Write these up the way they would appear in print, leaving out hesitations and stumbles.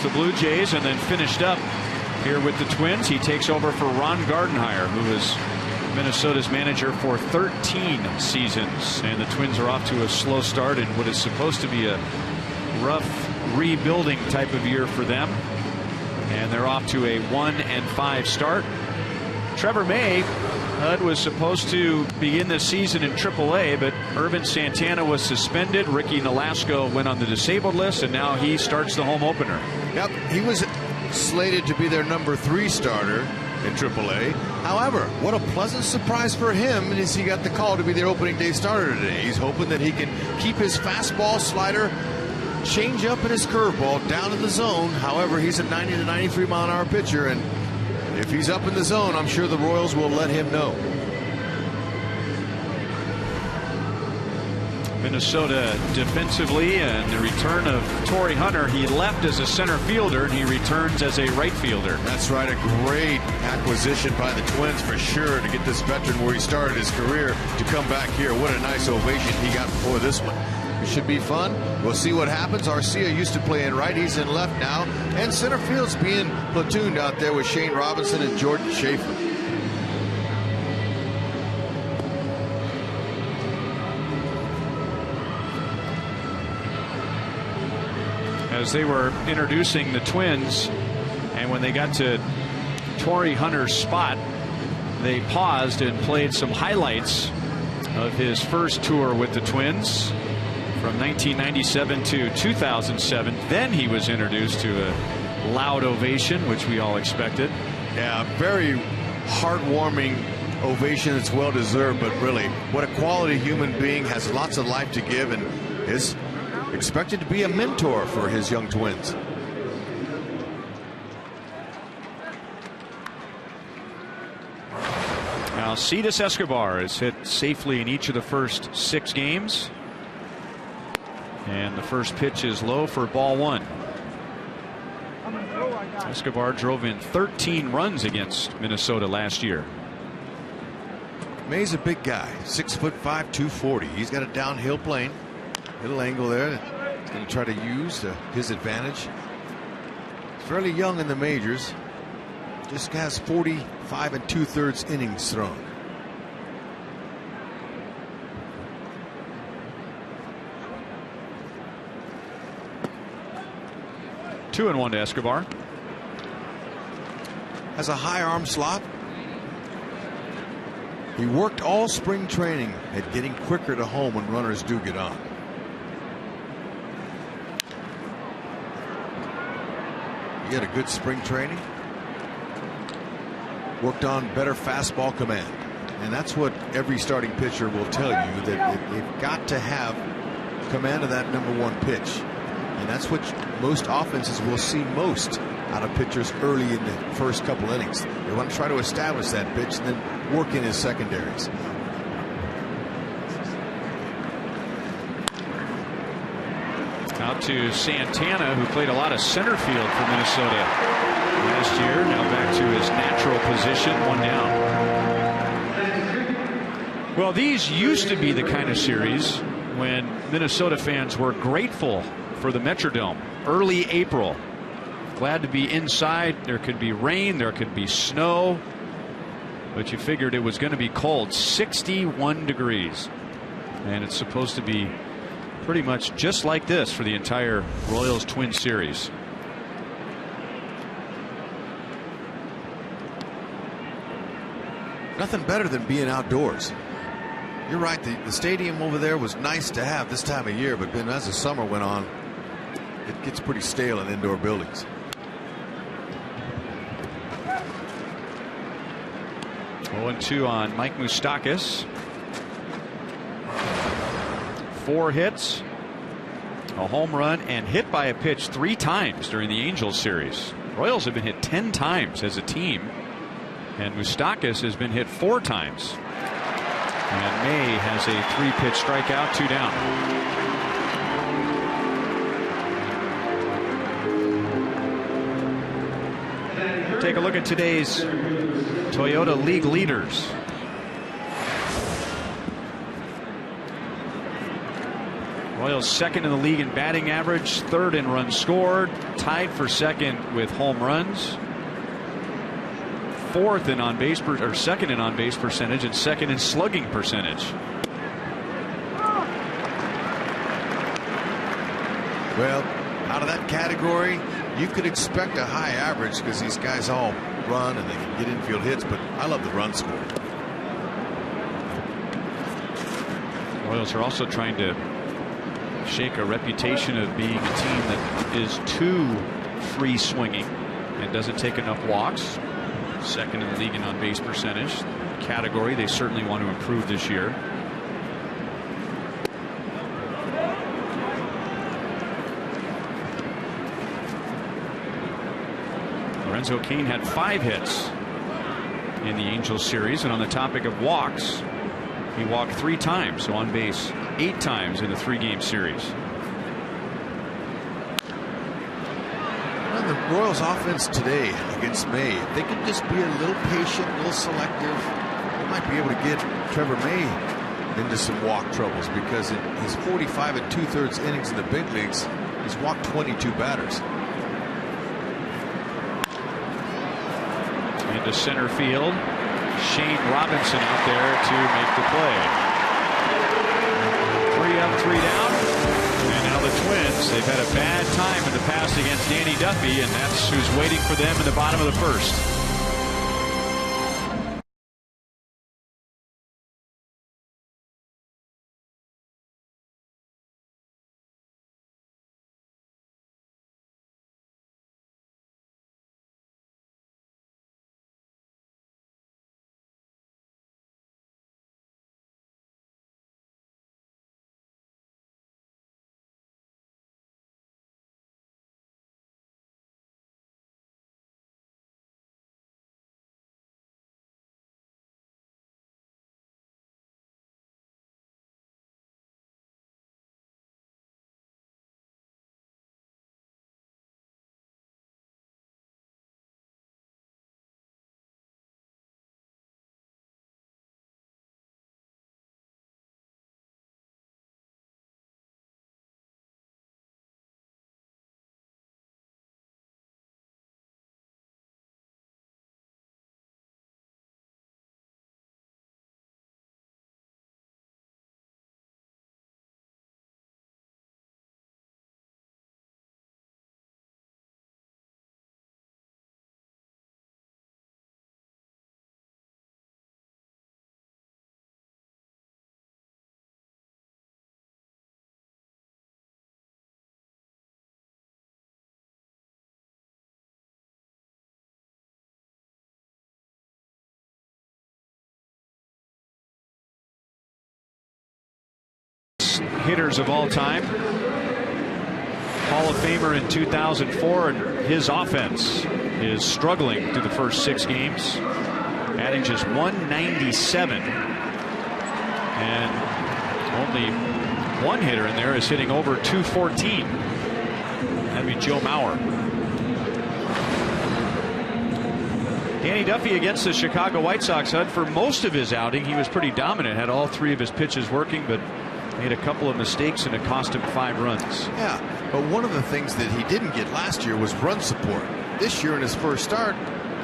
the Blue Jays and then finished up here with the Twins. He takes over for Ron Gardenhire, who was Minnesota's manager for 13 seasons. And the Twins are off to a slow start in what is supposed to be a rough rebuilding type of year for them. And they're off to a 1-5 start. Trevor May, HUD was supposed to begin the season in AAA, but Irvin Santana was suspended. Ricky Nolasco went on the disabled list, and now he starts the home opener. Yep, he was slated to be their number 3 starter in AAA. However, what a pleasant surprise for him is he got the call to be their opening day starter today. He's hoping that he can keep his fastball, slider, change up, and his curveball down in the zone. However, he's a 90 to 93 mile an hour pitcher, and if he's up in the zone, I'm sure the Royals will let him know. Minnesota defensively, and the return of Torrey Hunter. He left as a center fielder and he returns as a right fielder. That's right, a great acquisition by the Twins for sure to get this veteran where he started his career to come back here. What a nice ovation he got before this one. It should be fun. We'll see what happens. Arcia used to play in right. He's in left now. And center field's being platooned out there with Shane Robinson and Jordan Schaefer. As they were introducing the Twins, and when they got to Torrey Hunter's spot, they paused and played some highlights of his first tour with the Twins from 1997 to 2007. Then he was introduced to a loud ovation, which we all expected. Yeah, very heartwarming ovation. It's well deserved, but really, what a quality human being, has lots of life to give, and is expected to be a mentor for his young Twins. Now, Alcides Escobar has hit safely in each of the first 6 games. And the first pitch is low for ball 1. Escobar drove in 13 runs against Minnesota last year. May's a big guy, 6'5", 240. He's got a downhill plane, little angle there. He's going to try to use his advantage. Fairly young in the majors. Just has 45 2/3 innings thrown. Two and 1 to Escobar. Has a high arm slot. He worked all spring training at getting quicker to home when runners do get on. He had a good spring training. Worked on better fastball command. And that's what every starting pitcher will tell you, that they've got to have command of that #1 pitch. And that's what most offenses will see most out of pitchers early in the first couple innings. They want to try to establish that pitch and then work in his secondaries. Out to Santana, who played a lot of center field for Minnesota last year. Now back to his natural position, 1 down. Well, these used to be the kind of series when Minnesota fans were grateful for the Metrodome. Early April. Glad to be inside. There could be rain, there could be snow, but you figured it was going to be cold. 61 degrees. And it's supposed to be pretty much just like this for the entire Royals Twins series. Nothing better than being outdoors. You're right, the stadium over there was nice to have this time of year, but then as the summer went on, it gets pretty stale in indoor buildings. Oh, 0-2 on Mike Moustakas. 4 hits, a home run, and hit by a pitch 3 times during the Angels series. Royals have been hit 10 times as a team, and Moustakas has been hit 4 times. And May has a 3-pitch strikeout, 2 down. Take a look at today's Toyota League leaders. Royals second in the league in batting average, third in runs scored, tied for second with home runs, fourth in on base or second in on base percentage, and second in slugging percentage. Well, out of that category, you could expect a high average because these guys all run and they can get infield hits, but I love the run score. Royals are also trying to shake a reputation of being a team that is too free swinging and doesn't take enough walks. Second in the league in on base percentage category. They certainly want to improve this year. Lorenzo Cain had 5 hits in the Angels series, and on the topic of walks, he walked 3 times, so on base 8 times in the 3-game series. Well, the Royals offense today against May, if they can just be a little patient, a little selective, they might be able to get Trevor May into some walk troubles, because in his 45 2/3 innings in the big leagues, he's walked 22 batters. Into center field, Shane Robinson out there to make the play. 3 up, 3 down, and now the Twins, they've had a bad time in the past against Danny Duffy, and that's who's waiting for them in the bottom of the first. Hitters of all time, Hall of Famer in 2004, and his offense is struggling through the first 6 games, adding just 197, and only one hitter in there is hitting over 214. That'd be Joe Mauer. Danny Duffy against the Chicago White Sox, Hud, for most of his outing he was pretty dominant, had all 3 of his pitches working, but made a couple of mistakes and it cost him 5 runs. Yeah, but one of the things that he didn't get last year was run support. This year in his first start,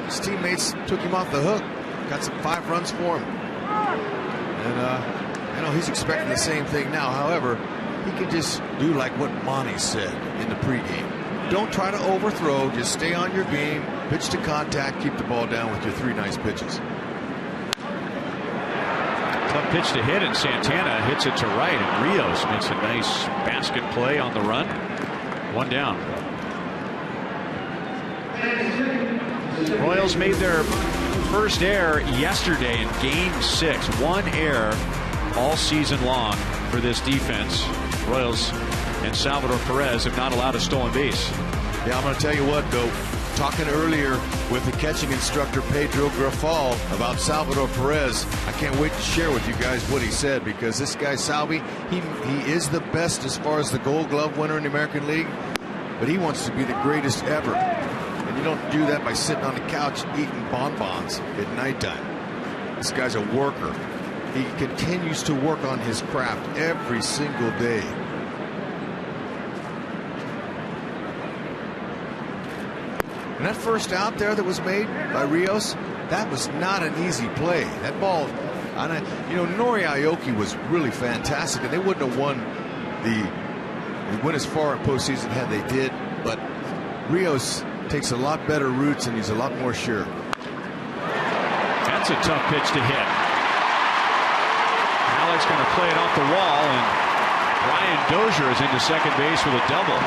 his teammates took him off the hook, got some 5 runs for him. And I know he's expecting the same thing now. However, he can just do like what Monty said in the pregame. Don't try to overthrow, just stay on your game, pitch to contact, keep the ball down with your 3 nice pitches. Tough pitch to hit, and Santana hits it to right, and Rios makes a nice basket play on the run. 1 down. Royals made their first error yesterday in Game 6. 1 error all season long for this defense. Royals and Salvador Perez have not allowed a stolen base. Yeah, I'm going to tell you what, though. Talking earlier with the catching instructor Pedro Grafal about Salvador Perez, I can't wait to share with you guys what he said, because this guy Salvi, he is the best as far as the Gold Glove winner in the American League, but he wants to be the greatest ever. And you don't do that by sitting on the couch eating bonbons at nighttime. This guy's a worker. He continues to work on his craft every single day. And that first out there that was made by Rios, that was not an easy play. That ball, Nori Aoki was really fantastic, and they wouldn't have won they went as far in postseason had they did, but Rios takes a lot better routes and he's a lot more sure. That's a tough pitch to hit. Alex going to play it off the wall, and Brian Dozier is into second base with a double.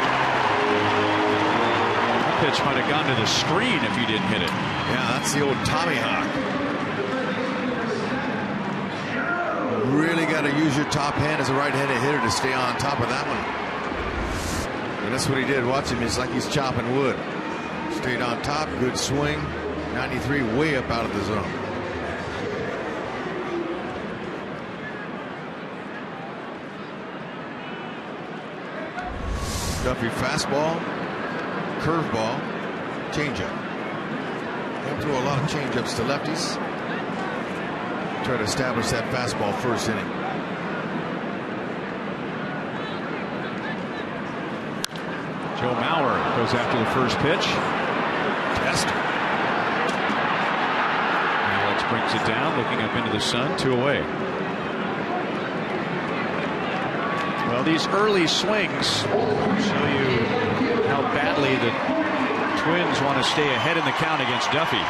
That pitch might have gone to the screen if he didn't hit it. Yeah, that's the old Tommy Hawk. Really got to use your top hand as a right-handed hitter to stay on top of that one. And that's what he did. Watch him. It's like he's chopping wood. Stayed on top. Good swing. 93 way up out of the zone. Duffy fastball, curveball, changeup. He'll throw a lot of changeups to lefties. Try to establish that fastball first inning. Joe Mauer goes after the first pitch. Test. Alex brings it down, looking up into the sun, 2 away. Well, these early swings show you how badly the Twins want to stay ahead in the count against Duffy.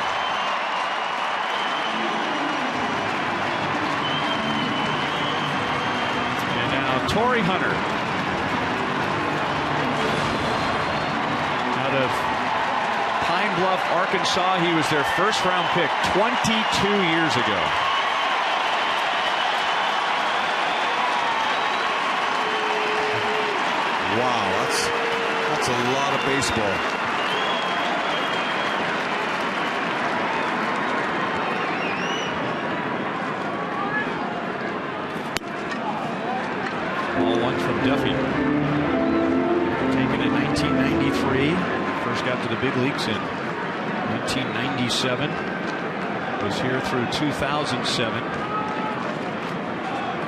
And now Torrey Hunter out of Pine Bluff, Arkansas. He was their first-round pick 22 years ago. Wow, that's a lot of baseball. Ball one from Duffy. Taken in 1993. First got to the big leagues in 1997. Was here through 2007.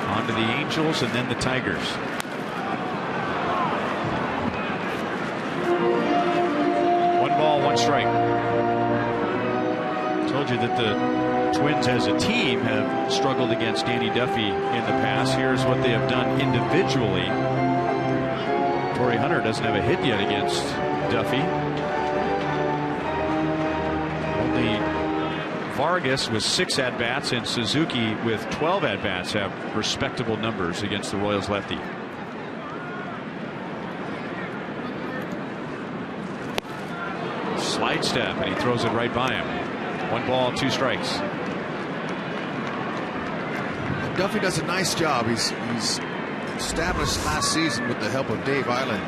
On to the Angels and then the Tigers. One strike. Told you that the Twins as a team have struggled against Danny Duffy in the past. Here's what they have done individually. Torrey Hunter doesn't have a hit yet against Duffy. Only Vargas with 6 at-bats and Suzuki with 12 at-bats have respectable numbers against the Royals lefty. Slide step, and he throws it right by him. 1 ball, 2 strikes. Duffy does a nice job. He's established last season with the help of Dave Island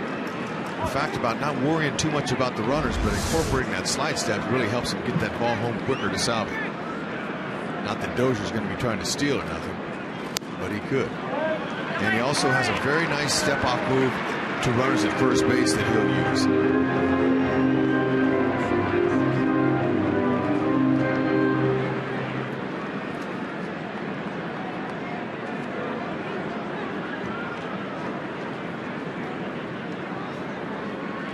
the fact about not worrying too much about the runners, but incorporating that slide step really helps him get that ball home quicker to Salvi. Not that Dozier's going to be trying to steal or nothing, but he could. And he also has a very nice step-off move to runners at first base that he'll use.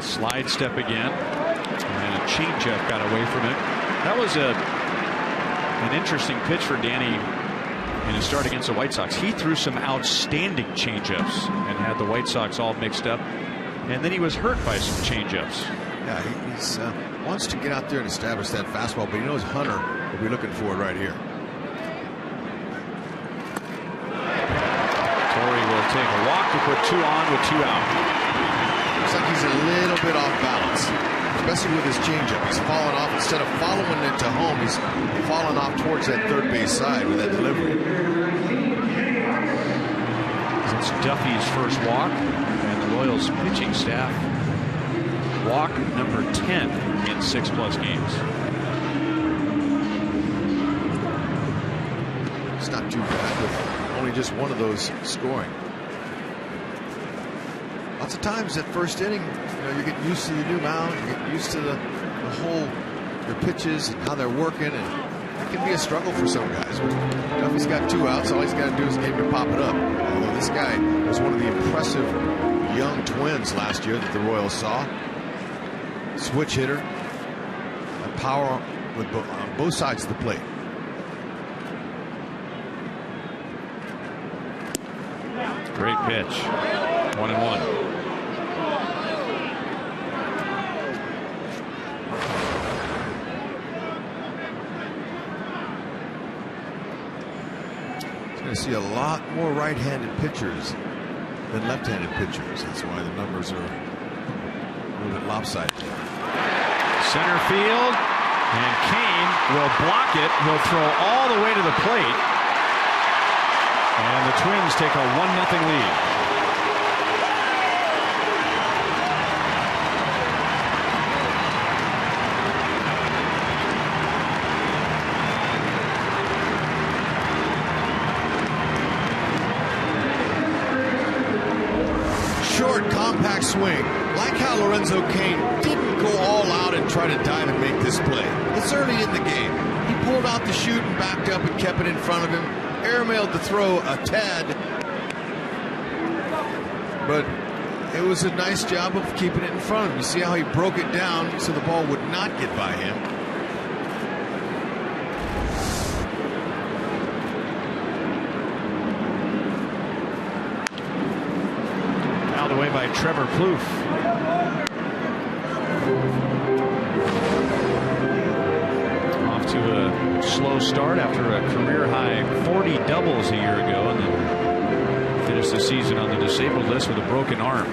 Slide step again, and a changeup got away from it. That was an interesting pitch for Danny in his start against the White Sox. He threw some outstanding changeups and had the White Sox all mixed up, and then he was hurt by some changeups. Yeah, he wants to get out there and establish that fastball, but he knows Hunter will be looking for it right here. Torrey will take a walk to put 2 on with 2 out. Looks like he's a little bit off balance, especially with his changeup. He's fallen off. Instead of following it to home, he's fallen off towards that third base side with that delivery. It's Duffy's first walk, and the Royals pitching staff walk number 10 in 6+ games. It's not too bad with only just one of those scoring. Lots of times that first inning, you get used to the new mound, you get used to the whole, their pitches and how they're working, and it can be a struggle for some guys. Duffy's got 2 outs, all he's got to do is get him to pop it up. Although this guy was one of the impressive young Twins last year that the Royals saw. Switch hitter, power with on both sides of the plate. Great pitch. 1-1. Going to see a lot more right-handed pitchers than left-handed pitchers. That's why the numbers are a little bit lopsided. Center field, and Kane will block it. He'll throw all the way to the plate, and the Twins take a 1-0 lead. Compact swing, like how Lorenzo Cain didn't go all out and try to dive and make this play. It's early in the game. He pulled out the chute and backed up and kept it in front of him. Airmailed the throw a tad, but it was a nice job of keeping it in front of him. You see how he broke it down so the ball would not get by him. Away by Trevor Plouffe. Off to a slow start after a career high 40 doubles a year ago, and then finished the season on the disabled list with a broken arm.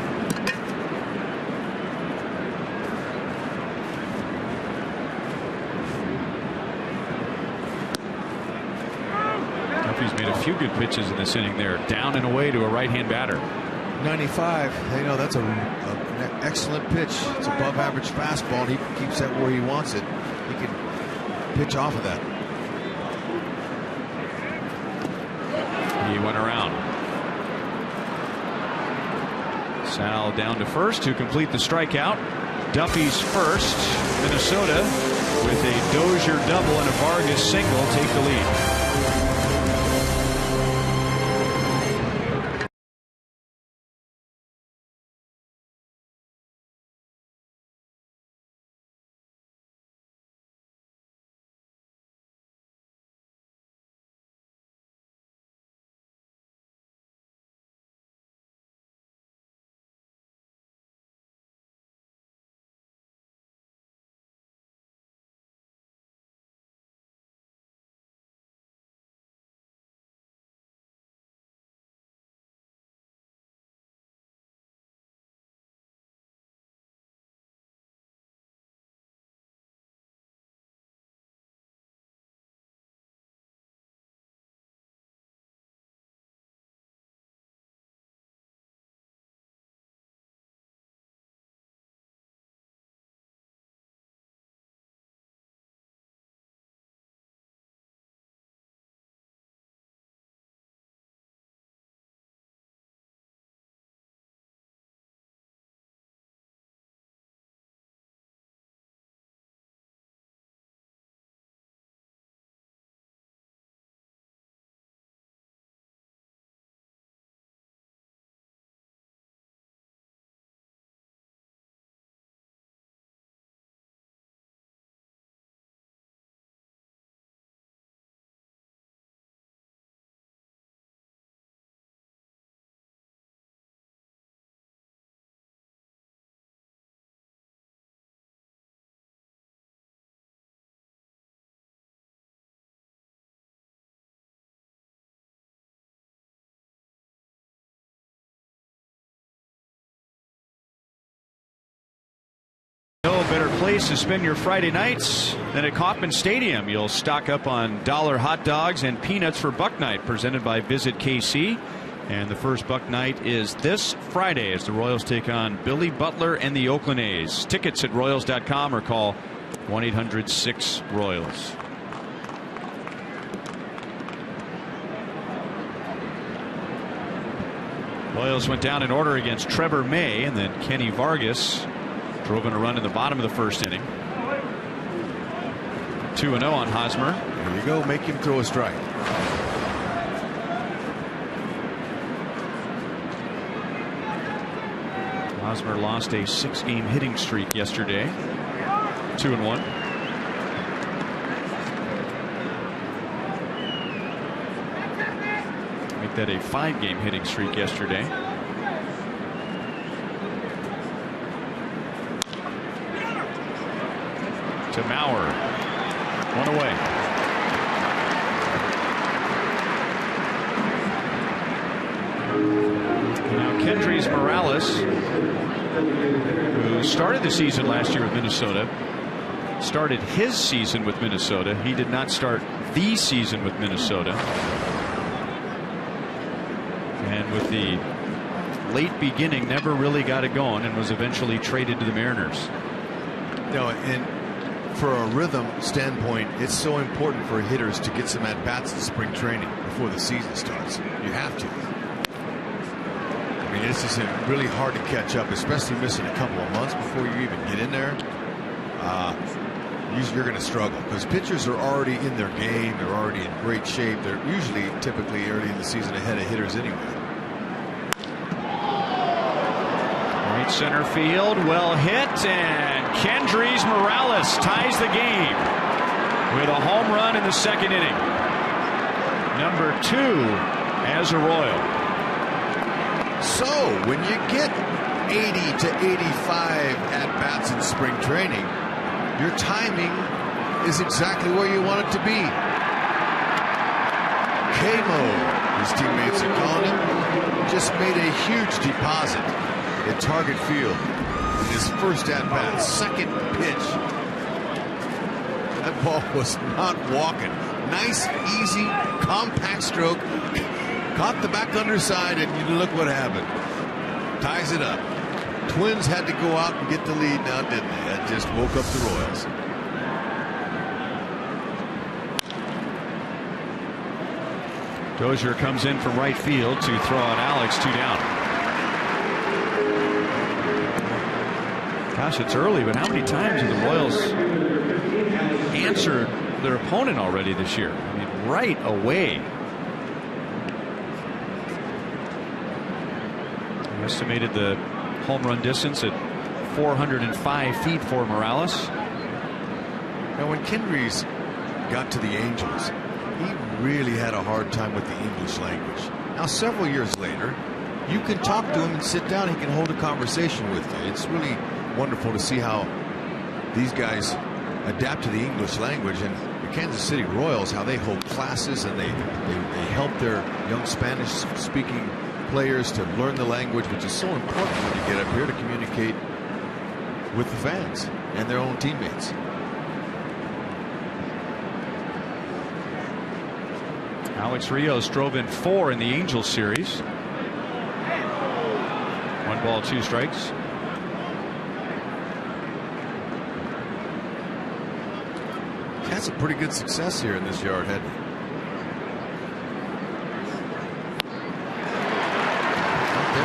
Duffy's made a few good pitches in this inning there, down and away to a right-hand batter. 95, you know, that's an excellent pitch. It's above average fastball, and he keeps that where he wants it. He can pitch off of that. He went around. Sal down to first to complete the strikeout. Duffy's first. Minnesota with a Dozier double and a Vargas single take the lead. No better place to spend your Friday nights than at Kauffman Stadium. You'll stock up on dollar hot dogs and peanuts for Buck Night, presented by Visit KC. And the first Buck Night is this Friday as the Royals take on Billy Butler and the Oakland A's. Tickets at Royals.com or call 1-800-6-ROYALS. Royals went down in order against Trevor May, and then Kenny Vargas drove in a run in the bottom of the first inning. 2-0 on Hosmer. There you go. Make him throw a strike. Hosmer lost a 6-game hitting streak yesterday. 2-1. make that a 5-game hitting streak yesterday. To Mauer. One away. Now Kendrys Morales, who started the season last year with Minnesota, started his season with Minnesota. He did not start the season with Minnesota. And with the late beginning, never really got it going and was eventually traded to the Mariners. No, and for a rhythm standpoint, it's so important for hitters to get some at-bats in spring training before the season starts. You have to. I mean, this is really hard to catch up, especially missing a couple of months before you even get in there. You're going to struggle because pitchers are already in their game. They're already in great shape. They're usually typically early in the season ahead of hitters anyway. Right center field, well hit, and Kendrys Morales ties the game with a home run in the second inning. Number 2 as a Royal. So when you get 80 to 85 at-bats in spring training, your timing is exactly where you want it to be. K-Mo, his teammates are calling him, just made a huge deposit at Target Field in his first at-bat, second pitch. That ball was not walking. Nice, easy, compact stroke. Caught the back underside, and you look what happened. Ties it up. Twins had to go out and get the lead now, didn't they? That just woke up the Royals. Dozier comes in from right field to throw out Alex. 2 down. Gosh, it's early, but how many times have the Royals answered their opponent already this year? I mean, right away. He estimated the home run distance at 405 feet for Morales. Now, when Kendrys got to the Angels, he really had a hard time with the English language. Now, several years later, you can talk to him and sit down. He can hold a conversation with you. It's really wonderful to see how these guys adapt to the English language. And the Kansas City Royals, how they hold classes and they help their young Spanish-speaking players to learn the language, which is so important when you get up here to communicate with the fans and their own teammates. Alex Rios drove in 4 in the Angels series. 1 ball, 2 strikes. That's a pretty good success here in this yard, hadn't he?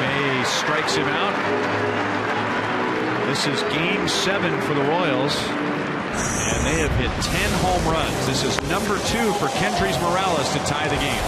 May strikes him out. This is game 7 for the Royals, and they have hit 10 home runs. This is number 2 for Kendrys Morales to tie the game.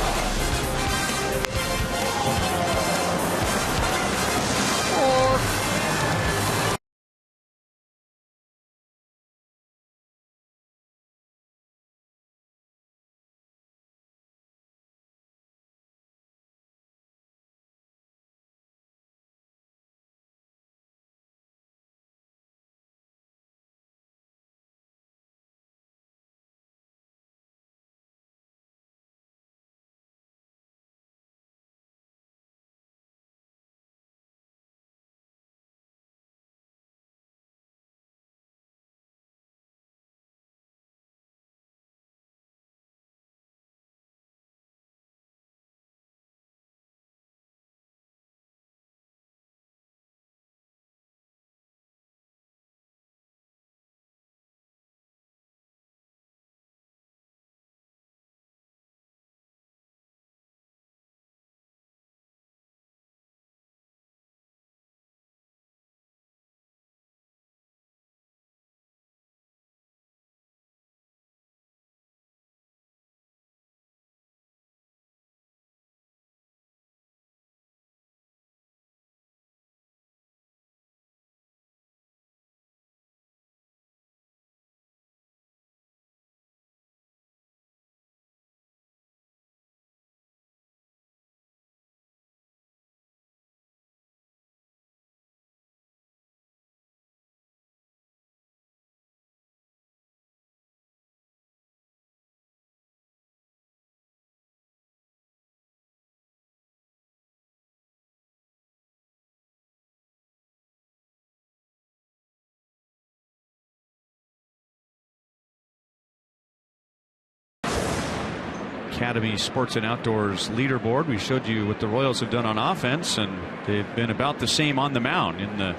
Academy Sports and Outdoors leaderboard. We showed you what the Royals have done on offense, and they've been about the same on the mound in the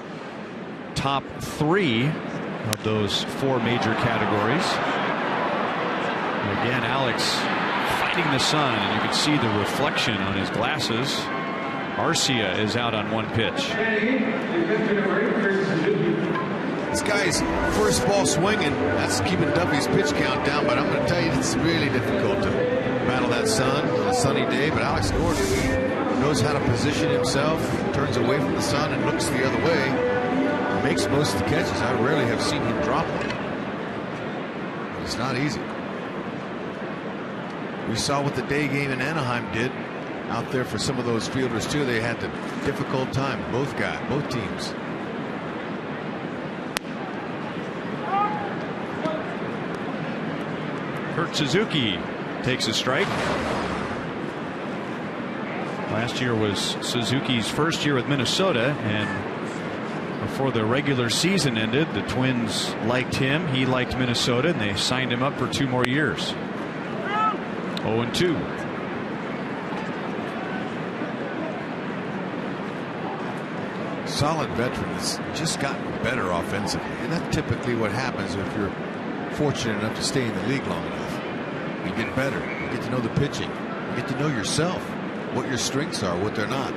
top 3 of those 4 major categories. Again, Alex fighting the sun, and you can see the reflection on his glasses. Arcia is out on 1 pitch. This guy's first ball swinging, that's keeping Duffy's pitch count down, but I'm going to tell you it's really difficult to battle that sun on a sunny day. But Alex Gordon knows how to position himself, turns away from the sun and looks the other way, makes most of the catches. I rarely have seen him drop one. But it's not easy. We saw what the day game in Anaheim did out there for some of those fielders too. They had a difficult time, both teams. Kurt Suzuki takes a strike. Last year was Suzuki's first year with Minnesota, and before the regular season ended, the Twins liked him, he liked Minnesota, and they signed him up for 2 more years. 0-2. Solid veteran has just gotten better offensively, and that's typically what happens if you're fortunate enough to stay in the league long enough. You get better, you get to know the pitching, you get to know yourself, what your strengths are, what they're not.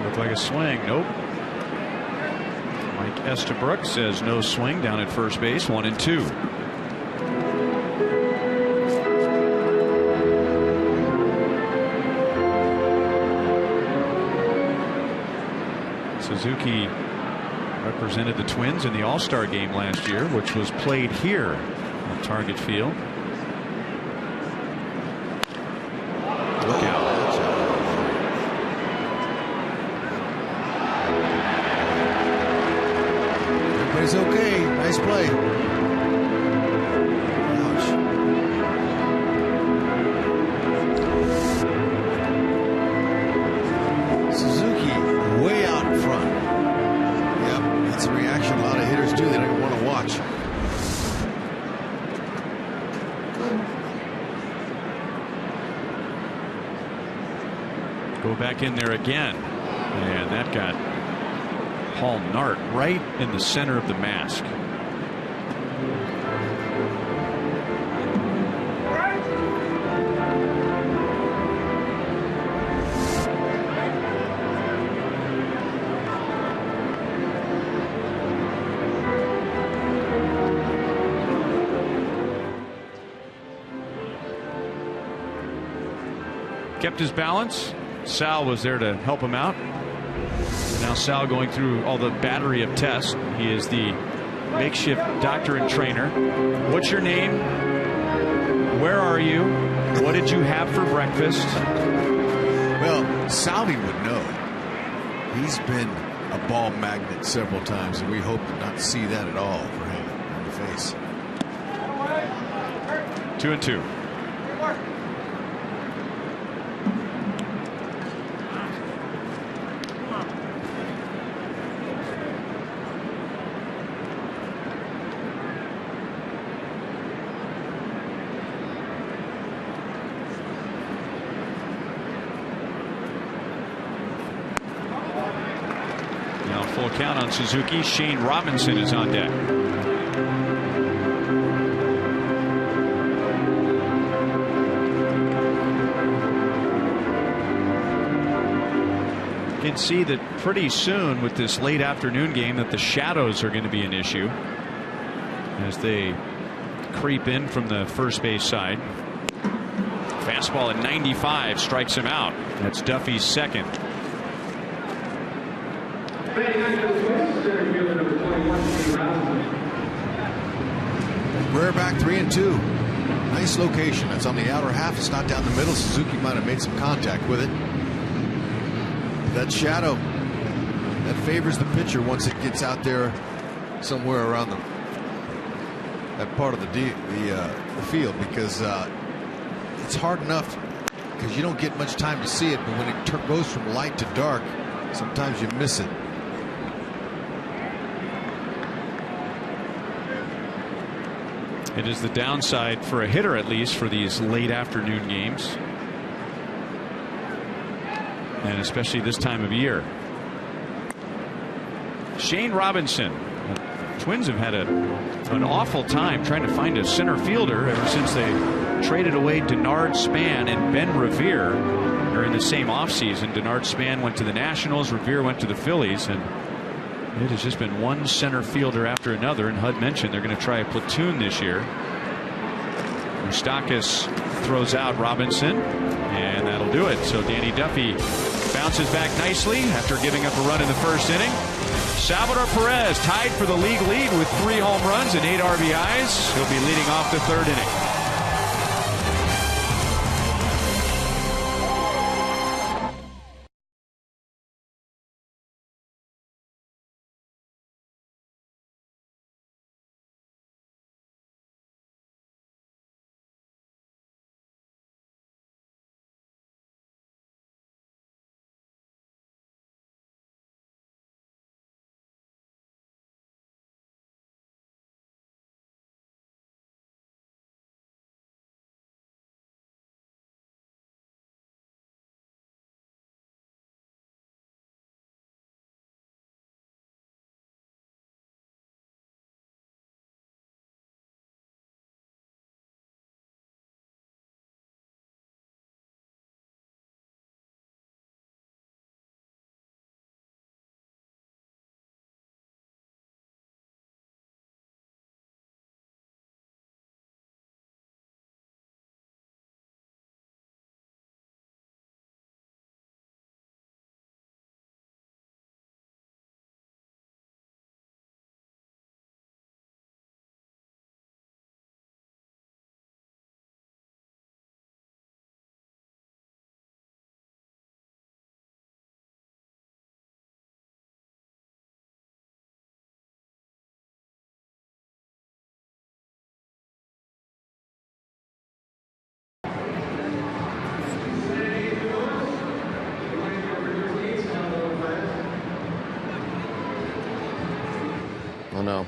Looked like a swing. Nope. Mike Estabrook says no swing down at first base. 1-2. Suzuki represented the Twins in the All-Star game last year, which was played here on Target Field. Look out. Everybody's okay. Nice play. Ouch. Suzuki way out in front. Yep, that's a reaction a lot of hitters do. They don't even want to watch. Go back in there again, and that got Paul Nart right in the center of the mask. Kept his balance. Sal was there to help him out. And now Sal going through all the battery of tests. He is the makeshift doctor and trainer. What's your name? Where are you? What did you have for breakfast? Well, Salvi would know. He's been a ball magnet several times, and we hope to not see that at all for him in the face. 2-2. Full count on Suzuki. Shane Robinson is on deck. You can see that pretty soon with this late afternoon game that the shadows are going to be an issue as they creep in from the first base side. Fastball at 95 strikes him out. That's Duffy's second. We're back 3-2. Nice location. It's on the outer half. It's not down the middle. Suzuki might have made some contact with it. That shadow that favors the pitcher once it gets out there somewhere around that part of the field, because it's hard enough because you don't get much time to see it, but when it goes from light to dark, sometimes you miss it. It is the downside for a hitter, at least for these late afternoon games, and especially this time of year. Shane Robinson. Twins have had an awful time trying to find a center fielder ever since they traded away Denard Span and Ben Revere during the same offseason. Denard Span went to the Nationals, Revere went to the Phillies, and it has just been one center fielder after another. And HUD mentioned they're going to try a platoon this year. Moustakas throws out Robinson, and that'll do it. So Danny Duffy bounces back nicely after giving up a run in the first inning. Salvador Perez tied for the league lead with 3 home runs and 8 RBIs. He'll be leading off the 3rd inning. Oh no.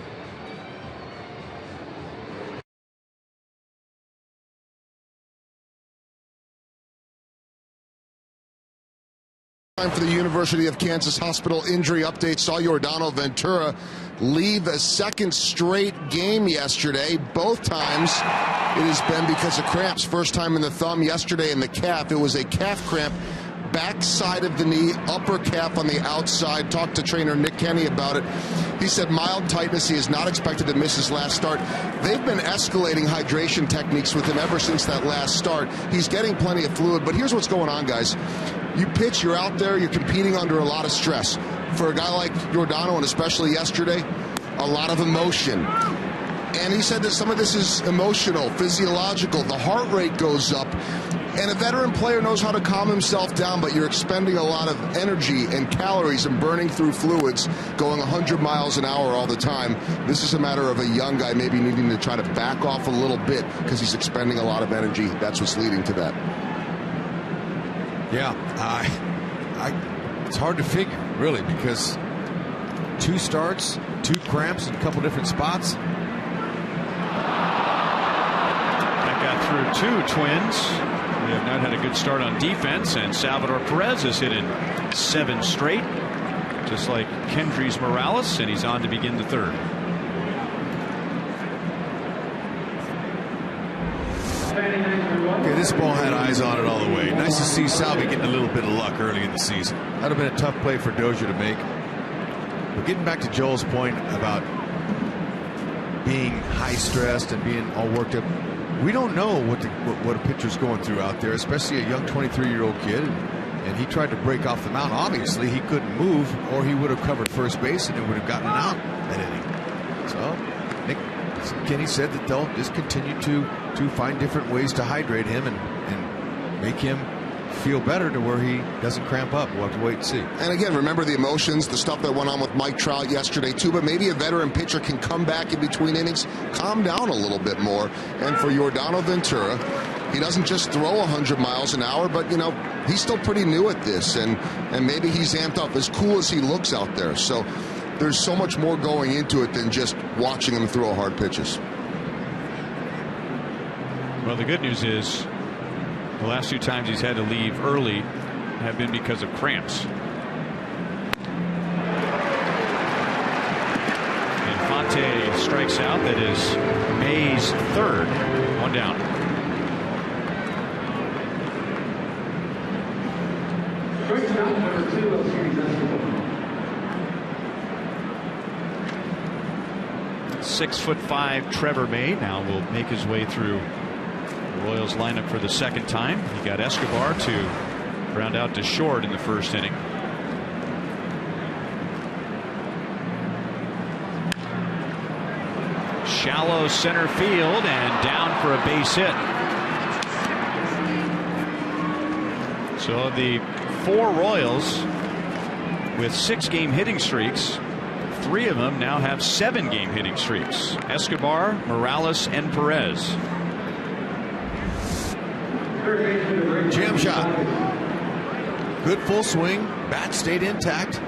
Time for the University of Kansas Hospital injury update. Saw Yordano Ventura leave a 2nd straight game yesterday. Both times it has been because of cramps. First time in the thumb, yesterday in the calf. It was a calf cramp. Backside of the knee, upper calf on the outside. Talked to trainer Nick Kenny about it. He said mild tightness. He is not expected to miss his last start. They've been escalating hydration techniques with him ever since that last start. He's getting plenty of fluid, but here's what's going on, guys. You pitch, you're out there, you're competing under a lot of stress. For a guy like Yordano, and especially yesterday, a lot of emotion. And he said that some of this is emotional, physiological. The heart rate goes up. And a veteran player knows how to calm himself down, but you're expending a lot of energy and calories and burning through fluids, going 100 miles an hour all the time. This is a matter of a young guy maybe needing to try to back off a little bit because he's expending a lot of energy. That's what's leading to that. Yeah, it's hard to figure, really, because 2 starts, 2 cramps in a couple different spots. That got through 2 Twins. They have not had a good start on defense, and Salvador Perez has hit in 7 straight, just like Kendrys Morales, and he's on to begin the 3rd. Okay, this ball had eyes on it all the way. Nice to see Salvi getting a little bit of luck early in the season. That would have been a tough play for Dozier to make. But getting back to Joel's point about being high stressed and being all worked up, we don't know what a pitcher's going through out there, especially a young 23-year-old kid. And he tried to break off the mound. Obviously, he couldn't move, or he would have covered first base and it would have gotten an out that inning. So Nick Kenny said that they'll just continue to find different ways to hydrate him and make him feel better to where he doesn't cramp up. We'll have to wait and see. And again, remember the emotions, the stuff that went on with Mike Trout yesterday too, but maybe a veteran pitcher can come back in between innings, calm down a little bit more. And for Yordano Ventura, he doesn't just throw 100 miles an hour, but, you know, he's still pretty new at this, and maybe he's amped up, as cool as he looks out there. So there's so much more going into it than just watching him throw hard pitches. Well, the good news is the last 2 times he's had to leave early have been because of cramps. Infante strikes out. That is May's 3rd. 1 down. Number 2 of series. 6'5" Trevor May now will make his way through the Royals lineup for the 2nd time. He got Escobar to round out to short in the 1st inning. Shallow center field and down for a base hit. So of the 4 Royals with 6-game hitting streaks, 3 of them now have 7-game hitting streaks. Escobar, Morales, and Perez. Jam shot. Good full swing. Bat stayed intact.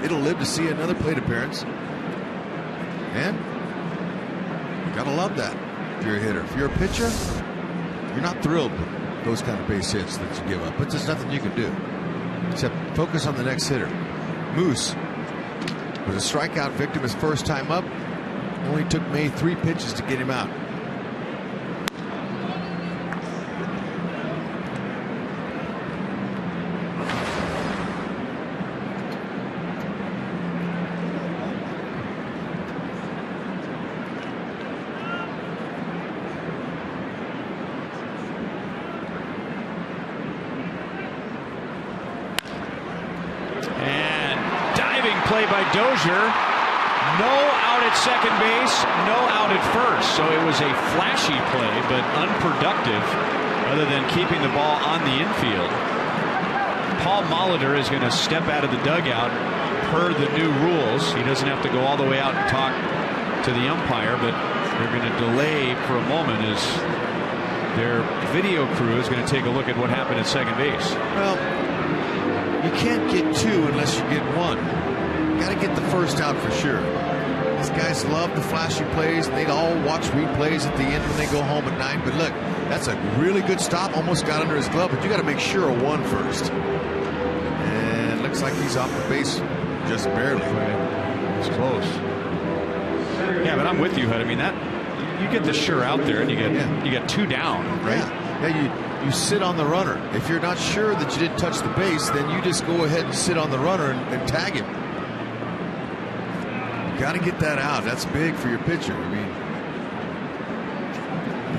It'll live to see another plate appearance. And you gotta love that if you're a hitter. If you're a pitcher, you're not thrilled with those kind of base hits that you give up. But there's nothing you can do except focus on the next hitter. Moose was a strikeout victim his first time up. Only took May 3 pitches to get him out. Play by Dozier. No out at second base, no out at first. So it was a flashy play, but unproductive other than keeping the ball on the infield. Paul Molitor is going to step out of the dugout per the new rules. He doesn't have to go all the way out and talk to the umpire, but they're going to delay for a moment as their video crew is going to take a look at what happened at second base. Well, you can't get 2 unless you get 1. Got to get the first out for sure. These guys love the flashy plays. They all watch replays at the end when they go home at 9. But look, that's a really good stop. Almost got under his glove, but you got to make sure a 1 first. And looks like he's off the base just barely. It's close. Yeah, but I'm with you, Hud. I mean, that you get the sure out there, and you get 2 down, right? Yeah, you sit on the runner. If you're not sure that you didn't touch the base, then you just go ahead and sit on the runner and tag him. Got to get that out. That's big for your pitcher. I mean,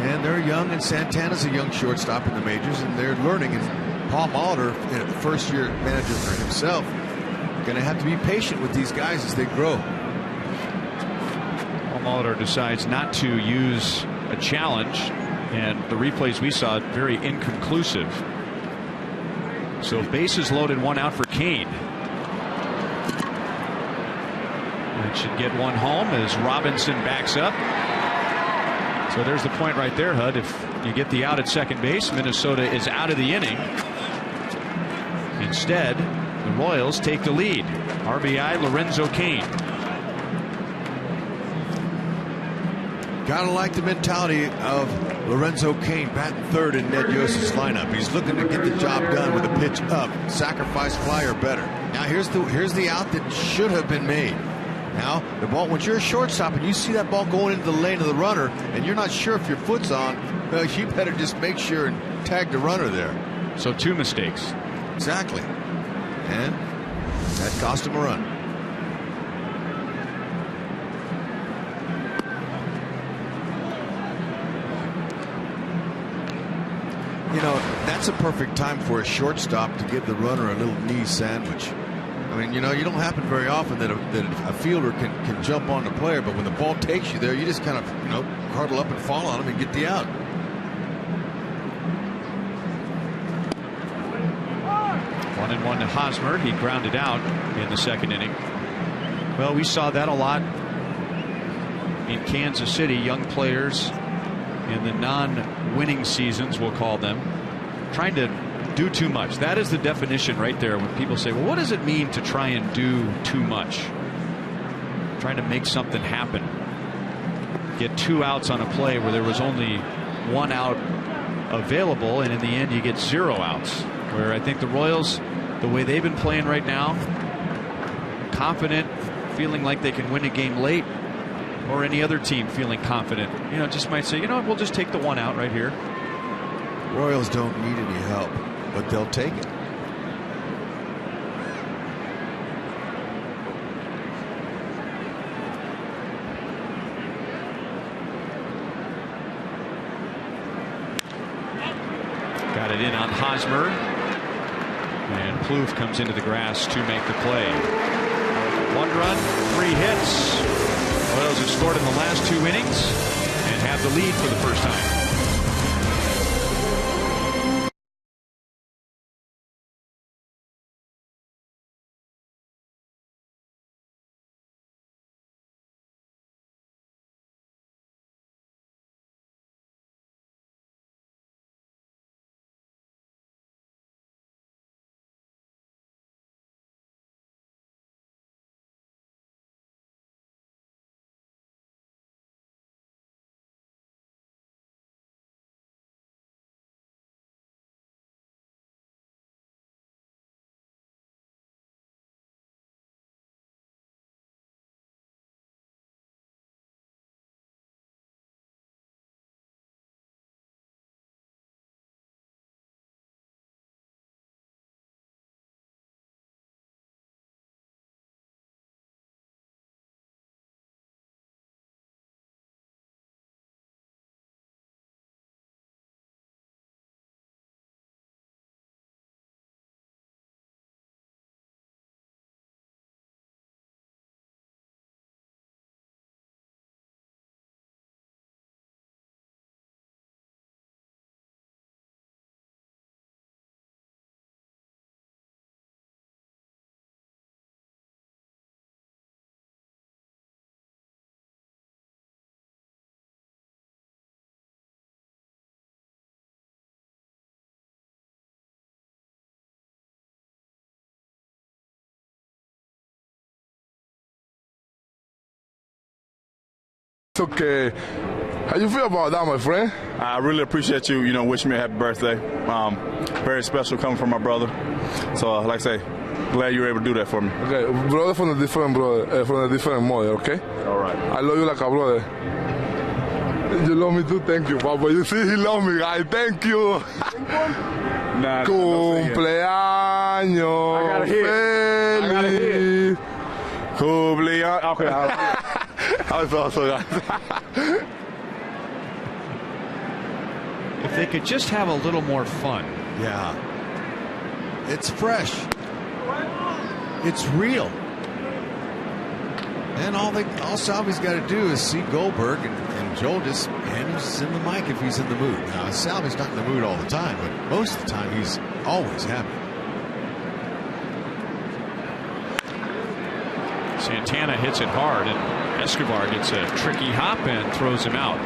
and they're young, and Santana's a young shortstop in the majors, and they're learning. And Paul Molitor, first-year manager for himself, going to have to be patient with these guys as they grow. Paul Molitor decides not to use a challenge, and the replays we saw very inconclusive. So bases loaded, 1 out for Kane. It should get 1 home as Robinson backs up. So there's the point right there, Hud. If you get the out at second base, Minnesota is out of the inning. Instead, the Royals take the lead. RBI Lorenzo Cain. Gotta like the mentality of Lorenzo Cain, batting 3rd in Ned Yost's lineup. He's looking to get the job done with a pitch up, sacrifice fly or better. Now here's the out that should have been made. Now the ball, when you're a shortstop and you see that ball going into the lane of the runner and you're not sure if your foot's on, well, you better just make sure and tag the runner there. So 2 mistakes. Exactly. And that cost him a run. You know, that's a perfect time for a shortstop to give the runner a little knee sandwich. I mean, you know, you don't happen very often that a fielder can jump on the player, but when the ball takes you there, you just kind of, you know, cuddle up and fall on him and get the out. One and 1 to Hosmer. He grounded out in the 2nd inning. Well, we saw that a lot in Kansas City. Young players in the non-winning seasons, we'll call them, trying to do too much. That is the definition right there when people say, well, what does it mean to try and do too much? Trying to make something happen. Get 2 outs on a play where there was only 1 out available, and in the end you get 0 outs. Where I think the Royals, the way they've been playing right now, confident, feeling like they can win a game late, or any other team feeling confident, just might say, we'll just take the 1 out right here. Royals don't need any help, but they'll take it. Got it in on Hosmer, and Plouffe comes into the grass to make the play. 1 run, 3 hits. Royals have scored in the last 2 innings and have the lead for the first time. Okay, how you feel about that, my friend? I really appreciate you, wishing me a happy birthday. Very special coming from my brother. So, like I say, glad you were able to do that for me. Okay, brother from a different mother, okay? All right. I love you like a brother. You love me too, thank you, Papa. You see, he love me, guy. Thank you. Cumpleaños. I got a hit. Feliz. I got a hit. Cumpleaños. Okay. I was also If they could just have a little more fun. Yeah. It's fresh. It's real. And all Salvi's got to do is see Goldberg, and Joel just hands him the mic if he's in the mood. Now, Salvi's not in the mood all the time, but most of the time he's always happy. Santana hits it hard, and Escobar gets a tricky hop and throws him out.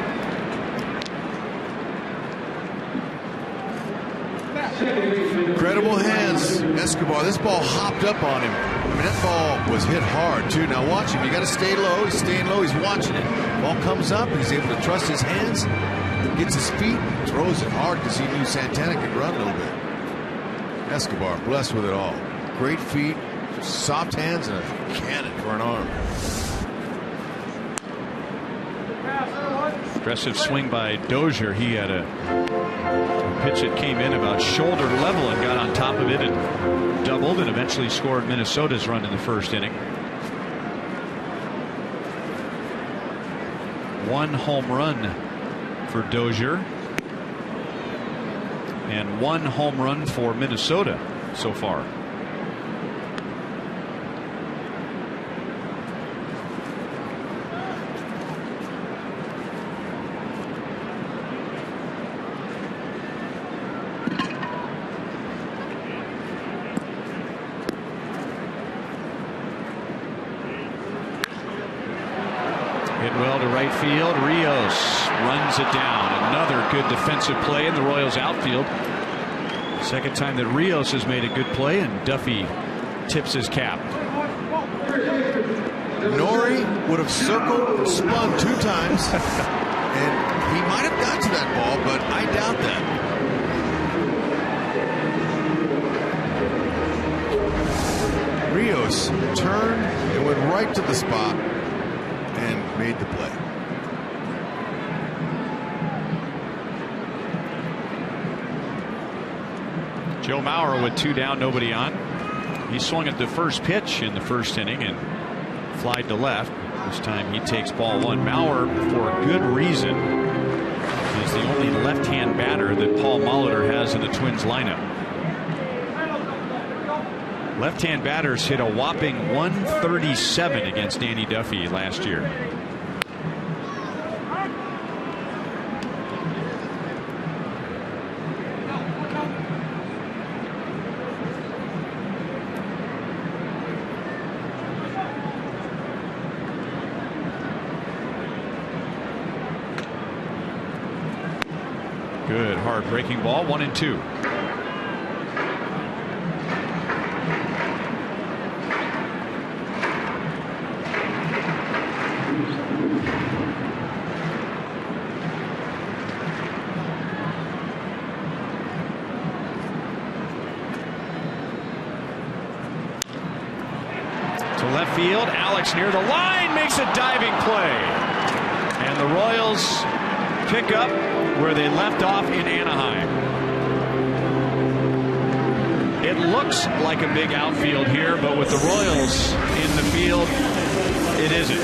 Incredible hands, Escobar. This ball hopped up on him. I mean, that ball was hit hard, too. Now watch him. You got to stay low. He's staying low. He's watching it. Ball comes up. He's able to trust his hands. Gets his feet. Throws it hard because he knew Santana could run a little bit. Escobar, blessed with it all. Great feet, soft hands, and a cannon for an arm. Aggressive swing by Dozier. He had a pitch that came in about shoulder level and got on top of it and doubled, and eventually scored Minnesota's run in the first inning. 1 home run for Dozier and 1 home run for Minnesota so far. Well to right field. Rios runs it down. Another good defensive play in the Royals outfield. Second time that Rios has made a good play, and Duffy tips his cap. Nori would have circled, spun 2 times, and He might have got to that ball, but I doubt that. Rios turned and went right to the spot and made the play. Joe Mauer with 2 down, nobody on. He swung at the first pitch in the first inning and flied to left. This time he takes ball 1. Mauer, for good reason, is the only left-hand batter that Paul Molitor has in the Twins lineup. Left-hand batters hit a whopping 137 against Danny Duffy last year. Good hard breaking ball, 1-2. To left field, Alex near the line makes a diving play, and the Royals pick up where they left off in Anaheim. It looks like a big outfield here, but with the Royals in the field, it isn't.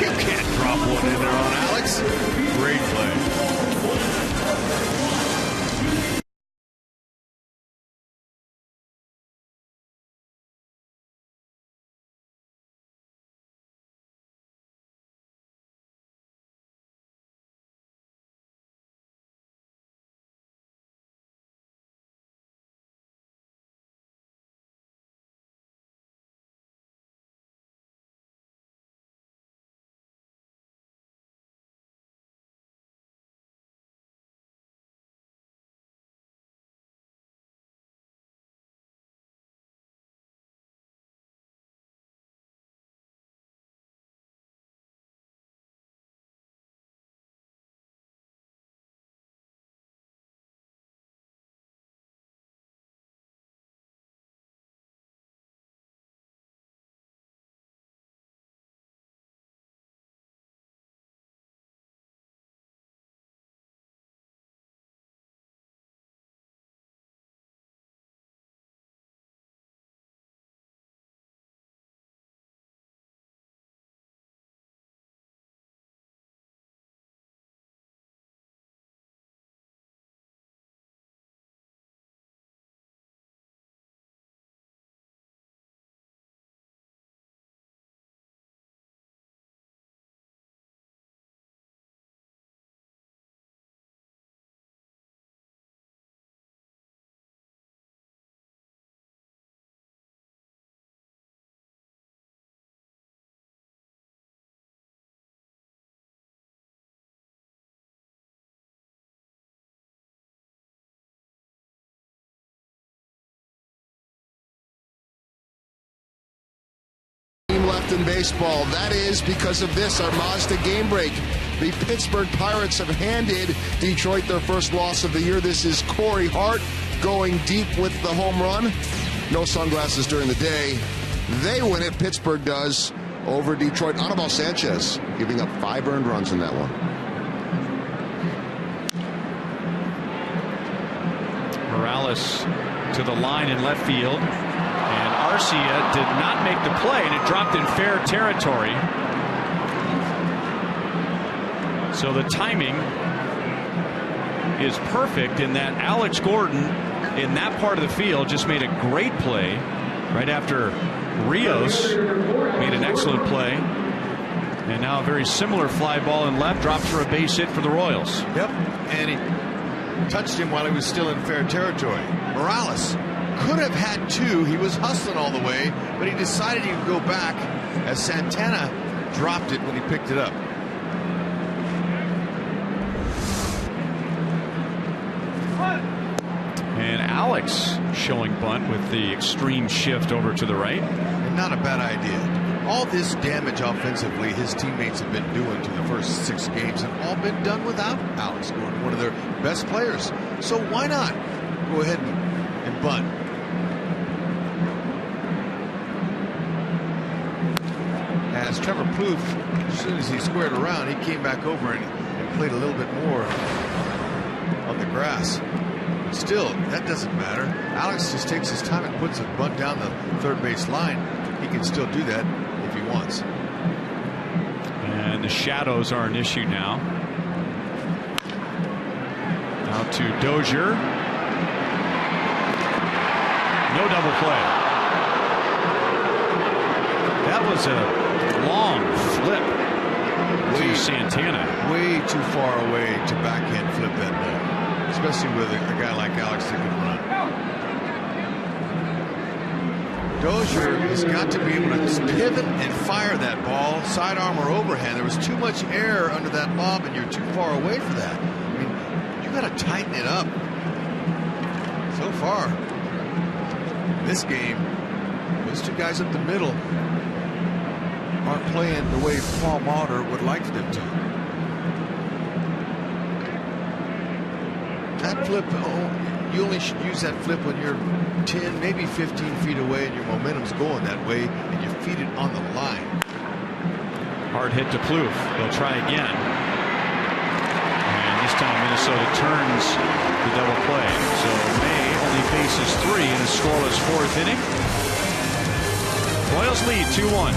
You can't drop one in there on Alex. Great play. Left in baseball. That is because of this, our Mazda game break. The Pittsburgh Pirates have handed Detroit their first loss of the year. This is Corey Hart going deep with the home run. No sunglasses during the day. They win it. Pittsburgh does over Detroit. Anibal Sanchez giving up 5 earned runs in that one. Morales to the line in left field. Arcia did not make the play, and it dropped in fair territory. So the timing is perfect in that Alex Gordon in that part of the field just made a great play right after Rios made an excellent play. And now a very similar fly ball in left drops for a base hit for the Royals. Yep, and he touched him while he was still in fair territory. Morales could have had 2. He was hustling all the way, but he decided he would go back as Santana dropped it when he picked it up. And Alex showing bunt with the extreme shift over to the right. And not a bad idea. All this damage offensively his teammates have been doing to the first 6 games have all been done without Alex Gordon, one of their best players. So why not go ahead and bunt? As Trevor Plouffe, as soon as he squared around, he came back over and played a little bit more on the grass. Still, that doesn't matter. Alex just takes his time and puts a bunt down the third base line. He can still do that if he wants. And the shadows are an issue now. Now to Dozier. No double play. That was a long flip to Santana. Way too far away to backhand flip that ball, especially with a guy like Alex that can run. Dozier has got to be able to pivot and fire that ball, sidearm or overhand. There was too much air under that lob, and you're too far away for that. I mean, you got to tighten it up. So far, this game, those two guys up the middle aren't playing the way Paul Mauder would like them to. That flip, you only should use that flip when you're 10, maybe 15 feet away and your momentum's going that way and your feet are on the line. Hard hit to Plouffe. They'll try again. And this time Minnesota turns the double play. So May only faces 3 in a scoreless 4th inning. Royals lead 2-1.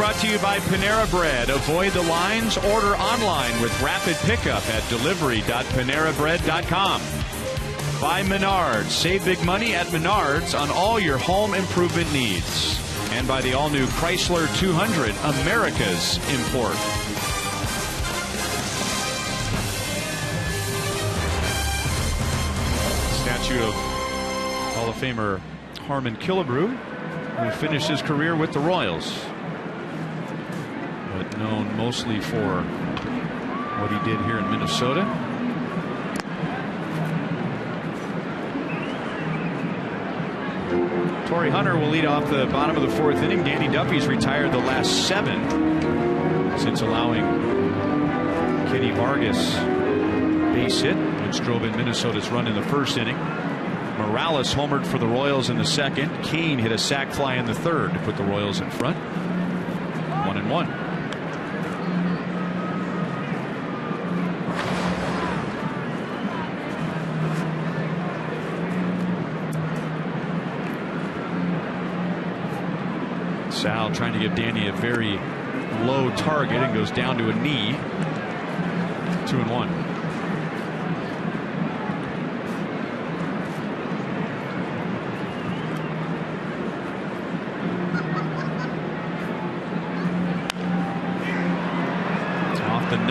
Brought to you by Panera Bread. Avoid the lines. Order online with rapid pickup at delivery.panerabread.com. By Menards. Save big money at Menards on all your home improvement needs. And by the all-new Chrysler 200, America's import. Statue of Hall of Famer Harmon Killebrew, who finished his career with the Royals, but known mostly for what he did here in Minnesota. Torrey Hunter will lead off the bottom of the 4th inning. Danny Duffy's retired the last 7 since allowing Kenny Vargas base hit, which drove in Minnesota's run in the 1st inning. Morales homered for the Royals in the 2nd. Kane hit a sac fly in the 3rd to put the Royals in front. 1-1. Sal trying to give Danny a very low target and goes down to a knee. 2-1.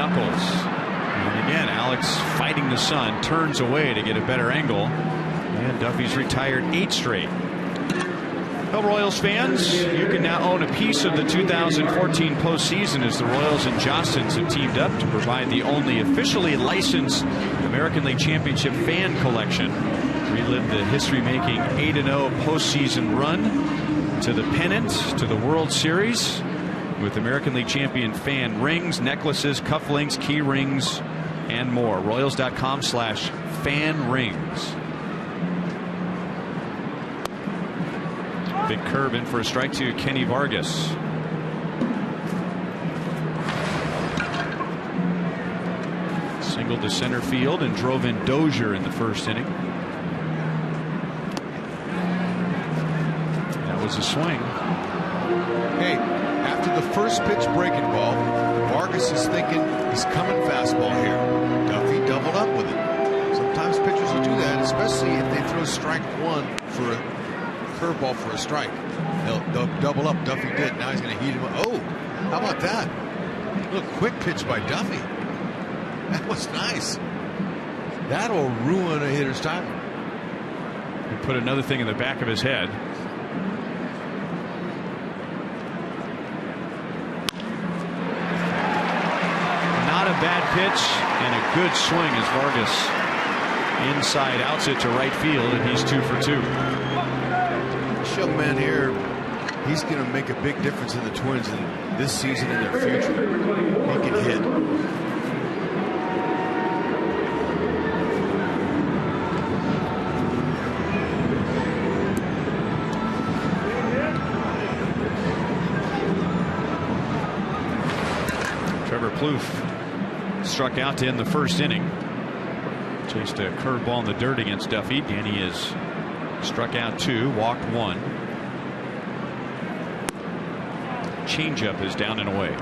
knuckles. And again, Alex fighting the sun, turns away to get a better angle. And Duffy's retired 8 straight. Well, Royals fans, you can now own a piece of the 2014 postseason as the Royals and Jostens have teamed up to provide the only officially licensed American League Championship fan collection. Relive the history-making 8-0 postseason run to the pennant, to the World Series, with American League champion fan rings, necklaces, cufflinks, key rings, and more. Royals.com/fan rings. Big curve in for a strike to Kenny Vargas. Single to center field and drove in Dozier in the first inning. That was a swing. Hey, after the first pitch breaking ball, Vargas is thinking he's coming fastball here. Duffy doubled up with it. Sometimes pitchers will do that, especially if they throw strike one for a curveball for a strike. They'll double up. Duffy did. Now he's going to heat him up. Oh, how about that? A little quick pitch by Duffy. That was nice. That'll ruin a hitter's timing. He put another thing in the back of his head. Not a bad pitch and a good swing as Vargas inside outs it to right field, and he's 2 for 2. This young man here, he's going to make a big difference in the Twins in this season and their future. He can hit. Trevor Plouffe struck out to end the first inning. Chased a curveball in the dirt against Duffy. Danny is struck out 2, walked 1. Changeup is down and away.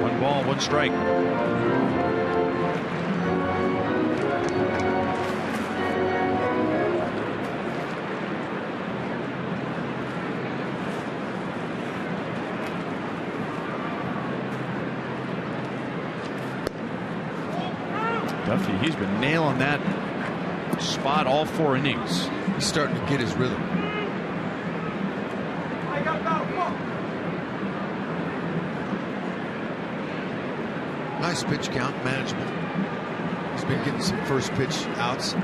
One ball, one strike. Duffy, he's been nailing that spot all 4 innings. He's starting to get his rhythm. Nice pitch count management. He's been getting some first pitch outs.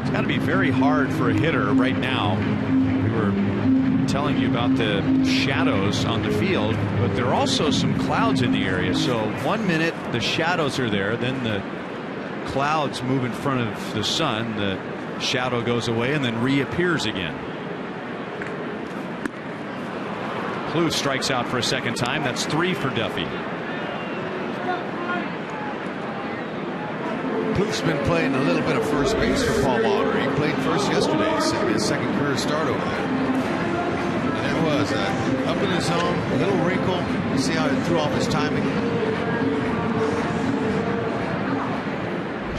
It's got to be very hard for a hitter right now. We were telling you about the shadows on the field, but there are also some clouds in the area. So 1 minute the shadows are there, then the clouds move in front of the sun, the shadow goes away and then reappears again. Plouffe strikes out for a second time. That's 3 for Duffy. Plouffe's been playing a little bit of first base for Paul Molitor. He played first yesterday, his second career start over there. And there was up in his zone, a little wrinkle. You see how he threw off his timing.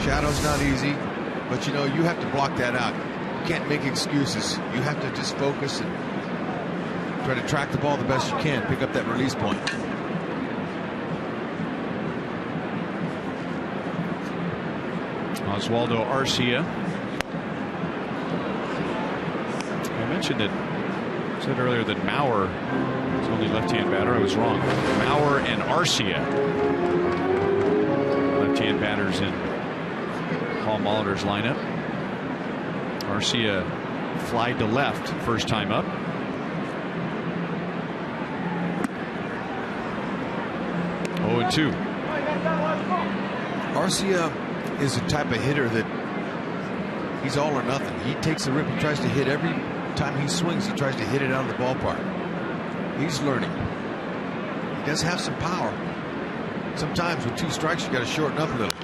Shadow's not easy, but you know, you have to block that out. You can't make excuses. You have to just focus and try to track the ball the best you can, pick up that release point. Oswaldo Arcia. I mentioned that, said earlier that Mauer is only left-hand batter. I was wrong. Mauer and Arcia, left-hand batters in Paul Molitor's lineup. Arcia flied to left first time up. Oh, and 2. Arcia is the type of hitter that he's all or nothing. He takes the rip. He tries to hit every time he swings. He tries to hit it out of the ballpark. He's learning. He does have some power. Sometimes with 2 strikes, you got to shorten up a little.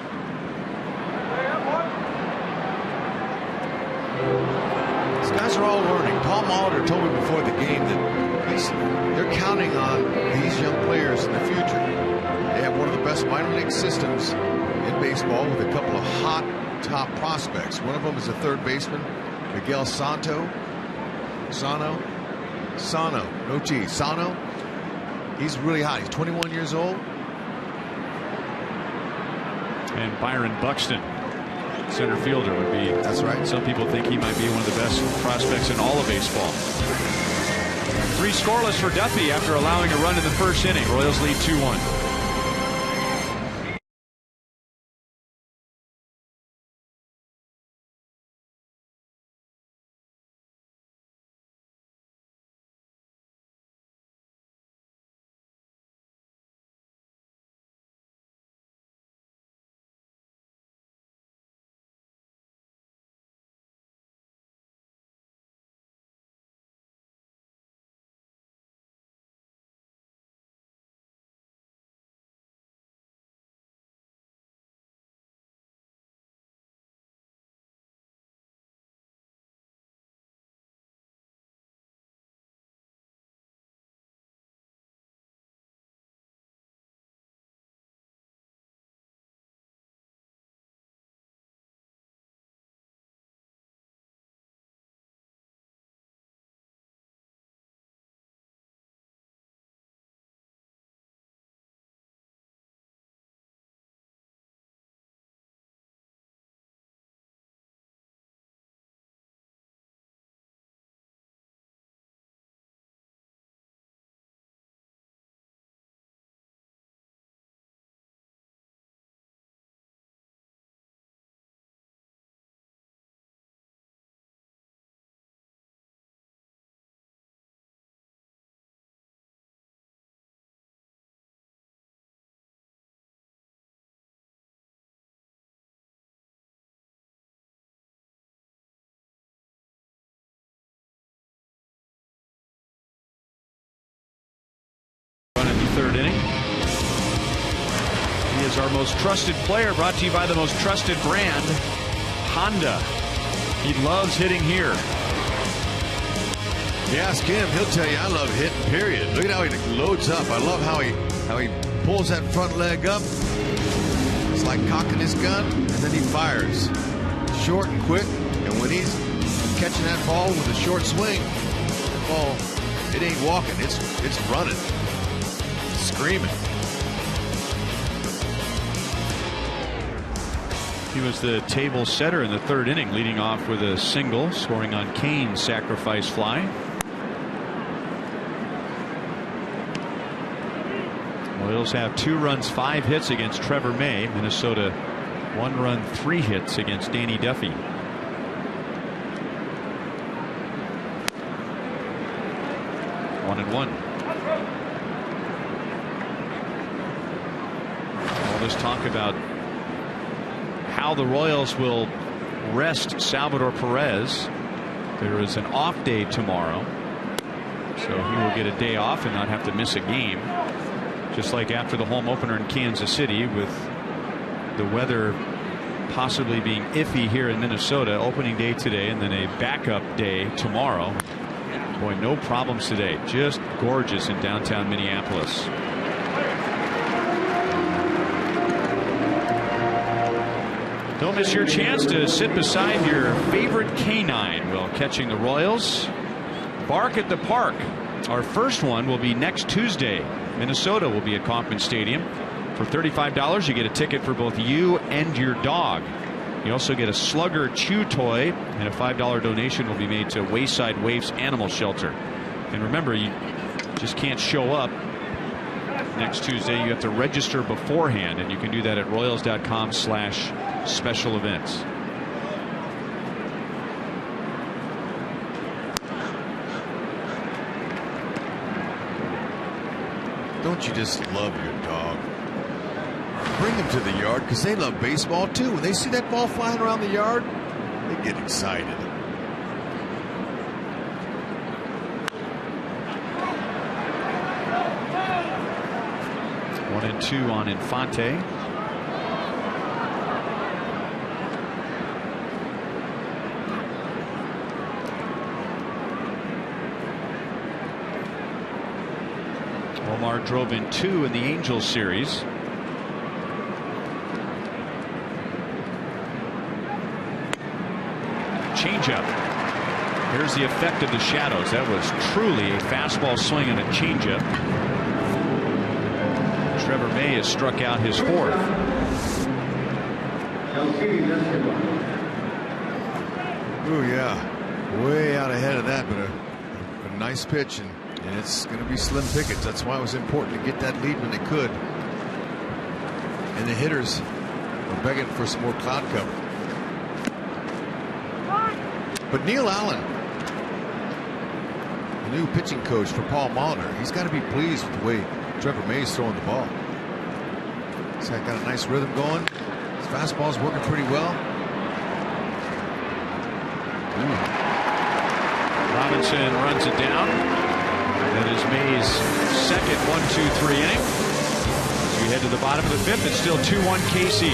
guys are all learning. Paul Molitor told me before the game that they're counting on these young players in the future. They have one of the best minor league systems in baseball with a couple of hot top prospects. One of them is a third baseman, Miguel Sano. No T. Sano. He's really hot. He's 21 years old. And Byron Buxton, center fielder, would be. That's right. Some people think he might be one of the best prospects in all of baseball. 3 scoreless for Duffy after allowing a run in the first inning. Royals lead 2-1. Third inning. He is our most trusted player, brought to you by the most trusted brand, Honda. He loves hitting here. You ask him, he'll tell you, I love hitting, period. Look at how he loads up. I love how he pulls that front leg up. It's like cocking his gun, and then he fires. Short and quick, and when he's catching that ball with a short swing, that ball, it ain't walking, it's running. Screaming. He was the table setter in the third inning, leading off with a single, scoring on Kane's sacrifice fly. Royals have 2 runs, 5 hits against Trevor May. Minnesota 1 run, 3 hits against Danny Duffy. One and one. All this talk about how the Royals will rest Salvador Perez. There is an off day tomorrow, so he will get a day off and not have to miss a game. Just like after the home opener in Kansas City, with the weather possibly being iffy here in Minnesota. Opening day today and then a backup day tomorrow. Boy, no problems today. Just gorgeous in downtown Minneapolis. Don't miss your chance to sit beside your favorite canine while catching the Royals. Bark at the Park. Our first one will be next Tuesday. Minnesota will be at Kauffman Stadium. For $35, you get a ticket for both you and your dog. You also get a Slugger chew toy, and a $5 donation will be made to Wayside Waifs Animal Shelter. And remember, you just can't show up next Tuesday. You have to register beforehand, and you can do that at royals.com/special events. Don't you just love your dog? Bring them to the yard because they love baseball too. When they see that ball flying around the yard, they get excited. One and two on Infante. drove in 2 in the Angels series. Changeup. Here's the effect of the shadows. That was truly a fastball swing and a changeup. Trevor May has struck out his 4th. Oh yeah, way out ahead of that, but a nice pitch, and it's going to be slim pickings. That's why it was important to get that lead when they could. And the hitters were begging for some more cloud cover. But Neil Allen, the new pitching coach for Paul Molitor, he's got to be pleased with the way Trevor May's throwing the ball. He's got a nice rhythm going. His fastball's working pretty well. Robinson runs it down. That is May's second 1-2-3 inning. As we head to the bottom of the 5th, it's still 2-1 KC.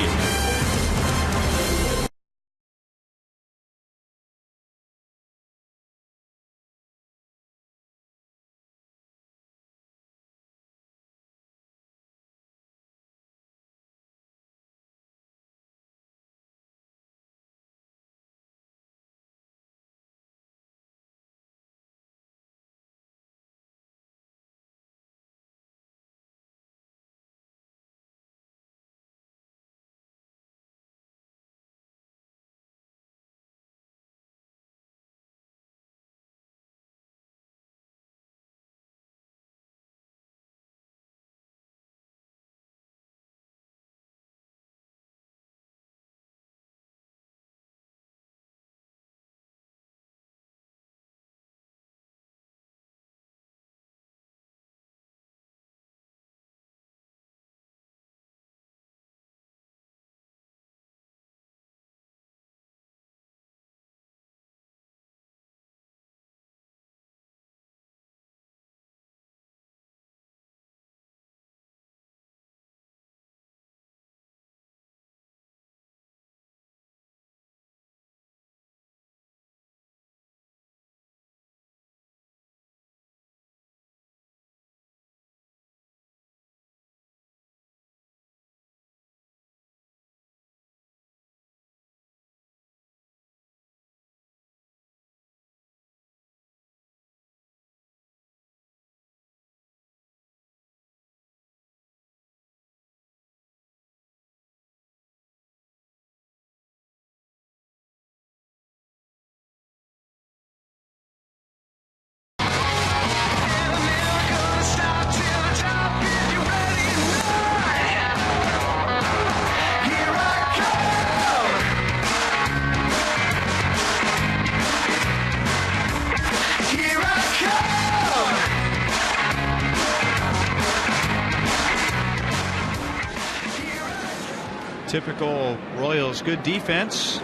Typical Royals good defense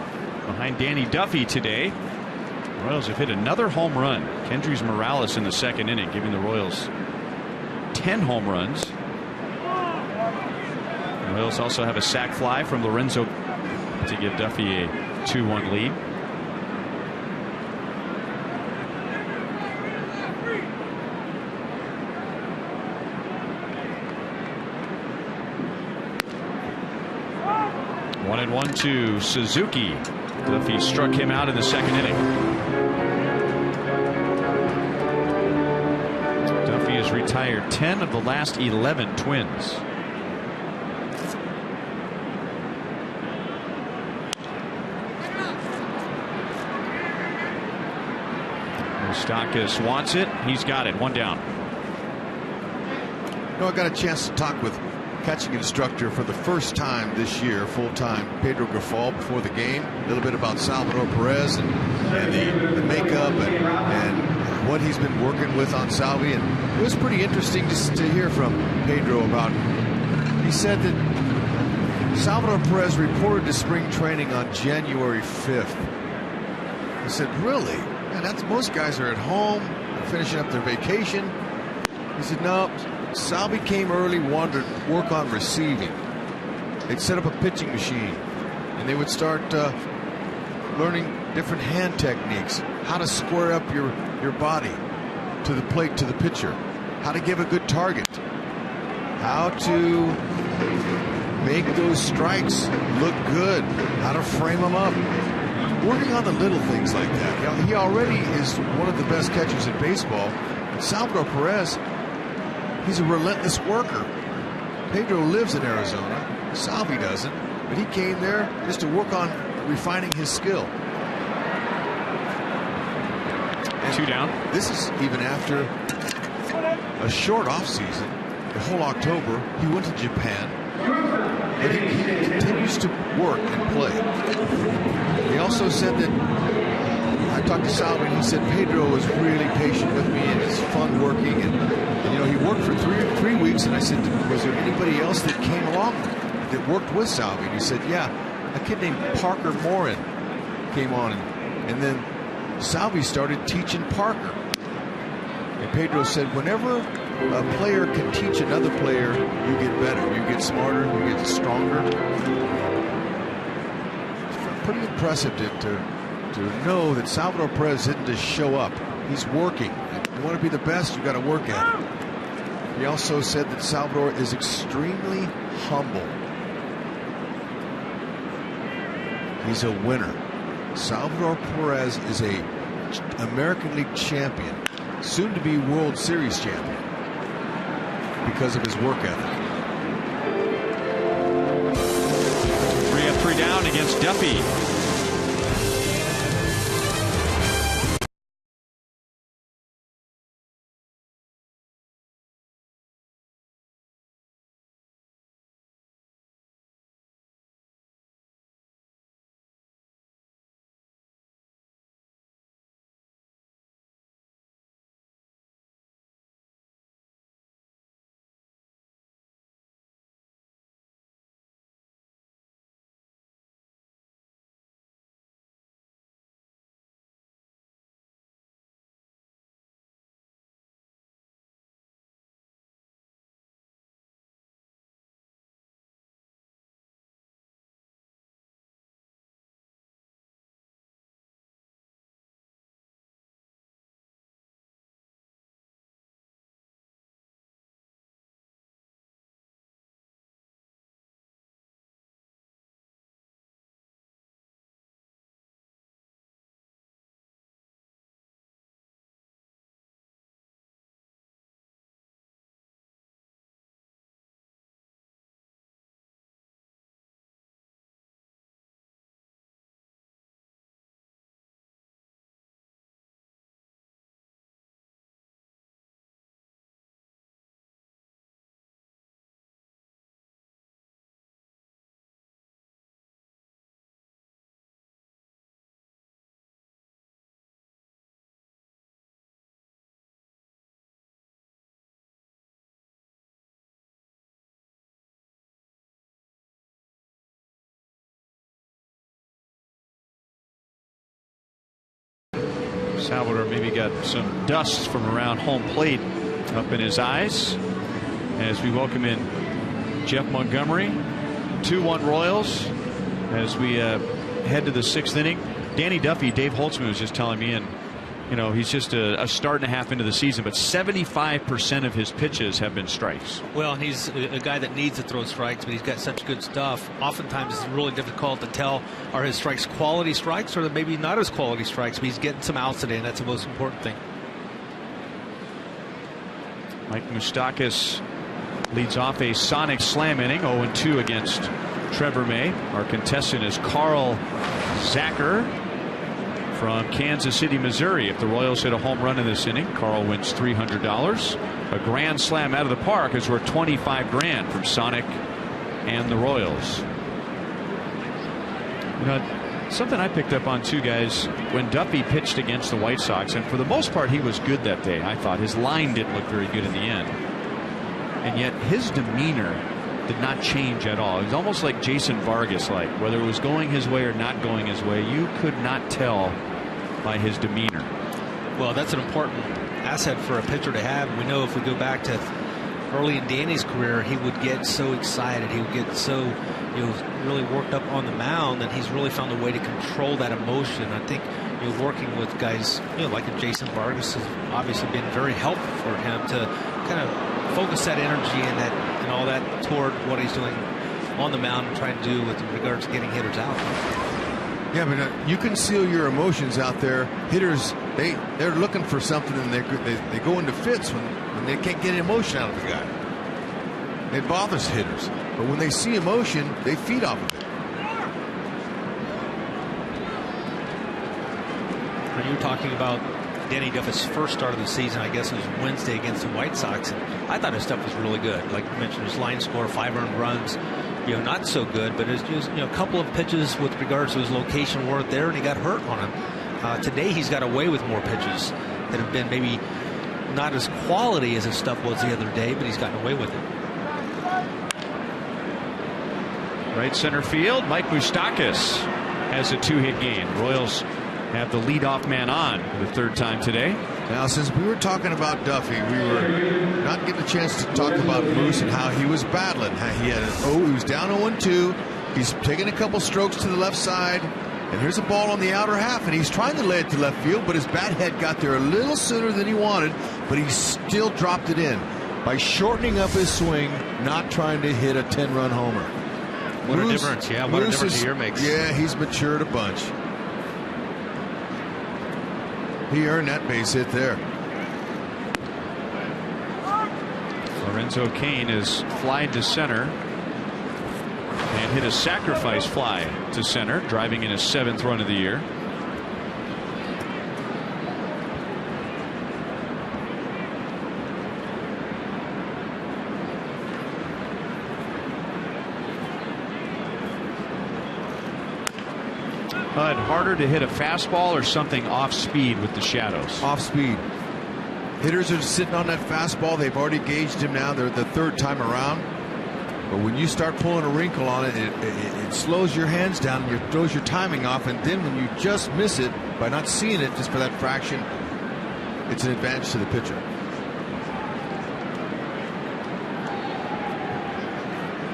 behind Danny Duffy today. The Royals have hit another home run. Kendrys Morales in the 2nd inning, giving the Royals 10 home runs. The Royals also have a sac fly from Lorenzo to give Duffy a 2-1 lead. One and 1 to Suzuki. Duffy struck him out in the 2nd inning. Duffy has retired 10 of the last 11 Twins. Moustakas wants it. He's got it. 1 down. You know, I got a chance to talk with catching instructor for the first time this year, full-time, Pedro Grifol, before the game. A little bit about Salvador Perez and the makeup and what he's been working with on Salvi. And it was pretty interesting to hear from Pedro about. He said that Salvador Perez reported to spring training on January 5th. He said, really? Man, that's, most guys are at home, finishing up their vacation. He said, no, Salvi came early, wanted to work on receiving. They'd set up a pitching machine, and they would start learning different hand techniques, how to square up your body to the plate, to the pitcher, how to give a good target. how to make those strikes look good, how to frame them up. Working on the little things like that. You know, he already is one of the best catchers in baseball. Salvador Perez, he's a relentless worker. Pedro lives in Arizona. Salvi doesn't, but he came there just to work on refining his skill. And 2 down. This is even after a short offseason. The whole October, he went to Japan, and he continues to work and play. He also said that, I talked to Salvi, and he said Pedro was really patient with me, and it's fun working. And you know, he worked for three weeks, and I said, was there anybody else that came along that worked with Salvi? And he said, yeah, a kid named Parker Morin came on, and then Salvi started teaching Parker. And Pedro said, whenever a player can teach another player, you get better, you get smarter, you get stronger. It's pretty impressive to know that Salvador Perez didn't just show up. He's working. If you want to be the best, you got to work at it. He also said that Salvador is extremely humble. He's a winner. Salvador Perez is a American League champion, soon to be World Series champion, because of his work ethic. 3 up, 3 down against Duffy. Salvador maybe got some dust from around home plate up in his eyes as we welcome in Jeff Montgomery. 2-1 Royals as we head to the 6th inning. Danny Duffy, Dave Holtzman was just telling me, and you know, he's just a start and a half into the season, but 75% of his pitches have been strikes. Well, he's a guy that needs to throw strikes, but he's got such good stuff. Oftentimes it's really difficult to tell, are his strikes quality strikes or maybe not as quality strikes, but he's getting some outs today, and that's the most important thing. Mike Moustakas leads off a sonic slam inning, 0-2 against Trevor May. Our contestant is Carl Zacher from Kansas City, Missouri. If the Royals hit a home run in this inning, Carl wins $300. A grand slam out of the park is worth $25,000 from Sonic and the Royals. You know, something I picked up on too, guys, when Duffy pitched against the White Sox, and for the most part he was good that day. I thought his line didn't look very good in the end, and yet his demeanor did not change at all. It was almost like Jason Vargas, like whether it was going his way or not going his way, you could not tell by his demeanor. Well, that's an important asset for a pitcher to have. We know if we go back to early in Danny's career, he would get so excited, he would get so, you know, really worked up on the mound, and he's really found a way to control that emotion. I think, you know, working with guys, you know, like a Jason Vargas has obviously been very helpful for him to kind of focus that energy and that, and all that toward what he's doing on the mound and trying to do with regards to getting hitters out. Yeah, but you conceal your emotions out there. Hitters, they're looking for something, and they go into fits when they can't get emotion out of the guy. It bothers hitters, but when they see emotion, they feed off of it. When you were talking about Danny Duffy's first start of the season, I guess it was Wednesday against the White Sox, and I thought his stuff was really good. Like you mentioned, his line score, 5 earned runs. Not so good, but it's just a couple of pitches with regards to his location weren't there, and he got hurt on him. Today he's got away with more pitches that have been maybe not as quality as his stuff was the other day, but he's gotten away with it. Right center field, Mike Moustakas has a 2-hit game. Royals have the leadoff man on for the 3rd time today. Now, since we were talking about Duffy, we were not getting a chance to talk about Moose and how he was battling. He was down 0-2. He's taking a couple strokes to the left side, and here's a ball on the outer half, and he's trying to lay it to left field, but his bat head got there a little sooner than he wanted, but he still dropped it in by shortening up his swing, not trying to hit a 10-run homer. What a difference, yeah. What a difference a year makes. Yeah, he's matured a bunch. He earned that base hit there. Lorenzo Cain is flied to center and hit a sacrifice fly to center, driving in his 7th run of the year. Harder to hit a fastball or something off speed with the shadows? Off speed. Hitters are sitting on that fastball. They've already gauged him now. They're the 3rd time around. But when you start pulling a wrinkle on it, it slows your hands down and it throws your timing off. And then when you just miss it by not seeing it just for that fraction, it's an advantage to the pitcher.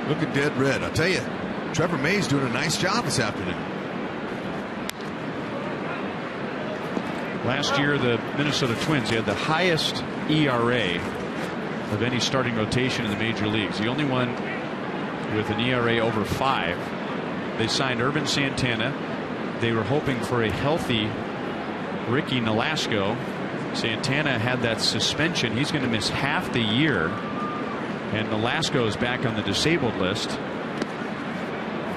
Look at dead red. I'll tell you, Trevor May's doing a nice job this afternoon. Last year, the Minnesota Twins had the highest ERA of any starting rotation in the major leagues. The only one with an ERA over 5. They signed Urban Santana. They were hoping for a healthy Ricky Nolasco. Santana had that suspension. He's going to miss half the year. And Nolasco is back on the disabled list.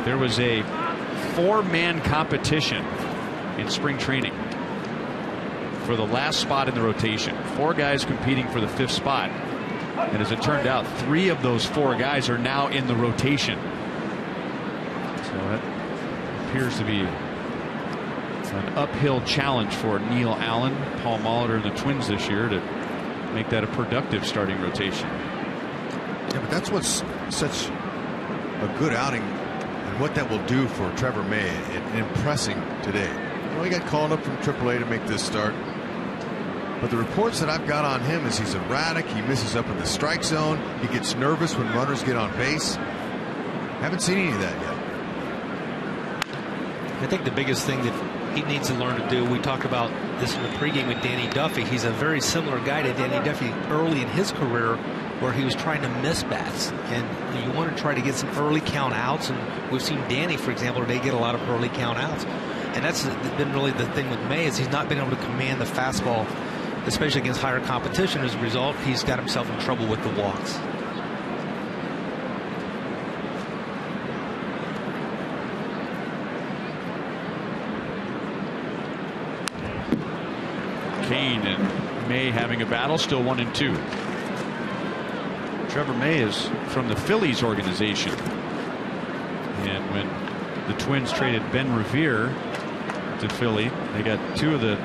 There was a 4-man competition in spring training for the last spot in the rotation. 4 guys competing for the 5th spot. And as it turned out, 3 of those 4 guys are now in the rotation. So that appears to be an uphill challenge for Neil Allen, Paul Molitor, and the Twins this year to make that a productive starting rotation. Yeah, but that's what's such a good outing and what that will do for Trevor May in impressing today. He got called up from AAA to make this start. But the reports that I've got on him is he's erratic. He misses up in the strike zone. He gets nervous when runners get on base. Haven't seen any of that yet. I think the biggest thing that he needs to learn to do, we talked about this in the pregame with Danny Duffy. He's a very similar guy to Danny Duffy early in his career, where he was trying to miss bats, and you want to try to get some early count outs, and we've seen Danny, for example, they get a lot of early count outs, and that's been really the thing with May, is he's not been able to command the fastball, especially against higher competition. As a result, he's got himself in trouble with the walks. Cain and May having a battle, still 1-2. Trevor May is from the Phillies organization, and when the Twins traded Ben Revere to Philly, they got 2 of the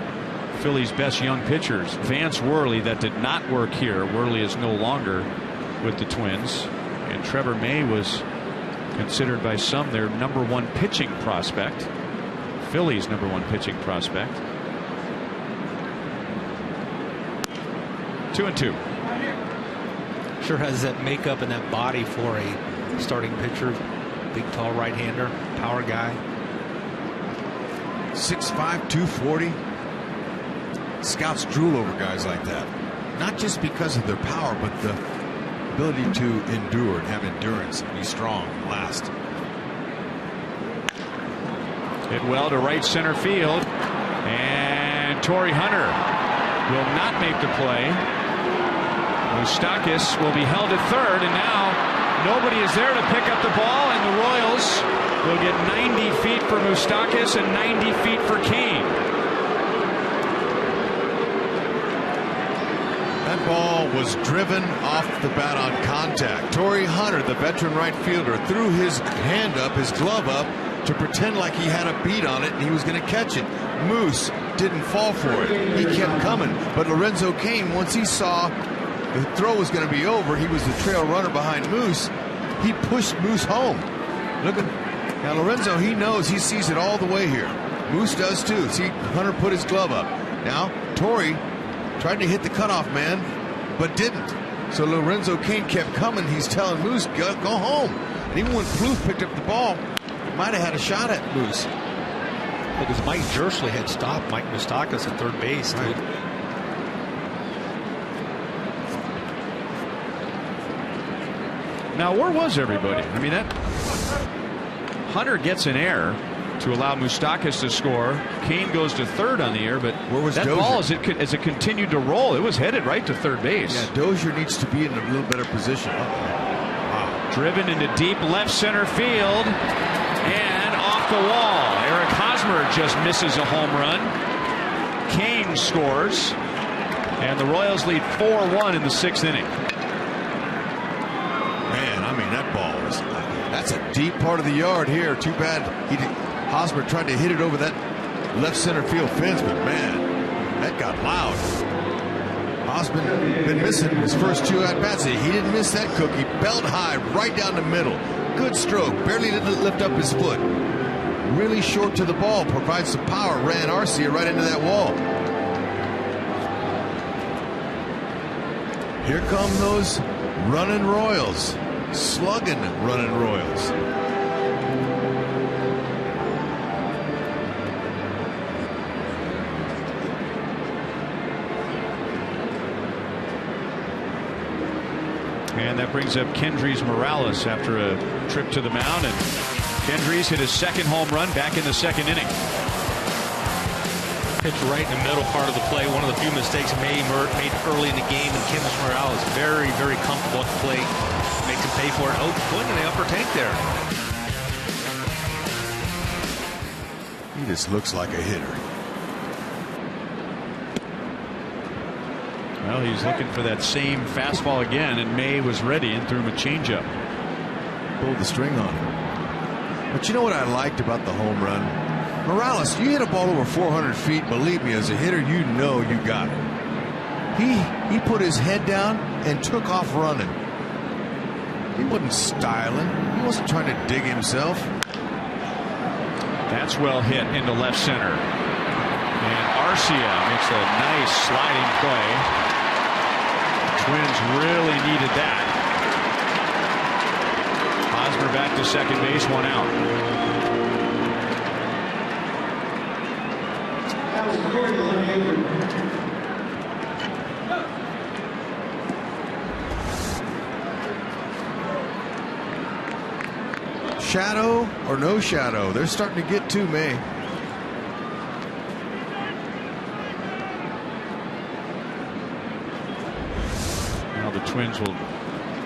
Phillies' best young pitchers. Vance Worley, that did not work here. Worley is no longer with the Twins, and Trevor May was considered by some their #1 pitching prospect, Phillies' #1 pitching prospect. 2-2. Sure has that makeup and that body for a starting pitcher. Big, tall right-hander, power guy. 6'5", 240. Scouts drool over guys like that. Not just because of their power, but the ability to endure and have endurance and be strong and last. Hit well to right center field, and Torrey Hunter will not make the play. Moustakas will be held at third, and now nobody is there to pick up the ball, and the Royals will get 90 feet for Moustakas and 90 feet for Kane. That ball was driven off the bat on contact. Torrey Hunter, the veteran right fielder, threw his hand up, his glove up, to pretend like he had a beat on it and he was going to catch it. Moose didn't fall for it. He kept coming. But Lorenzo Cain, once he saw the throw was going to be over, he was the trail runner behind Moose. He pushed Moose home. Now Lorenzo, he knows, he sees it all the way here. Moose does too. See, Hunter put his glove up. Now Torrey tried to hit the cutoff man, but didn't. So Lorenzo Cain kept coming. He's telling Moose, go home. And even when Plouffe picked up the ball, might have had a shot at Moose. Because Mike Jersley had stopped Mike Moustakas at third base. Right. Now, where was everybody? I mean, that Hunter gets an error to allow Moustakas to score. Kane goes to third on the air, but where was that Dozier? ball, as it continued to roll, it was headed right to third base. Yeah, Dozier needs to be in a little better position. Wow. Driven into deep left center field and off the wall. Eric Hosmer just misses a home run. Kane scores, and the Royals lead 4-1 in the 6th inning. Man, I mean, that ball was, that's a deep part of the yard here. Too bad Hosmer tried to hit it over that left center field fence, but man, that got loud. Hosmer been missing his first 2 at-bats. He didn't miss that cookie. Belt high right down the middle. Good stroke. Barely didn't lift up his foot. Really short to the ball. Provides some power. Ran Arcia right into that wall. Here come those running Royals. Slugging running Royals. And that brings up Kendrys Morales after a trip to the mound, and Kendrys hit his 2nd home run back in the 2nd inning. Pitch right in the middle part of the play. One of the few mistakes made early in the game, and Kendrys Morales very, very comfortable at the plate. Makes him pay for it. Oh, going in the upper tank there. He just looks like a hitter. Well, he's looking for that same fastball again, and May was ready and threw him a changeup. Pulled the string on him. But you know what I liked about the home run? Morales, you hit a ball over 400 feet. Believe me, as a hitter, you know you got it. He put his head down and took off running. He wasn't styling. He wasn't trying to dig himself. That's well hit into left center. And Arcia makes a nice sliding play. Twins really needed that. Hosmer back to second base, 1 out. Shadow or no shadow? They're starting to get to May. Now the Twins will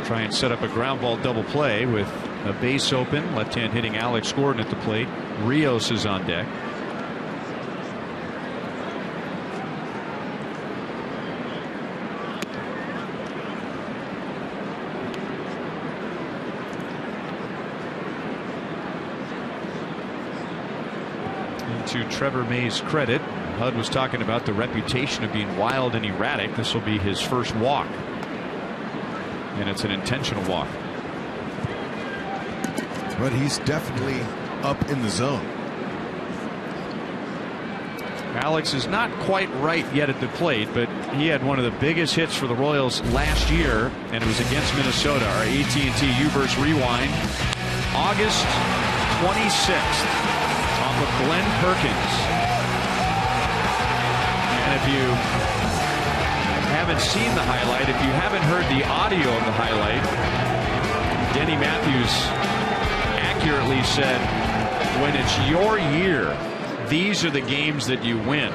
try and set up a ground ball double play with a base open. Left-hand hitting Alex Gordon at the plate. Rios is on deck. To Trevor May's credit, Hud was talking about the reputation of being wild and erratic. This will be his first walk, and it's an intentional walk. But he's definitely up in the zone. Alex is not quite right yet at the plate, but he had one of the biggest hits for the Royals last year, and it was against Minnesota. Our AT&T U-verse rewind, August 26th. Off of Glenn Perkins. And if you haven't seen the highlight, if you haven't heard the audio of the highlight, Denny Matthews accurately said, when it's your year, these are the games that you win.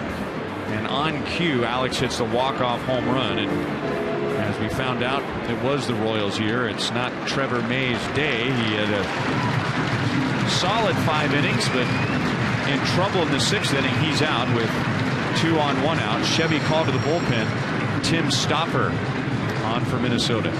And on cue, Alex hits the walk-off home run. And as we found out, it was the Royals' year. It's not Trevor May's day. He had a solid 5 innings, but in trouble in the 6th inning. He's out with 2 on, 1 out. Chevy called to the bullpen. Tim Stopper on for Minnesota.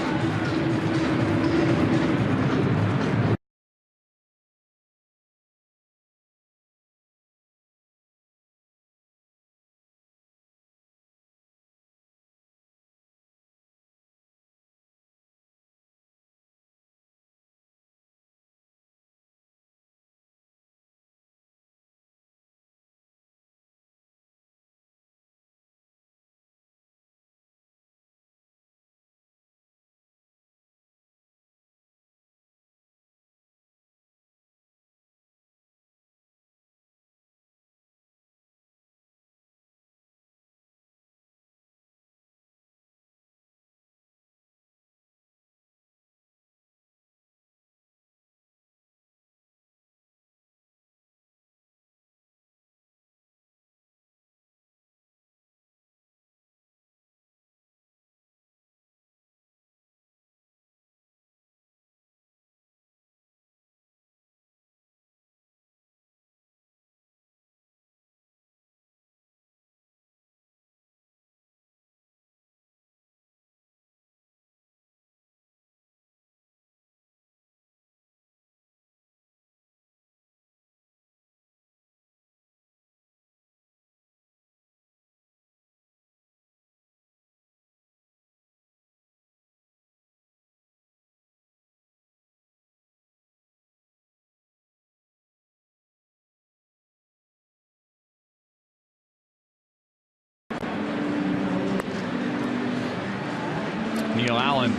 Neil Allen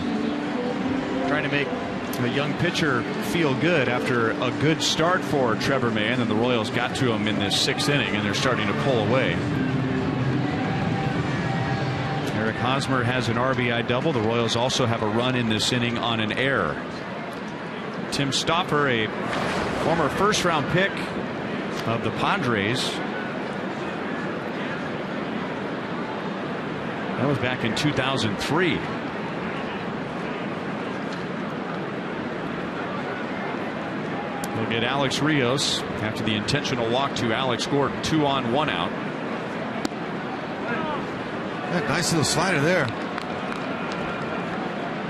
trying to make a young pitcher feel good after a good start for Trevor May, and then the Royals got to him in this 6th inning, and they're starting to pull away. Eric Hosmer has an RBI double. The Royals also have a run in this inning on an error. Tim Stopper, a former first-round pick of the Padres. That was back in 2003. We'll get Alex Rios after the intentional walk to Alex Gordon. 2 on, 1 out. That nice little slider there.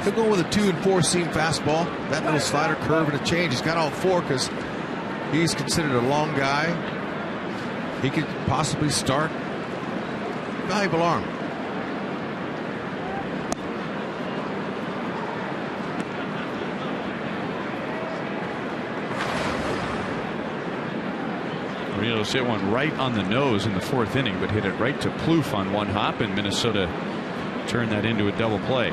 He'll go with a 2 and 4 seam fastball. That little slider, curve, and a change. He's got all 4 because he's considered a long guy. He could possibly start. Valuable arm. Rios hit one right on the nose in the 4th inning, but hit it right to Plouffe on 1 hop, and Minnesota turned that into a double play.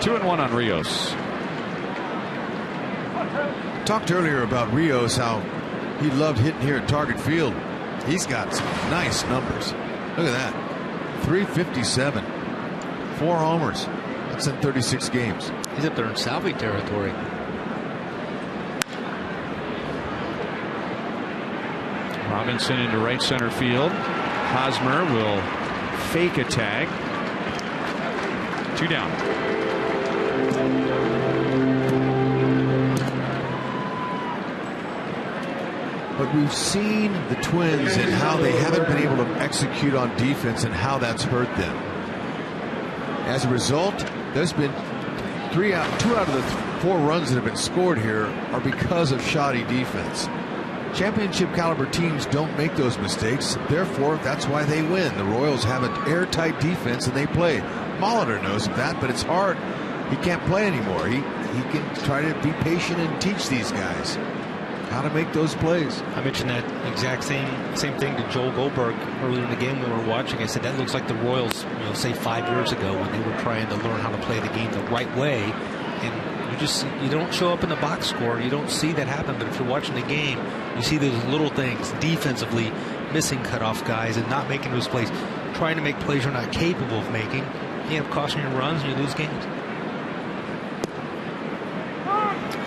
Two and 1 on Rios. Talked earlier about Rios, how he loved hitting here at Target Field. He's got some nice numbers. Look at that. 357. 4 homers. That's in 36 games. He's up there in Salvi territory. Robinson into right center field. Hosmer will fake a tag. 2 down. But we've seen the Twins and how they haven't been able to execute on defense and how that's hurt them. As a result, there's been 2 out of the 4 runs that have been scored here are because of shoddy defense. Championship caliber teams don't make those mistakes. Therefore, that's why they win. The Royals have an airtight defense and they play. Molitor knows of that, but it's hard. He can't play anymore. He can try to be patient and teach these guys how to make those plays. I mentioned that exact same thing to Joel Goldberg earlier in the game when we were watching. I said that looks like the Royals, say 5 years ago when they were trying to learn how to play the game the right way, and you you don't show up in the box score. You don't see that happen. But if you're watching the game, you see those little things defensively, missing cutoff guys and not making those plays, trying to make plays you're not capable of making. You have costing your runs and you lose games.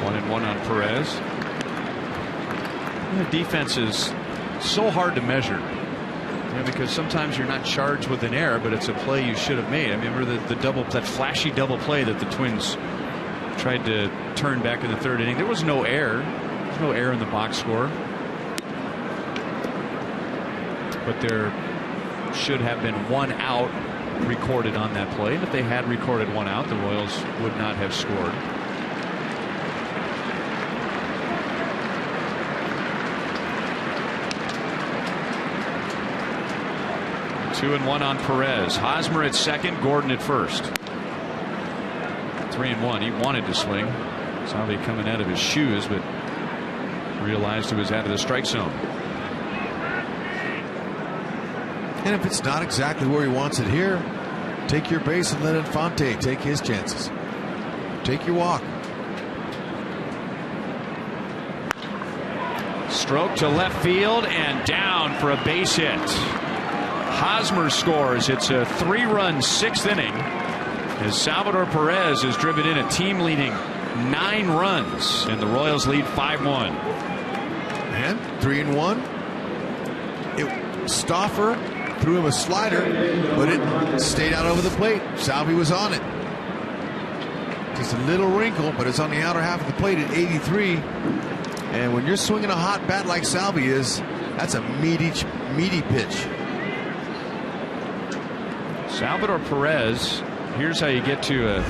1-1 on Perez. The defense is so hard to measure. Because sometimes you're not charged with an error, but it's a play you should have made. I remember that flashy double play that the Twins tried to turn back in the third inning. There was no error. There's no error in the box score. But there should have been one out recorded on that play. And if they had recorded one out, the Royals would not have scored. 2-1 on Perez. Hosmer at second, Gordon at first. 3-1. He wanted to swing. Salvi coming out of his shoes, but realized he was out of the strike zone. And if it's not exactly where he wants it here, take your base and let Infante take his chances. Take your walk. Stroke to left field and down for a base hit. Hosmer scores. It's a 3-run 6th inning as Salvador Perez has driven in a team-leading 9 runs, and the Royals lead 5-1. And 3-1. Stauffer threw him a slider, but it stayed out over the plate. Salvi was on it. Just a little wrinkle, but it's on the outer half of the plate at 83. And when you're swinging a hot bat like Salvi is, that's a meaty pitch. Salvador Perez, here's how you get to a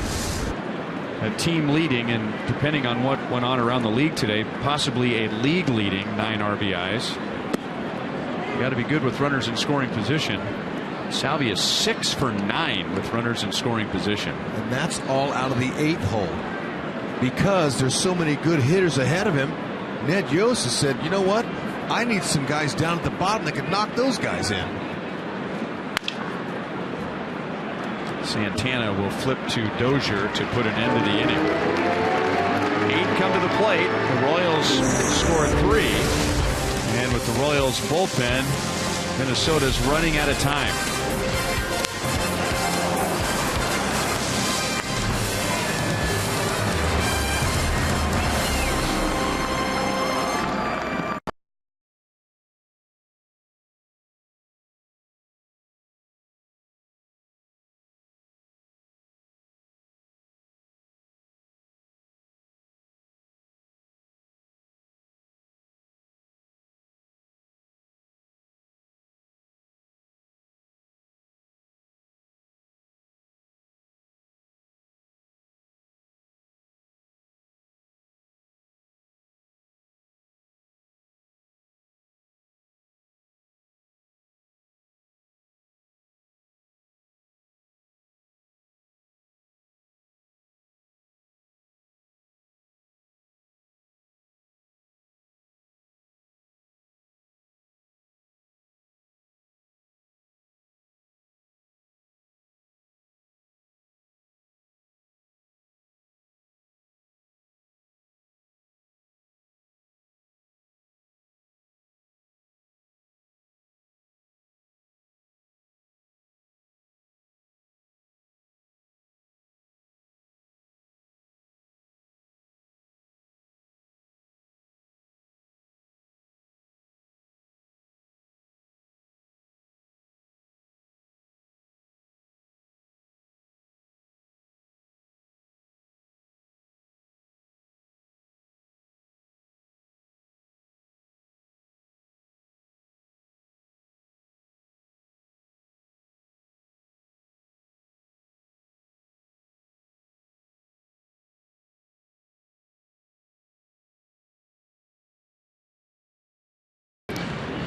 team leading, and depending on what went on around the league today, possibly a league leading 9 RBIs. You got to be good with runners in scoring position. Salvi is 6 for 9 with runners in scoring position. And that's all out of the 8th hole. Because there's so many good hitters ahead of him, Ned Yost has said, you know what? I need some guys down at the bottom that can knock those guys in. Santana will flip to Dozier to put an end to the inning. 8 come to the plate. The Royals score 3. And with the Royals bullpen, Minnesota's running out of time.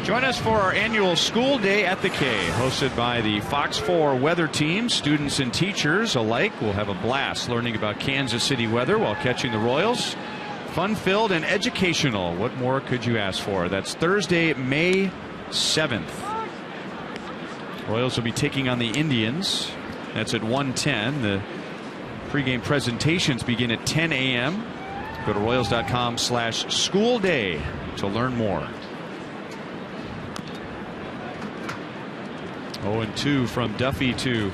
Join us for our annual School Day at the K, hosted by the Fox 4 weather team. Students and teachers alike will have a blast learning about Kansas City weather while catching the Royals. Fun-filled and educational. What more could you ask for? That's Thursday, May 7th. Royals will be taking on the Indians. That's at 1:10. The Pre-game presentations begin at 10 a.m. Go to Royals.com/school day to learn more. 0-2 from Duffy to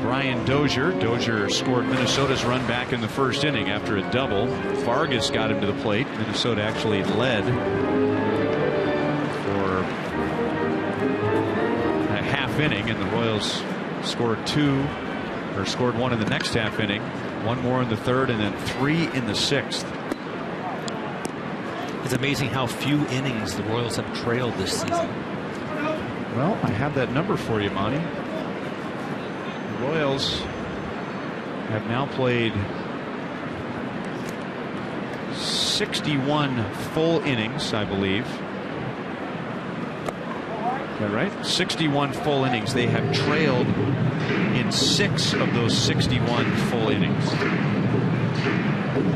Brian Dozier. Dozier scored Minnesota's run back in the first inning after a double. Vargas got him to the plate. Minnesota actually led for a half inning, and the Royals scored one in the next half inning, one more in the third, and then 3 in the 6th. It's amazing how few innings the Royals have trailed this season. Well, I have that number for you, Monty. The Royals have now played 61 full innings, I believe. Is that right? 61 full innings. They have trailed in 6 of those 61 full innings.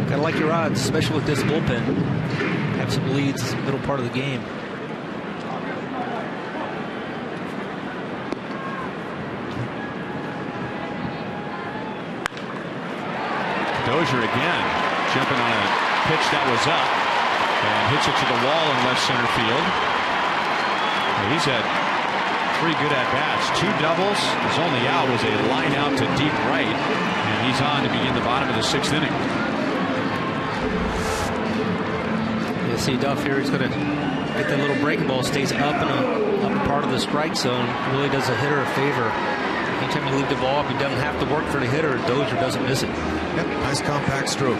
Kind of like your odds, especially with this bullpen. Have some leads in the middle part of the game. Dozier again, jumping on a pitch that was up and hits it to the wall in left center field. He's had 3 good at-bats, 2 doubles. His only out was a line out to deep right, and he's on to begin the bottom of the 6th inning. You see Duff here, he's going to get that little breaking ball, stays up in a upper part of the strike zone, really does a hitter a favor. Anytime you leave the ball up, he doesn't have to work for the hitter. Dozier doesn't miss it. Yep, nice compact stroke.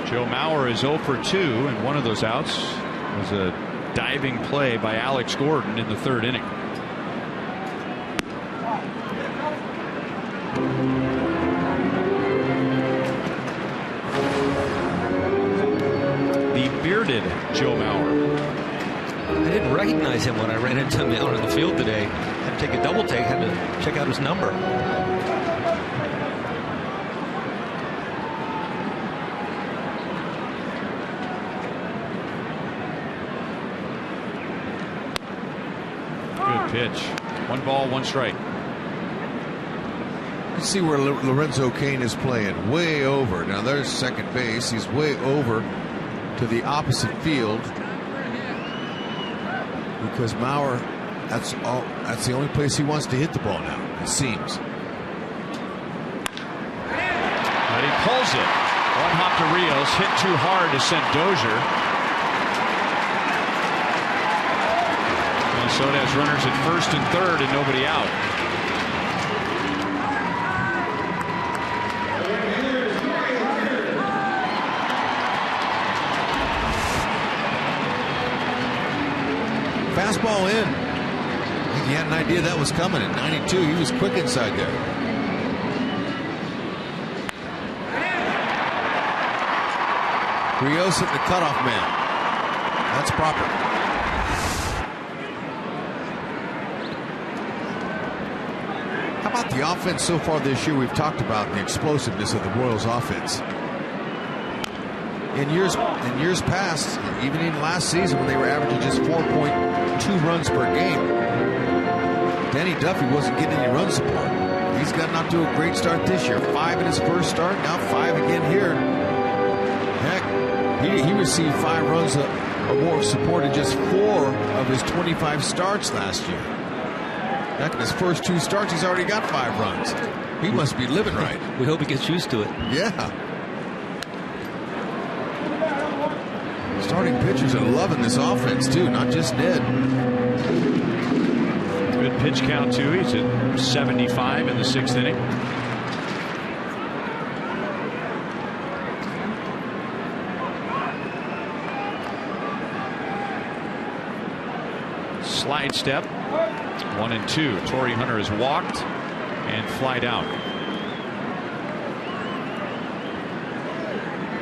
Joe Mauer is 0 for 2, and one of those outs was a diving play by Alex Gordon in the 3rd inning. Bearded Joe Mauer. I didn't recognize him when I ran into him out in the field today. Had to take a double take, had to check out his number. Good pitch. 1 ball, 1 strike. You see where Lorenzo Cain is playing, way over. Now there's second base. He's way over to the opposite field because Mauer, that's the only place he wants to hit the ball now, it seems. But he pulls it. 1 hop to Rios, hit too hard to send Dozier. Minnesota has runners at 1st and 3rd and nobody out. Fastball in. I think he had an idea that was coming at 92. He was quick inside there. Rios hit the cutoff man. That's proper. How about the offense so far this year? We've talked about the explosiveness of the Royals offense. In years past, even in last season when they were averaging just 4.2 runs per game, Danny Duffy wasn't getting any run support. He's gotten out to a great start this year. 5 in his first start, now 5 again here. Heck, he received 5 runs or more of support in just 4 of his 25 starts last year. Heck, in his first 2 starts, he's already got 5 runs. He must be living right. We hope he gets used to it. Yeah. Starting pitchers are loving this offense too, not just Ned. Good pitch count too. He's at 75 in the 6th inning. Slide step. 1 and 2. Torrey Hunter has walked and flied out.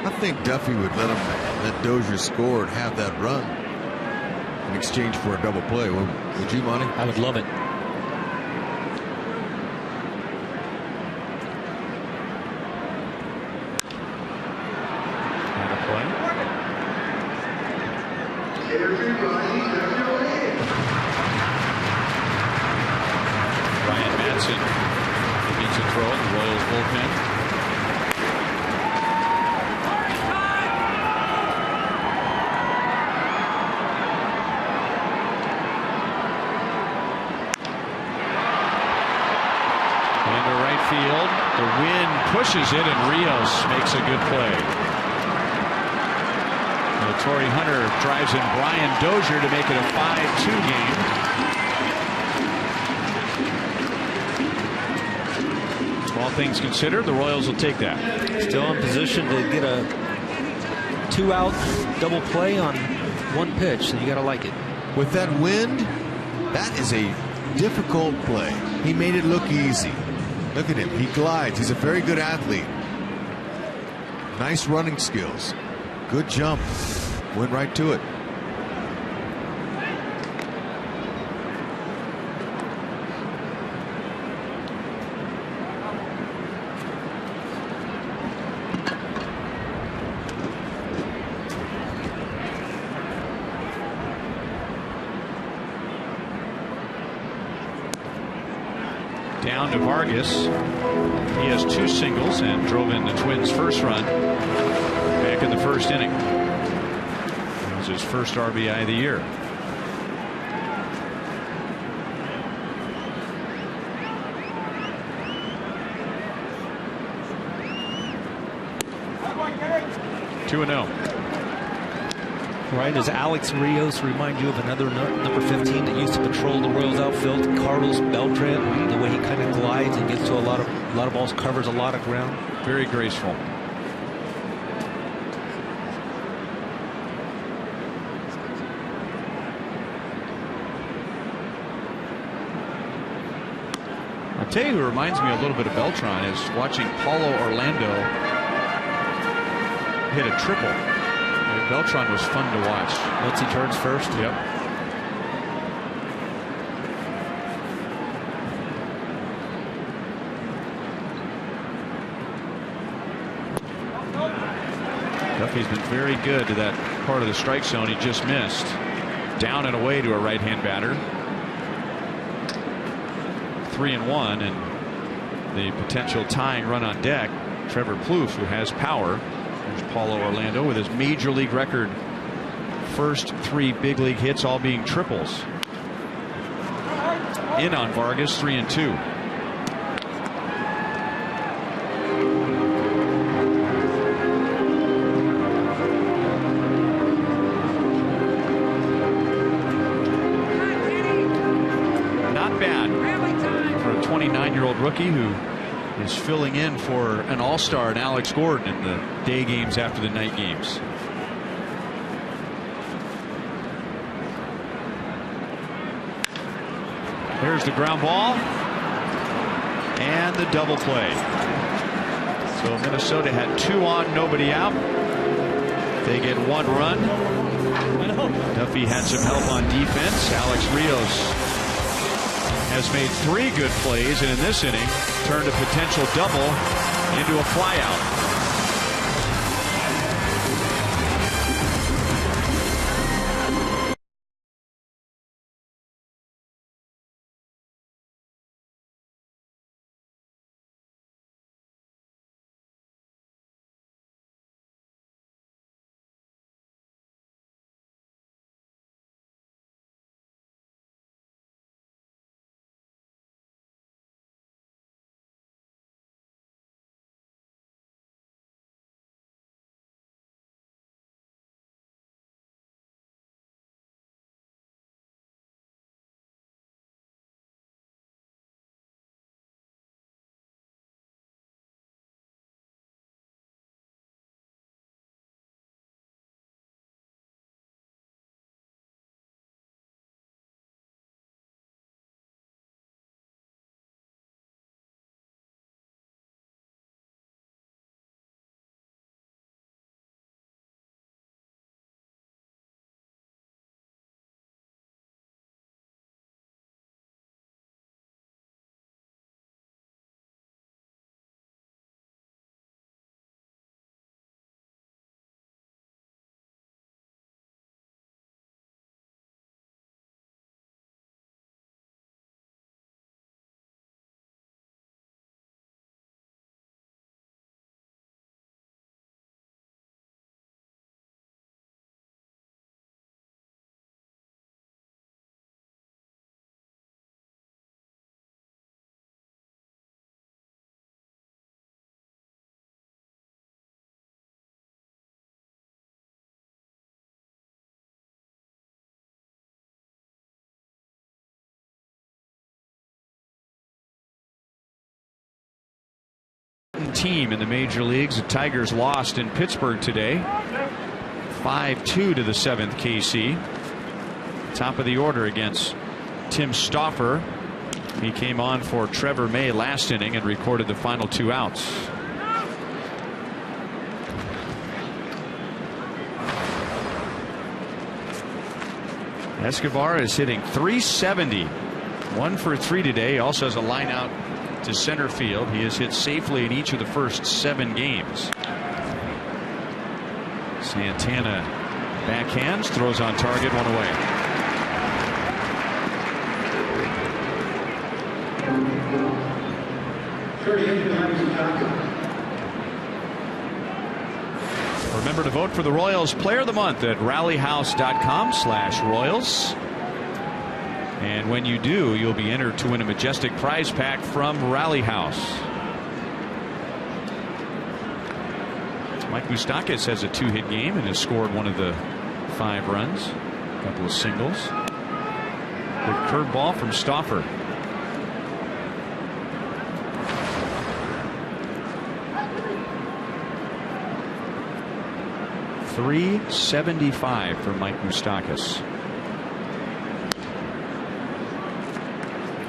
I think Duffy would let Dozier score and have that run in exchange for a double play. Would you, Monty? I would love it. Ryan Madsen begins to throw in the Royals bullpen. Into right field. The wind pushes it, and Rios makes a good play. Torrey Hunter drives in Brian Dozier to make it a 5-2 game. All things considered, the Royals will take that. Still in position to get a 2-out double play on one pitch, so you got to like it. With that wind, that is a difficult play. He made it look easy. Look at him. He glides. He's a very good athlete. Nice running skills. Good jump. Went right to it. Down to Vargas. He has 2 singles and drove in the Twins' first run back in the first inning. It was his first RBI of the year. Two and 0. Right, does Alex Rios remind you of another number 15 that used to patrol the Royals outfield, Carlos Beltran? The way he kind of glides and gets to a lot of balls, covers a lot of ground. Very graceful. I'll tell you who reminds me a little bit of Beltran is watching Paulo Orlando hit a triple. Beltran was fun to watch. Once he turns first. Yep. Duffy's been very good to that part of the strike zone he just missed. Down and away to a right-hand batter. 3-1, and the potential tying run on deck. Trevor Plouffe, who has power. There's Paulo Orlando with his major league record. First 3 big league hits, all being triples. In on Vargas, 3-2. Not bad for a 29-year-old rookie who is filling in for an all-star in Alex Gordon in the day games after the night games. There's the ground ball and the double play. So Minnesota had 2 on, nobody out. They get 1 run. Duffy had some help on defense. Alex Rios has made 3 good plays, and in this inning turned a potential double into a flyout. team in the major leagues. The Tigers lost in Pittsburgh today, 5-2 to the 7th KC. Top of the order against Tim Stauffer. He came on for Trevor May last inning and recorded the final 2 outs. Escobar is hitting .370, 1 for 3 today. He also has a line out to center field. He has hit safely in each of the first 7 games. Santana backhands, throws on target, 1 away. Remember to vote for the Royals Player of the Month at rallyhouse.com/Royals. And when you do, you'll be entered to win a majestic prize pack from Rally House. Mike Moustakas has a 2-hit game and has scored 1 of the 5 runs. A couple of singles. Good curveball from Stauffer. .375 for Mike Moustakas.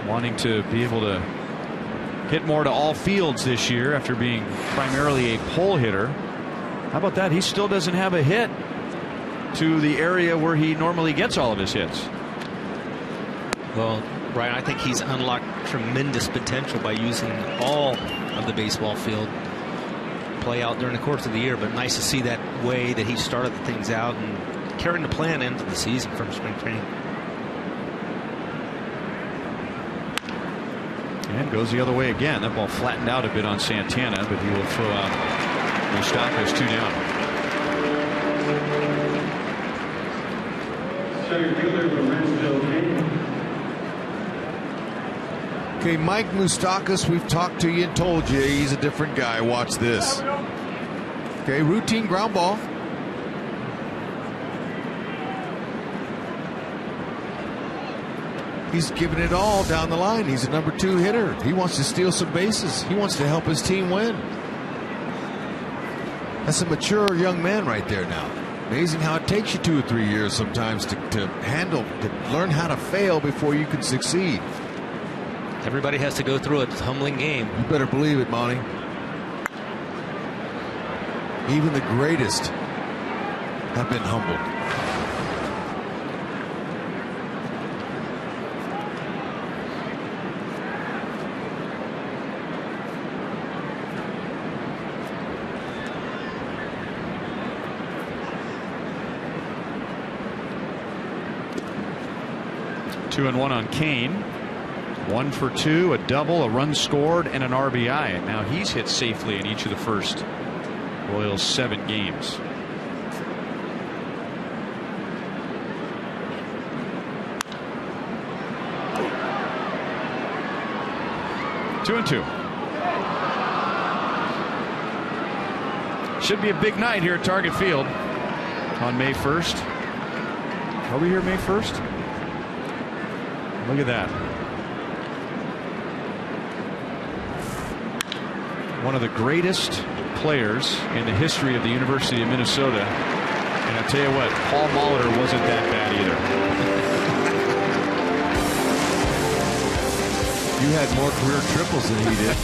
Wanting to be able to hit more to all fields this year after being primarily a pole hitter. How about that? He still doesn't have a hit to the area where he normally gets all of his hits. Well, Brian, I think he's unlocked tremendous potential by using all of the baseball field play out during the course of the year, but nice to see that way that he started the things out and carrying the plan into the season from spring training. And goes the other way again. That ball flattened out a bit on Santana, but he will throw out Moustakas 2 down. Okay, Mike Moustakas, we've talked to you and told you he's a different guy. Watch this. Okay, routine ground ball. He's giving it all down the line. He's a number 2 hitter. He wants to steal some bases. He wants to help his team win. That's a mature young man right there now. Amazing how it takes you 2 or 3 years sometimes to learn how to fail before you can succeed. Everybody has to go through a humbling game. You better believe it, Monty. Even the greatest have been humbled. Two and 1 on Kane. 1 for 2, a double, a run scored, and an RBI. And now he's hit safely in each of the first Royals 7 games. Two and 2. Should be a big night here at Target Field on May 1st. Are we here May 1st? Look at that. One of the greatest players in the history of the University of Minnesota. And I'll tell you what, Paul Molitor wasn't that bad either. You had more career triples than he did.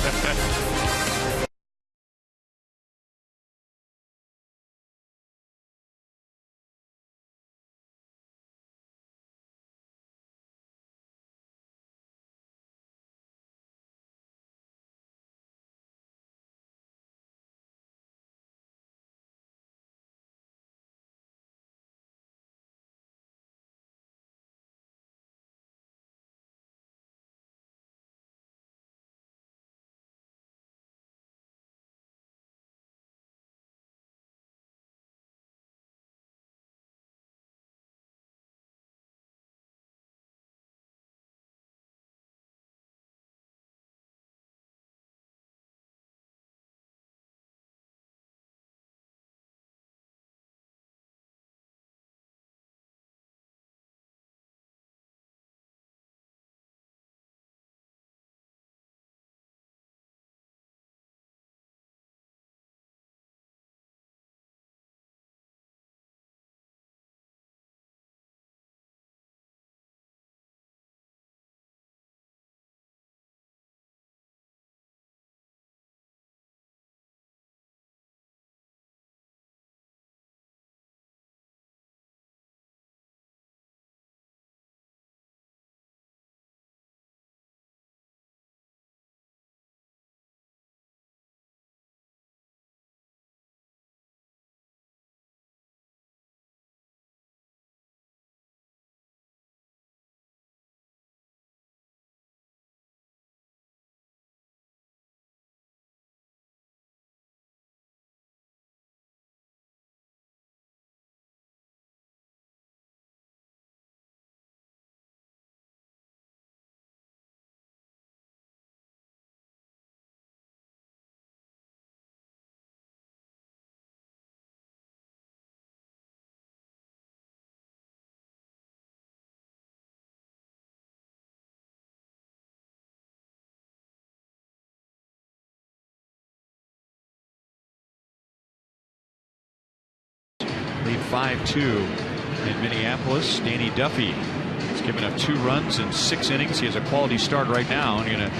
lead 5-2 in Minneapolis. Danny Duffy has given up 2 runs in 6 innings. He has a quality start right now and going to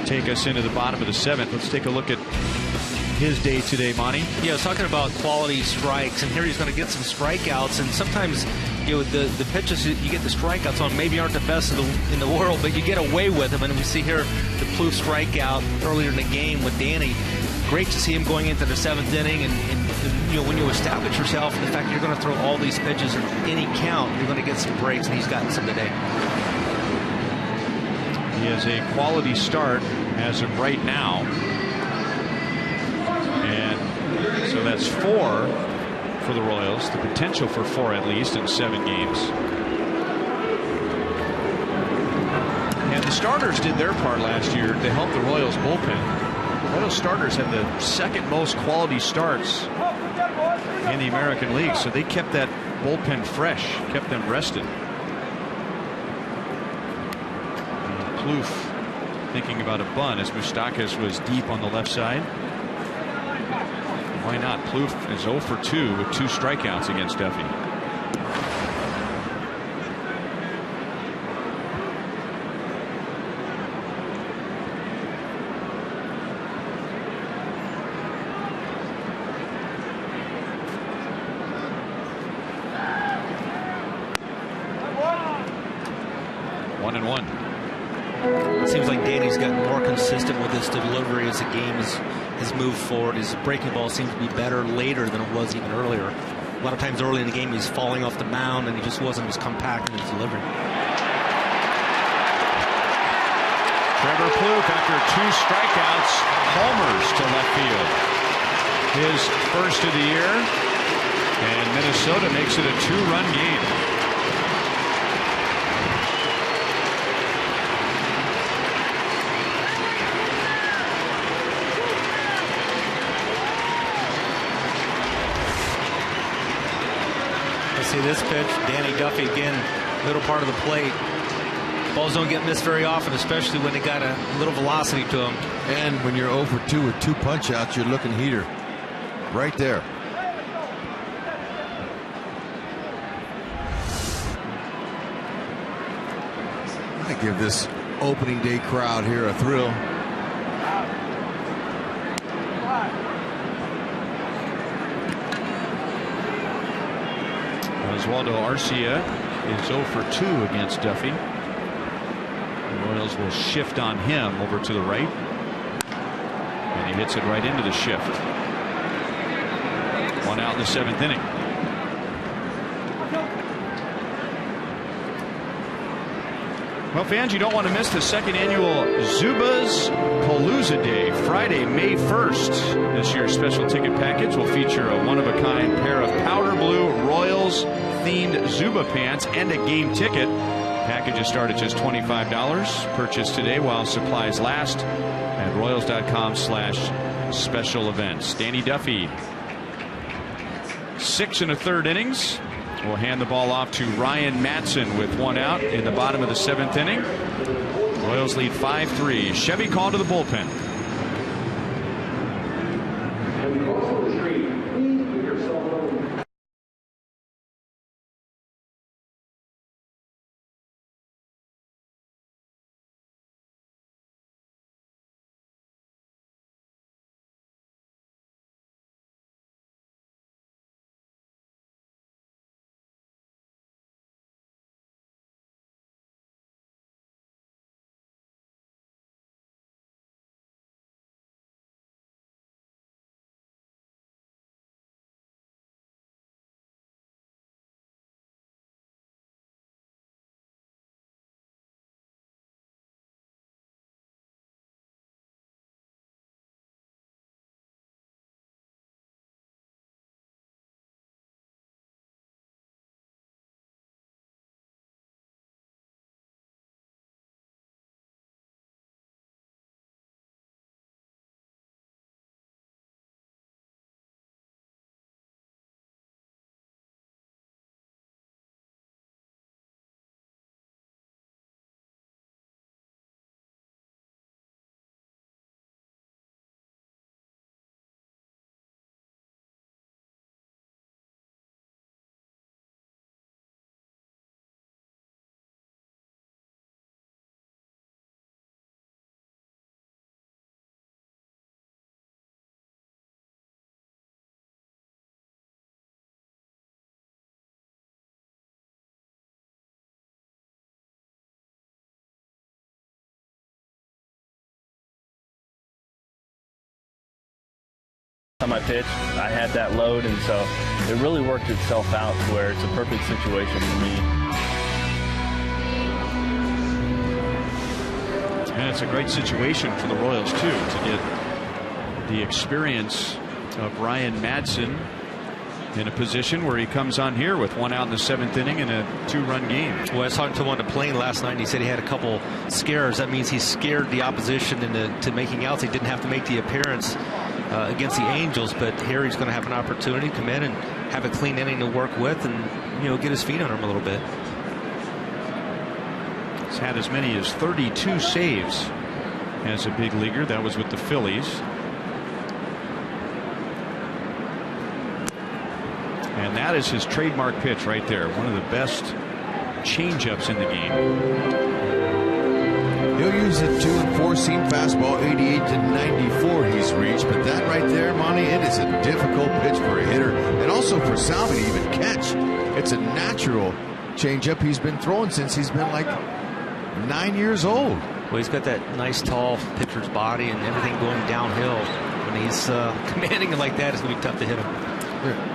take us into the bottom of the 7th. Let's take a look at his day today, Monty. Yeah, I was talking about quality strikes, and here he's going to get some strikeouts. And sometimes, the pitches you get the strikeouts on maybe aren't the best in the world, but you get away with them. And we see here the Plouffe strikeout earlier in the game with Danny. Great to see him going into the 7th inning, and when you establish yourself, the fact you're going to throw all these pitches in any count, you're going to get some breaks, and he's gotten some today. He has a quality start as of right now. And so that's 4 for the Royals, the potential for 4 at least in 7 games. And the starters did their part last year to help the Royals bullpen. The Royals starters had the 2nd most quality starts in the American League, so they kept that bullpen fresh, kept them rested. Plouffe thinking about a bunt as Moustakas was deep on the left side. Why not? Plouffe is 0 for 2 with 2 strikeouts against Duffy. It seems like Danny's gotten more consistent with his delivery as the game has moved forward. His breaking ball seems to be better later than it was even earlier. A lot of times early in the game he's falling off the mound and he just wasn't as compact in his delivery. Trevor Plouffe, after 2 strikeouts, homers to left field. His first of the year, and Minnesota makes it a 2-run game. See this pitch, Danny Duffy again, middle part of the plate. Balls don't get missed very often, especially when they got a little velocity to them. And when you're 0 for 2 with 2 punch outs, you're looking heater right there. I give this opening day crowd here a thrill. Oswaldo Arcia is 0 for 2 against Duffy. The Royals will shift on him over to the right. And he hits it right into the shift. 1 out in the 7th inning. Well, fans, you don't want to miss the 2nd annual Zubaz Palooza Day, Friday, May 1st. This year's special ticket package will feature a one-of-a-kind pair of powder blue Royals-themed Zuba pants and a game ticket. Packages start at just $25. Purchase today while supplies last at Royals.com/special events. Danny Duffy, 6 1/3 innings. Will hand the ball off to Ryan Madson with 1 out in the bottom of the 7th inning. Royals lead 5-3. Chevy called to the bullpen. On my pitch, I had that load, and so it really worked itself out to where it's a perfect situation for me. And it's a great situation for the Royals, too, to get the experience of Ryan Madson in a position where he comes on here with 1 out in the 7th inning in a 2-run game. Well, I was talking to him on the plane last night, and he said he had a couple scares. That means he scared the opposition into making outs. He didn't have to make the appearance against the Angels, but here he's going to have an opportunity to come in and have a clean inning to work with and, you know, get his feet on him a little bit. He's had as many as 32 saves as a big leaguer. That was with the Phillies. And that is his trademark pitch right there. One of the best changeups in the game. He'll use a 2 and 4 seam fastball, 88 to 94 he's reached. But that right there, Monty, it is a difficult pitch for a hitter. And also for Salvi to even catch. It's a natural changeup he's been throwing since he's been like 9 years old. Well, he's got that nice tall pitcher's body and everything going downhill. When he's commanding it like that, it's going to be tough to hit him.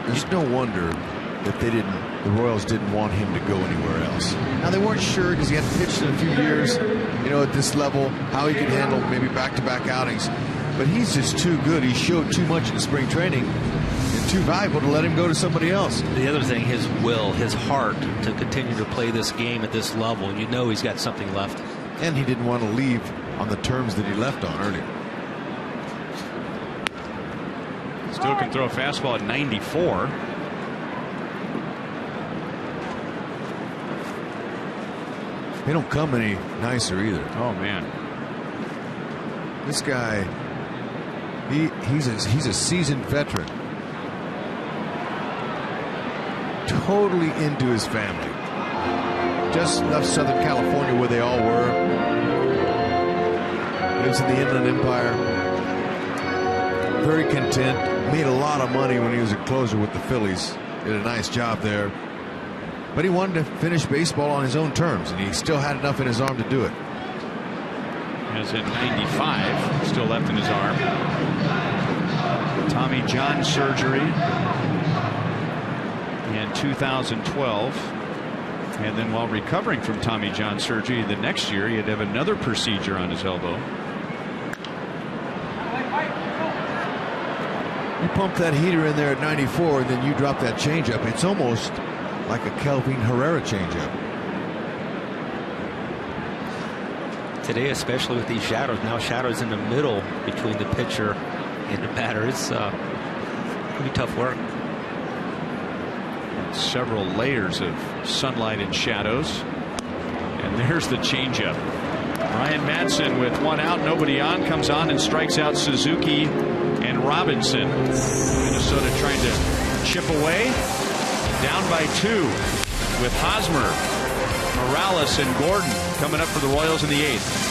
There's no wonder that the Royals didn't want him to go anywhere else. Now, they weren't sure because he hadn't pitched in a few years, you know, at this level, how he could handle maybe back-to-back outings. But he's just too good. He showed too much in spring training and too valuable to let him go to somebody else. The other thing, his will, his heart to continue to play this game at this level. You know he's got something left. And he didn't want to leave on the terms that he left on earlier. Still can throw a fastball at 94. They don't come any nicer either. Oh, man. This guy, he's a seasoned veteran. Totally into his family. Just left Southern California where they all were. Lives in the Inland Empire. Very content. Made a lot of money when he was a closer with the Phillies. Did a nice job there. But he wanted to finish baseball on his own terms, and he still had enough in his arm to do it. As in 95, still left in his arm. Tommy John surgery in 2012. And then while recovering from Tommy John surgery the next year, he had to have another procedure on his elbow. You pump that heater in there at 94 and then you drop that changeup. It's almost like a Kelvin Herrera changeup. Today, especially with these shadows, now shadows in the middle between the pitcher and the batter. It's pretty tough work. Several layers of sunlight and shadows. And there's the changeup. Ryan Madson with 1 out, nobody on, comes on and strikes out Suzuki and Robinson. Minnesota trying to chip away. Down by 2 with Hosmer, Morales, and Gordon coming up for the Royals in the 8th.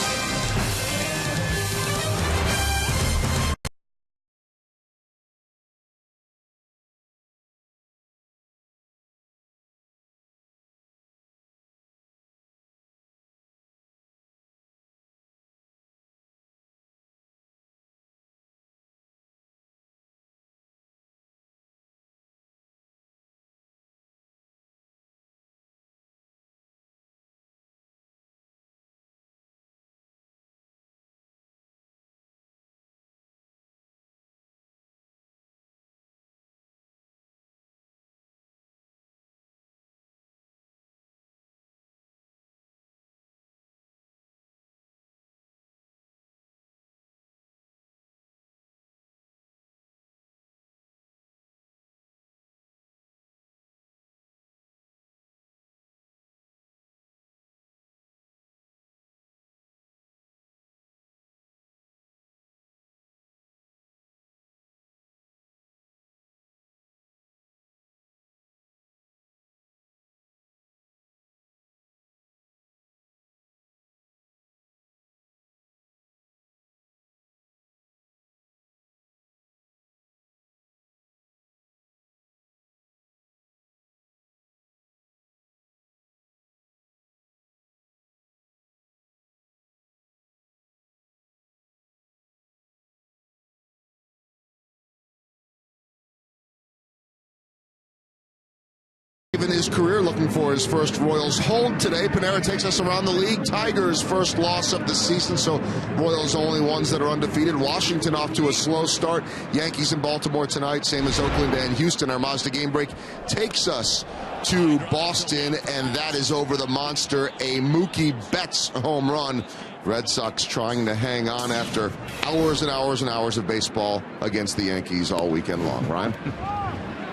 In his career, looking for his first Royals hold today. Panera takes us around the league. Tigers' first loss of the season, so Royals only ones that are undefeated. Washington off to a slow start. Yankees in Baltimore tonight, same as Oakland and Houston. Our Mazda game break takes us to Boston, and that is over the monster. A Mookie Betts home run. Red Sox trying to hang on after hours and hours and hours of baseball against the Yankees all weekend long. Ryan?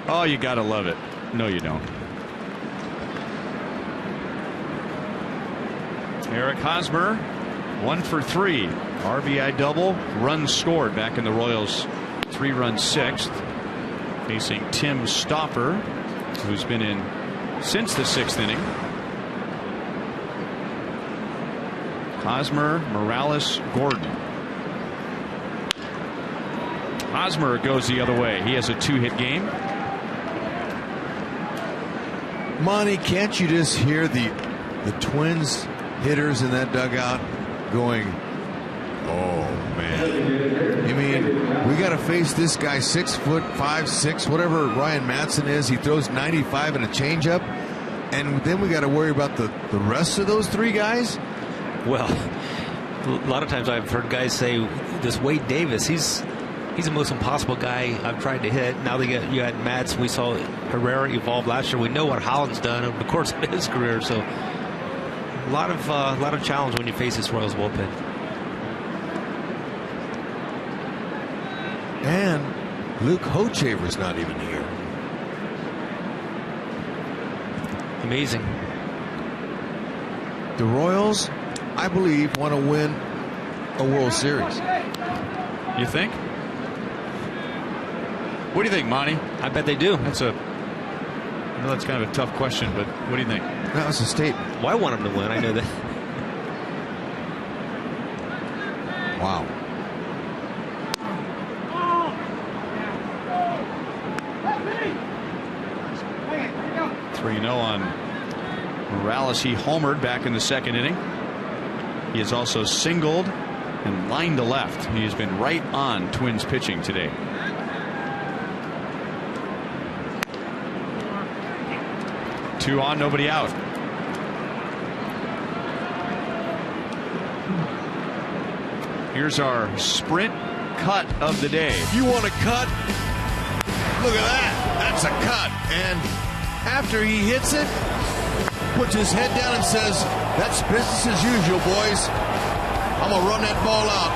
Oh, you gotta love it. No, you don't. Eric Hosmer, 1 for 3. RBI double, runs scored back in the Royals' 3-run sixth. Facing Tim Stopper, who's been in since the 6th inning. Hosmer, Morales, Gordon. Hosmer goes the other way. He has a 2-hit game. Monty, can't you just hear the Twins hitters in that dugout going, oh man, you mean we got to face this guy 6'5", 6", whatever Ryan Madson is. He throws 95 and a changeup, and then we got to worry about the rest of those 3 guys. Well, a lot of times I've heard guys say this Wade Davis, he's the most impossible guy I've tried to hit. Now you got Madson. We saw Herrera evolve last year. We know what Holland's done over the course of his career, so a lot of challenge when you face this Royals bullpen. And Luke Hochevar's not even here. Amazing. The Royals, I believe, want to win a World Series. You think? What do you think, Monty? I bet they do. I know that's kind of a tough question, but what do you think? That was a statement. Well, I want them to win. I know that. Wow. Three 0 on Morales. He homered back in the 2nd inning. He has also singled and lined to left. He has been right on Twins pitching today. Two on, nobody out. Here's our sprint cut of the day. You want a cut? Look at that. That's a cut. And after he hits it, puts his head down and says, that's business as usual, boys. I'm going to run that ball out.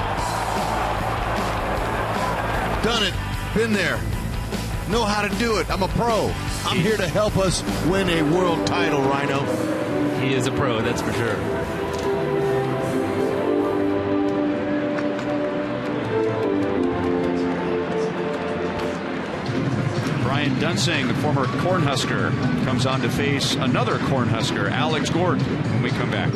Done it. Been there. Know how to do it. I'm a pro. I'm here to help us win a world title, Rhino. He is a pro, that's for sure. Brian Dunsing, the former Cornhusker, comes on to face another Cornhusker, Alex Gordon, when we come back.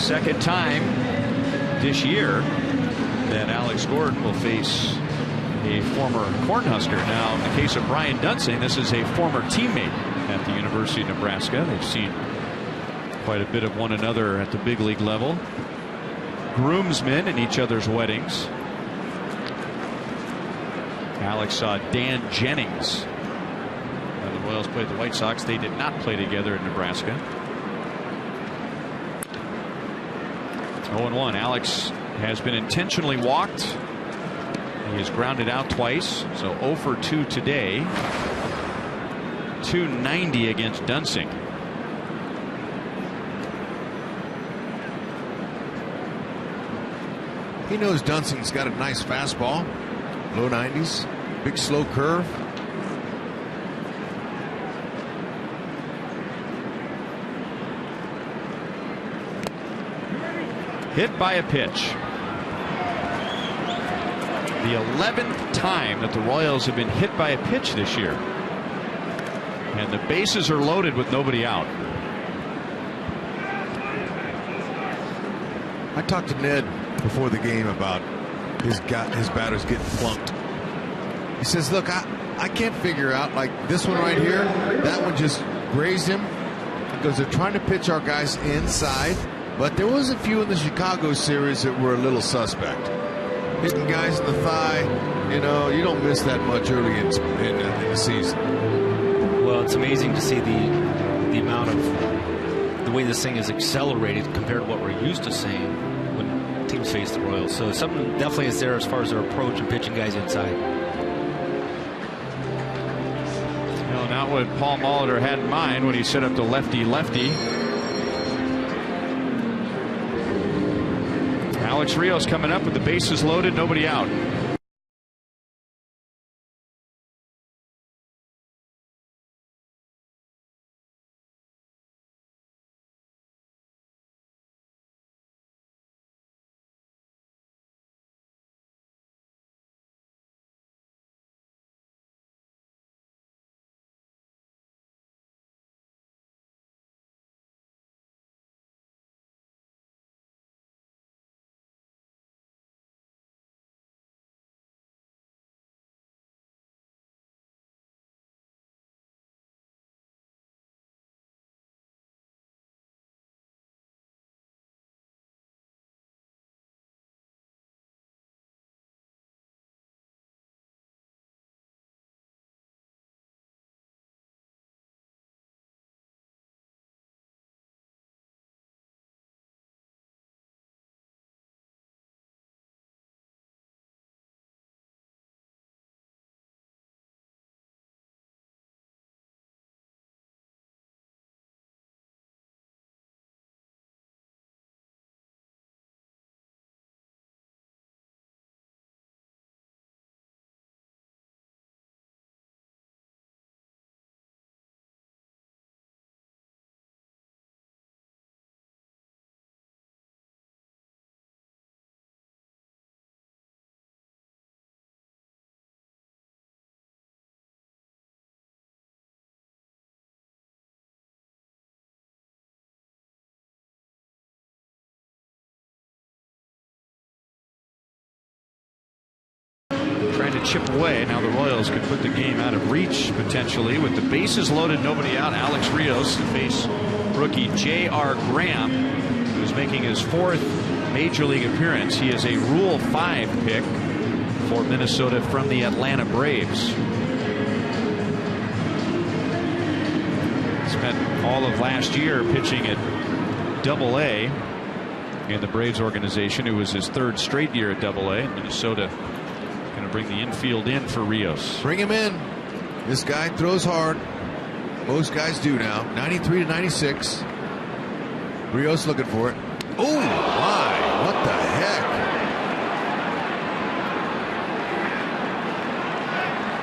Second time this year that Alex Gordon will face a former Cornhusker. Now, in the case of Brian Dunsing, this is a former teammate at the University of Nebraska. They've seen quite a bit of one another at the big league level. Groomsmen in each other's weddings. Alex saw Dan Jennings. When the Royals played the White Sox, they did not play together in Nebraska. 0-1. Alex has been intentionally walked. He has grounded out twice, so 0 for 2 today. 290 against Dunsing. He knows Dunsing's got a nice fastball, low 90s, big slow curve. Hit by a pitch. The 11th time that the Royals have been hit by a pitch this year. And the bases are loaded with nobody out. I talked to Ned before the game about his batters getting plunked. He says, look, I can't figure out, like this one right here, that one just grazed him because they're trying to pitch our guys inside, but there was a few in the Chicago series that were a little suspect. Hitting guys in the thigh, you know, you don't miss that much early in the season. Well, it's amazing to see the amount of the way this thing is accelerated compared to what we're used to seeing when teams face the Royals. So something definitely is there as far as their approach and pitching guys inside. No, not what Paul Molitor had in mind when he set up the lefty-lefty. Alex Rios coming up with the bases loaded, nobody out. Trying to chip away. Now the Royals can put the game out of reach potentially with the bases loaded, nobody out. Alex Rios to face rookie J.R. Graham, who's making his 4th major league appearance. He is a Rule 5 pick for Minnesota from the Atlanta Braves. Spent all of last year pitching at Double-A in the Braves organization. It was his 3rd straight year at Double-A. Minnesota going to bring the infield in for Rios. Bring him in. This guy throws hard. Most guys do now. 93 to 96. Rios looking for it. Oh my! What the heck?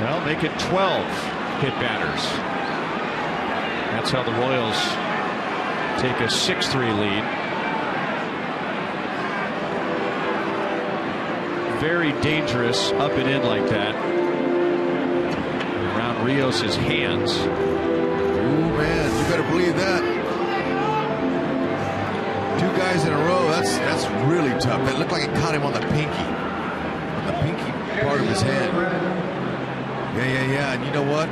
Well, make it 12 hit batters. That's how the Royals take a 6-3 lead. Very dangerous up and in like that. Around Rios' hands. Oh man, you better believe that. guys in a row, that's really tough. It looked like it caught him on the pinky part of his hand. Yeah. And you know what?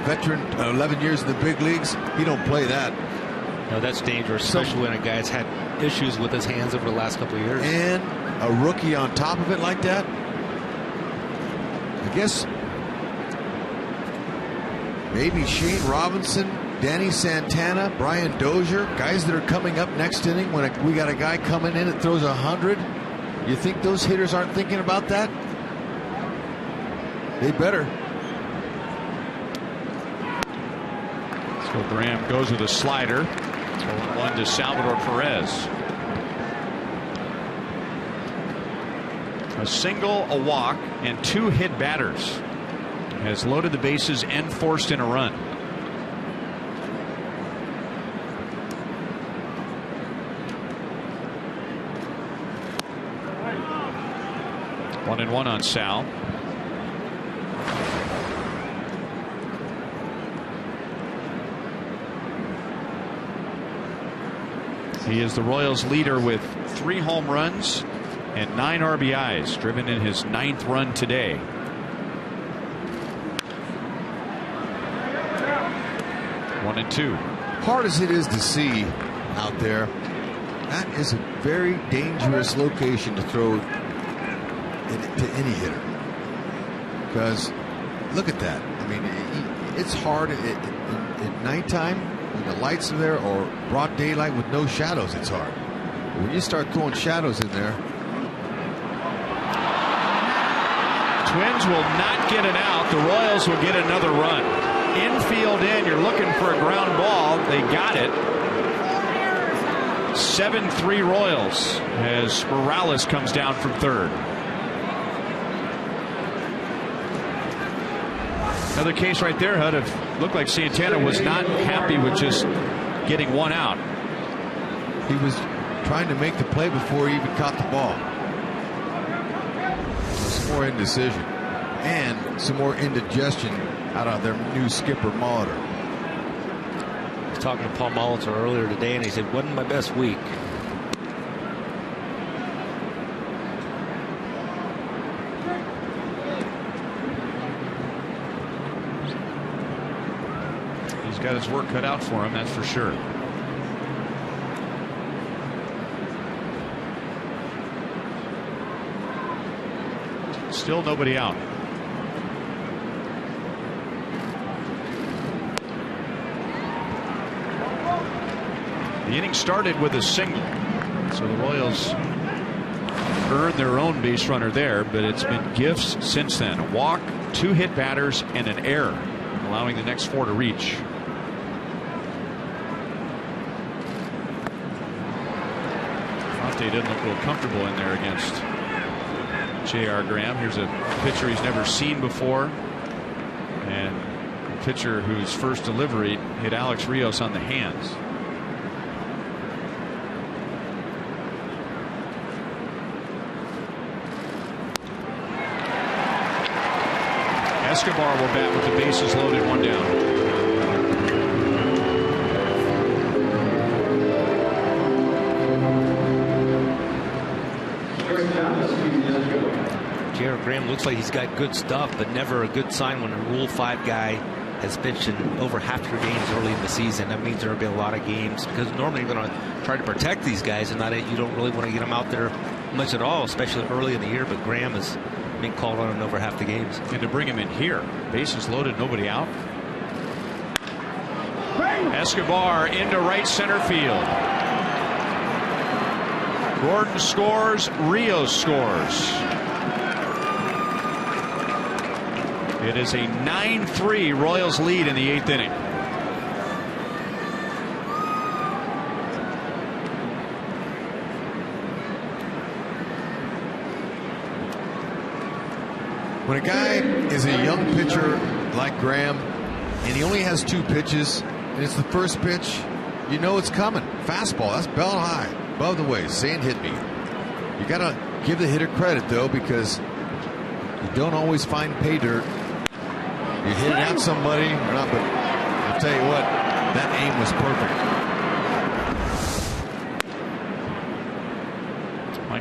Veteran, 11 years in the big leagues, he don't play that. No, that's dangerous, especially when a guy's had issues with his hands over the last couple of years. And a rookie on top of it like that. I guess maybe Shane Robinson, Danny Santana, Brian Dozier, guys that are coming up next inning when we got a guy coming in that throws 100. You think those hitters aren't thinking about that? They better. So Graham goes with a slider. 0-1 to Salvador Perez. A single, a walk, and 2 hit batters. Has loaded the bases and forced in a run. One and one on Sal. He is the Royals leader with 3 home runs and 9 RBIs, driven in his 9th run today. One and two. Hard as it is to see out there, that is a very dangerous location to throw to any hitter. Because look at that. I mean, it's hard at nighttime when the lights are there, or broad daylight with no shadows. It's hard. But when you start throwing shadows in there. Twins will not get an out. The Royals will get another run. Infield in. You're looking for a ground ball. They got it. 7-3 Royals as Morales comes down from third. Another case right there, Hud. It looked like Santana was not happy with just getting one out. He was trying to make the play before he even caught the ball. Some more indecision and some more indigestion out of their new skipper Molitor. I was talking to Paul Molitor earlier today, and he said, wasn't my best week. He's got his work cut out for him, that's for sure. Still nobody out. The inning started with a single, so the Royals earned their own base runner there, but it's been gifts since then. A walk, 2 hit batters, and an error, allowing the next 4 to reach. Fonte doesn't look real comfortable in there against J.R. Graham. Here's a pitcher he's never seen before, and a pitcher whose first delivery hit Alex Rios on the hands. Escobar will bat with the bases loaded, 1 down. J.R. Graham looks like he's got good stuff, but never a good sign when a Rule 5 guy has pitched in over half your games early in the season. That means there will be a lot of games, because normally you're going to try to protect these guys, and you don't really want to get them out there much at all, especially early in the year. But Graham has been called on in over half the games. And to bring him in here, bases loaded, nobody out. Escobar into right center field. Gordon scores, Rios scores. It is a 9-3 Royals lead in the 8th inning. When a guy is a young pitcher like Graham and he only has 2 pitches and it's the first pitch, you know it's coming. Fastball, that's belt high, above the waist, saying hit me. You got to give the hitter credit, though, because you don't always find pay dirt. You hit it at somebody or not, but I'll tell you what, that aim was perfect.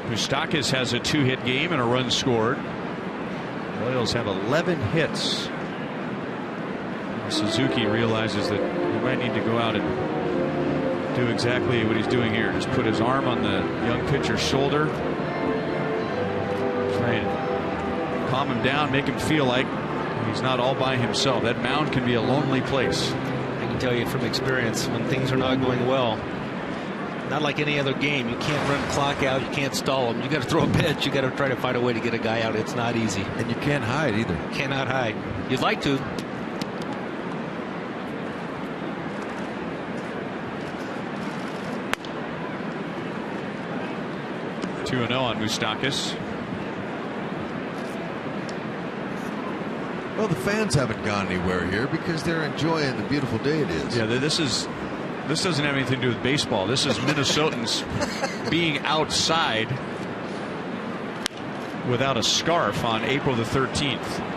Moustakas has a 2-hit game and a run scored. Royals have 11 hits. Suzuki realizes that he might need to go out and do exactly what he's doing here. Just put his arm on the young pitcher's shoulder. Try and calm him down, make him feel like he's not all by himself. That mound can be a lonely place. I can tell you from experience, when things are not going well, not like any other game, you can't run the clock out, you can't stall them. You got to throw a pitch, you got to try to find a way to get a guy out. It's not easy. And you can't hide either. Cannot hide. You'd like to. Two 2-0 on Moustakas. Well, the fans haven't gone anywhere here because they're enjoying the beautiful day it is. Yeah, this doesn't have anything to do with baseball. This is Minnesotans being outside without a scarf on April the 13th.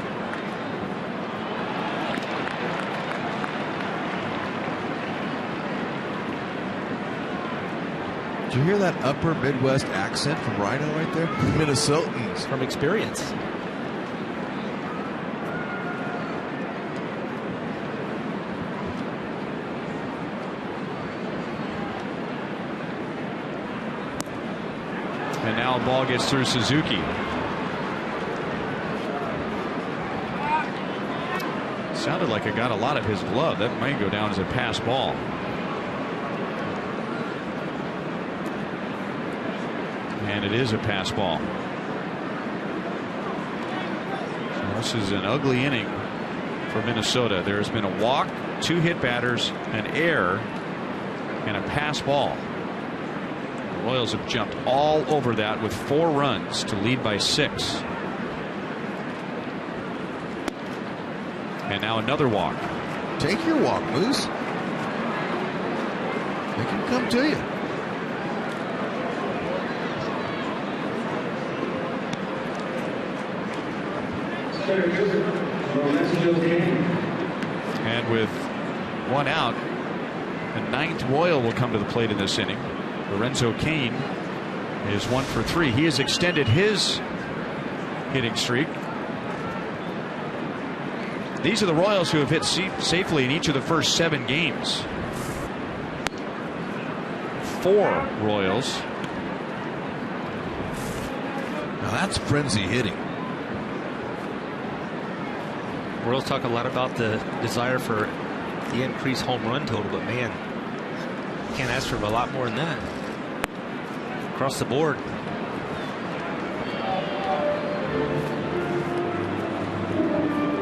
Did you hear that upper Midwest accent from Rhino right there? Minnesotans. From experience. And now a ball gets through Suzuki. Sounded like it got a lot of his glove. That might go down as a pass ball. And it is a pass ball. So this is an ugly inning for Minnesota. There's been a walk, 2 hit batters, an error, and a pass ball. The Royals have jumped all over that with 4 runs to lead by 6. And now another walk. Take your walk, Moose. They can come to you. And with 1 out, the 9th Royal will come to the plate in this inning. Lorenzo Cain is 1 for 3. He has extended his hitting streak. These are the Royals who have hit safely in each of the first 7 games. 4 Royals. Now that's frenzy hitting. Royals talk a lot about the desire for the increased home run total, but man, can't ask for a lot more than that. Across the board.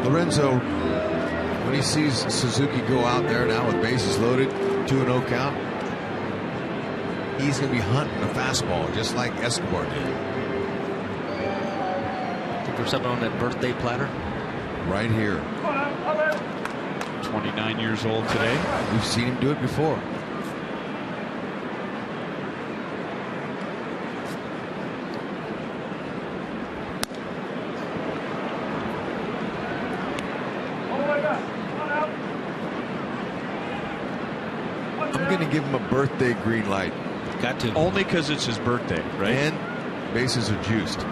Lorenzo, when he sees Suzuki go out there now with bases loaded, 2-0 count, he's going to be hunting a fastball just like Escobar did. Think there's something on that birthday platter? Right here. 29 years old today. We've seen him do it before. I'm going to give him a birthday green light. Got to. Only because it's his birthday, right? And bases are juiced.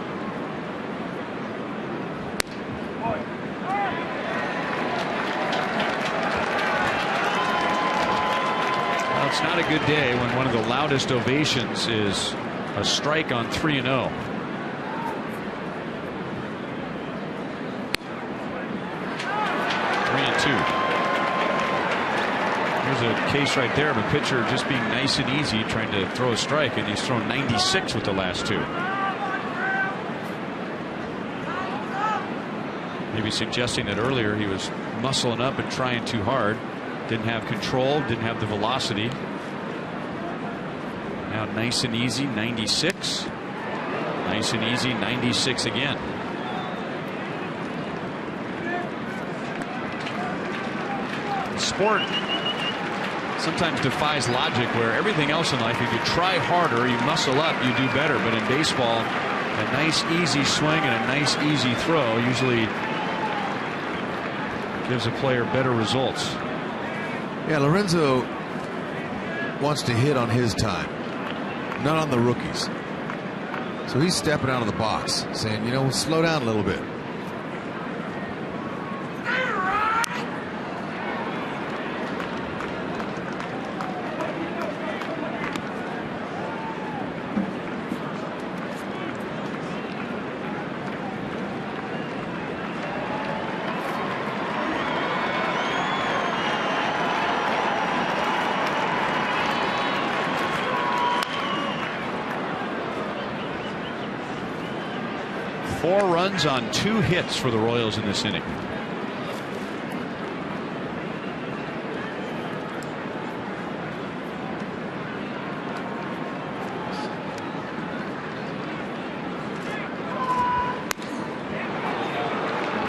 It's not a good day when one of the loudest ovations is a strike on 3-0. 3-2. Here's a case right there of a pitcher just being nice and easy trying to throw a strike, and he's thrown 96 with the last 2. Maybe suggesting that earlier he was muscling up and trying too hard. Didn't have control, didn't have the velocity. Now nice and easy, 96. Nice and easy, 96 again. Sport sometimes defies logic, where everything else in life, if you try harder, you muscle up, you do better. But in baseball, a nice easy swing and a nice easy throw usually gives a player better results. Yeah, Lorenzo wants to hit on his time, not on the rookies. So he's stepping out of the box, saying, you know, slow down a little bit. Four runs on 2 hits for the Royals in this inning.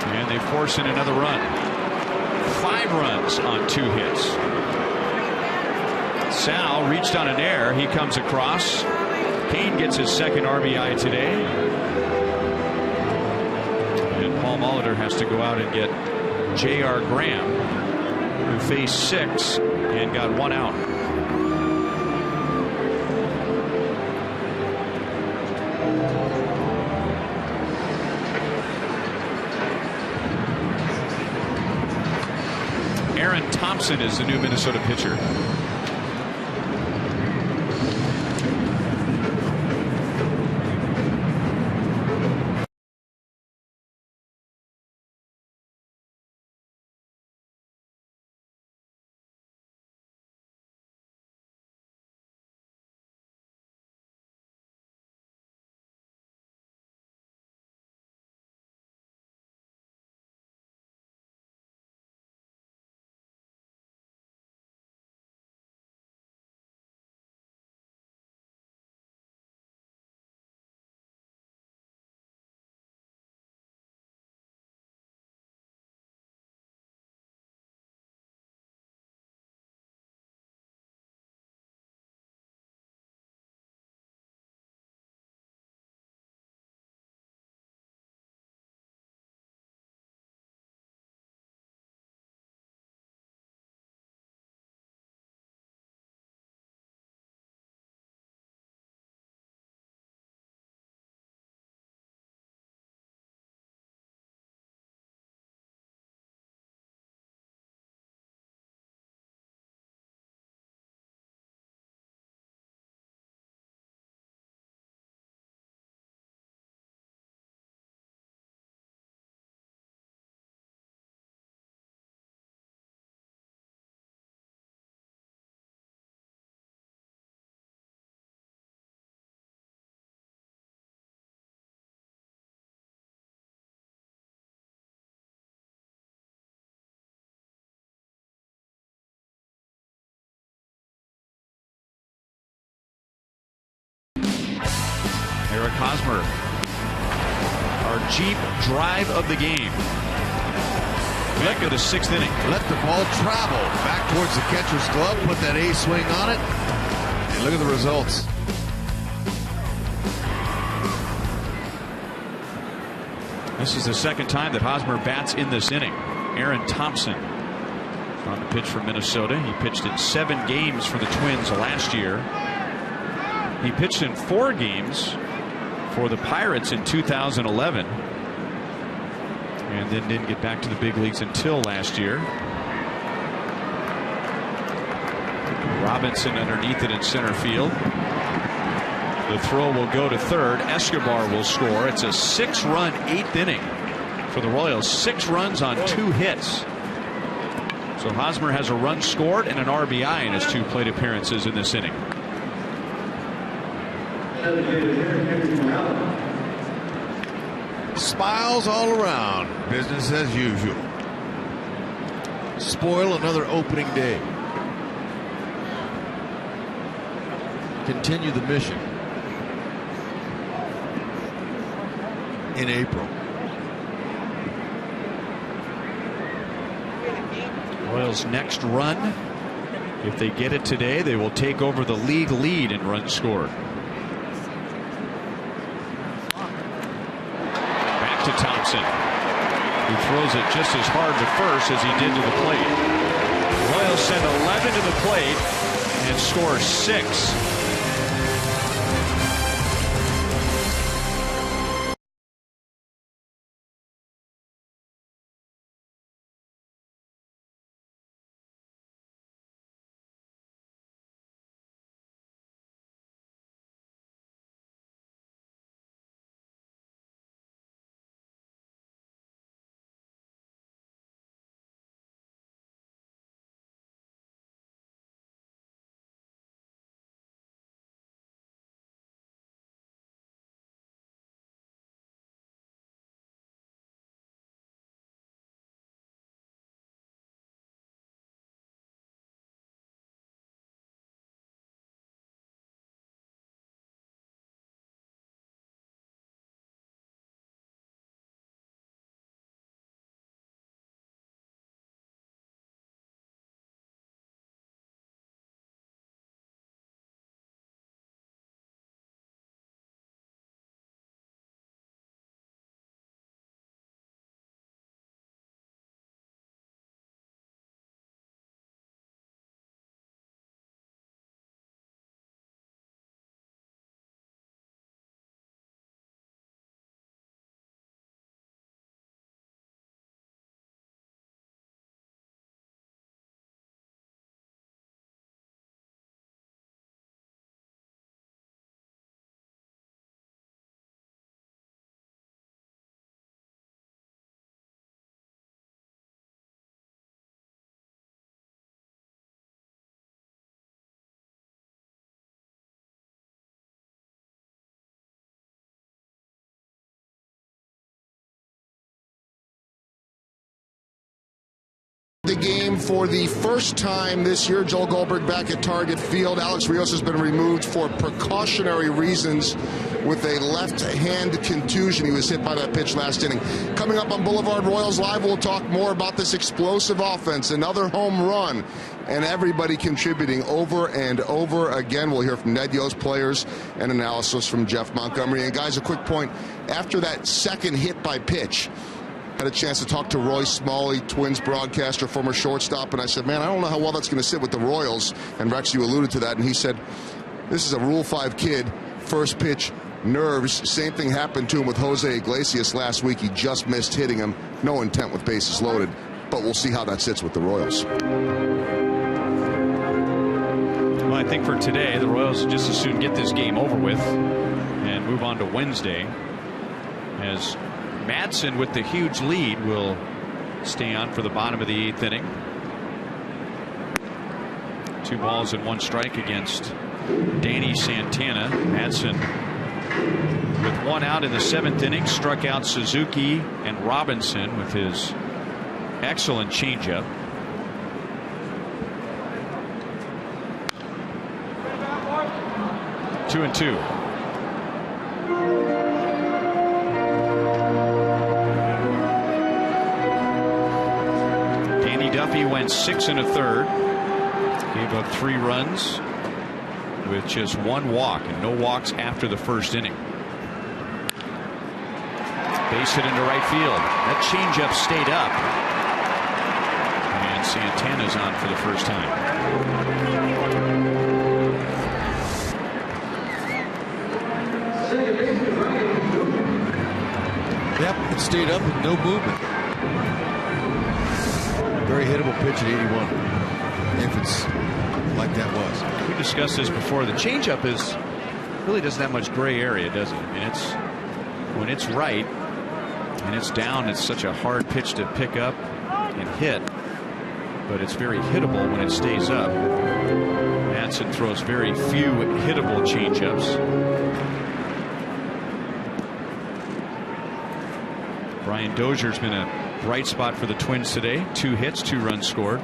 And they force in another run. 5 runs on 2 hits. Sal reached on an error. He comes across. Kane gets his second RBI today. Paul Molitor has to go out and get J.R. Graham, who faced 6 and got 1 out. Aaron Thompson is the new Minnesota pitcher. Eric Hosmer, our Jeep drive of the game. Back to the 6th inning. Let the ball travel back towards the catcher's glove. Put that A swing on it. And look at the results. This is the 2nd time that Hosmer bats in this inning. Aaron Thompson on the pitch for Minnesota. He pitched in 7 games for the Twins last year. He pitched in 4 games for the Pirates in 2011. And then didn't get back to the big leagues until last year. Robinson underneath it in center field. The throw will go to third. Escobar will score. It's a 6-run 8th inning for the Royals. 6 runs on 2 hits. So Hosmer has a run scored and an RBI in his 2 plate appearances in this inning. Smiles all around. Business as usual. Spoil another opening day. Continue the mission in April. Royals' next run, if they get it today, they will take over the league lead in runs scored. Back to Thompson, who throws it just as hard to first as he did to the plate. Royals send 11 to the plate and score 6. game for the first time this year. Joel Goldberg back at Target Field. Alex Rios has been removed for precautionary reasons with a left hand contusion. He was hit by that pitch last inning. Coming up on Boulevard Royals Live, we'll talk more about this explosive offense, another home run, and everybody contributing over and over again. We'll hear from Ned Yost, players, and analysis from Jeff Montgomery. And guys, a quick point. After that second hit by pitch, had a chance to talk to Roy Smalley, Twins broadcaster, former shortstop, and I said, man, I don't know how well that's going to sit with the Royals. And Rex, you alluded to that, and he said, this is a Rule 5 kid, first pitch, nerves. Same thing happened to him with Jose Iglesias last week. He just missed hitting him. No intent with bases loaded, but we'll see how that sits with the Royals. Well, I think for today, the Royals just as soon get this game over with and move on to Wednesday, as Madsen with the huge lead will stay on for the bottom of the 8th inning. 2 balls and 1 strike against Danny Santana. Madsen with 1 out in the 7th inning struck out Suzuki and Robinson with his excellent changeup. Two and 2. Duffy went 6 1/3, gave up 3 runs with just 1 walk and no walks after the first inning. Base hit into right field. That changeup stayed up, and Santana's on for the first time. Yep, it stayed up with no movement. Very hittable pitch at 81, if it's like that was. We discussed this before. The changeup really doesn't have much gray area, does it? I mean, when it's right and it's down, it's such a hard pitch to pick up and hit, but it's very hittable when it stays up. Madsen throws very few hittable changeups. Brian Dozier's been a bright spot for the Twins today. 2 hits, 2 runs scored.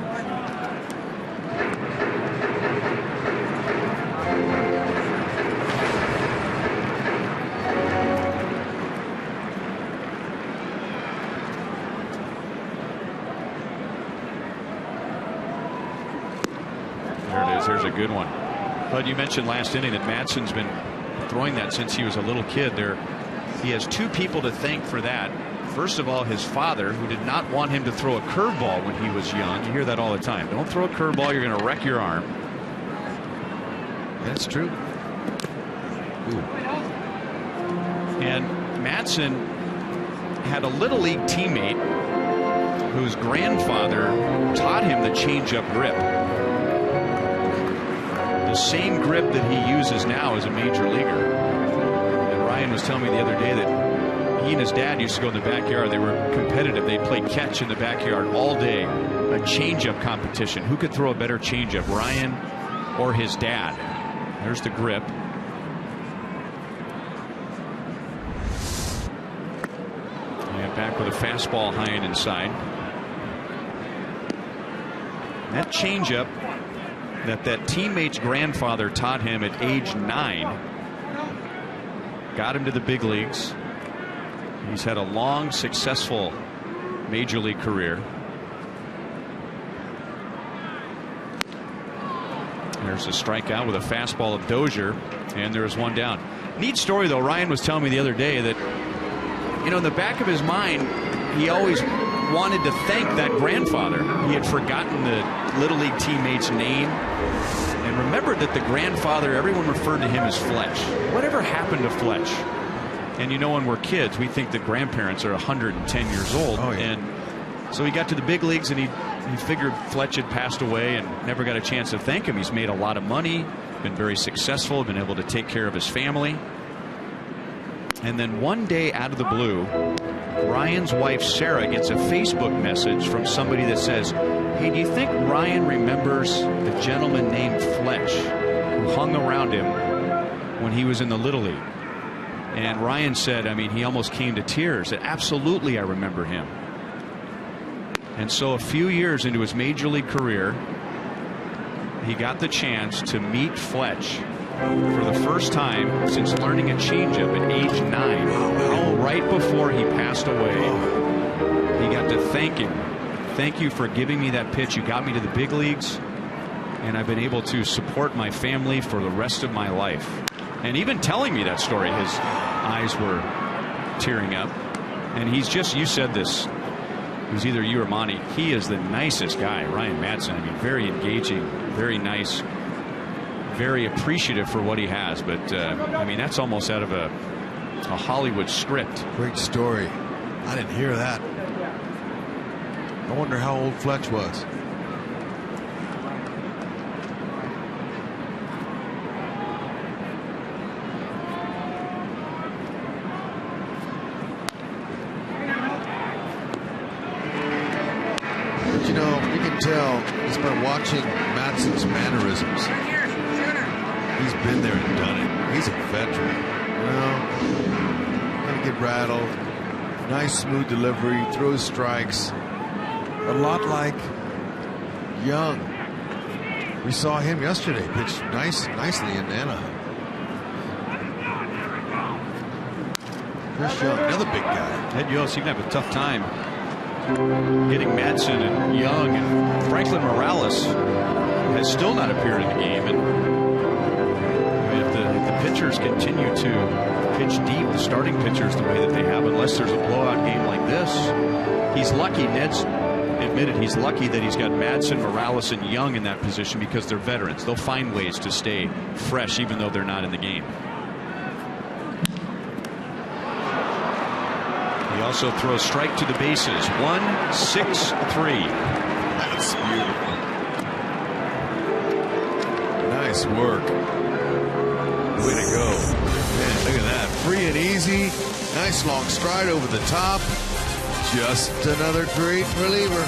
There it is. There's a good one. Bud, you mentioned last inning that Madsen's been throwing that since he was a little kid. He has 2 people to thank for that. First of all, his father, who did not want him to throw a curveball when he was young. You hear that all the time. Don't throw a curveball, you're going to wreck your arm. That's true. Ooh. And Madsen had a Little League teammate whose grandfather taught him the changeup grip. The same grip that he uses now as a major leaguer. And Ryan was telling me the other day that he and his dad used to go in the backyard. They were competitive. They'd play catch in the backyard all day. A changeup competition. Who could throw a better changeup, Ryan or his dad? There's the grip. And back with a fastball high and inside. That changeup that teammate's grandfather taught him at age 9 got him to the big leagues. He's had a long, successful major league career. There's a strikeout with a fastball of Dozier, and there's 1 down. Neat story, though. Ryan was telling me the other day that, in the back of his mind, he always wanted to thank that grandfather. He had forgotten the Little League teammate's name and remembered that the grandfather, everyone referred to him as Fletch. Whatever happened to Fletch? And when we're kids, we think that grandparents are 110 years old. Oh, yeah. And so he got to the big leagues, and he figured Fletch had passed away and never got a chance to thank him. He's made a lot of money, been very successful, been able to take care of his family. And then one day out of the blue, Ryan's wife Sarah gets a Facebook message from somebody that says, hey, do you think Ryan remembers the gentleman named Fletch who hung around him when he was in the Little League? And Ryan said, he almost came to tears. That absolutely, I remember him. And so a few years into his major league career, he got the chance to meet Fletch for the first time since learning a changeup at age 9. And right before he passed away, he got to thank him. Thank you for giving me that pitch. You got me to the big leagues, and I've been able to support my family for the rest of my life. And even telling me that story, his eyes were tearing up. And he's just, you said this, it was either you or Monty, he is the nicest guy, Ryan Madsen. I mean, very engaging, very nice, very appreciative for what he has. But I mean, that's almost out of a Hollywood script. Great story. I didn't hear that. I wonder how old Fletch was. But you know, you can tell just by watching Madsen's mannerisms. He's been there and done it. He's a veteran. You know, doesn't get rattled. Nice smooth delivery, throws strikes. A lot like Young. We saw him yesterday pitch nicely in Anaheim. Chris Young, another big guy. Ed Yost, you can have a tough time getting Madsen and Young, and Franklin Morales has still not appeared in the game. And I mean, if the pitchers continue to pitch deep, the starting pitchers the way that they have, unless there's a blowout game like this, he's lucky. Ned's admitted he's lucky that he's got Madsen, Morales, and Young in that position because they're veterans. They'll find ways to stay fresh even though they're not in the game. He also throws strike to the bases. 1-6-3. That's beautiful. Nice work. Way to go. Man, look at that. Free and easy. Nice long stride over the top. Just another great reliever.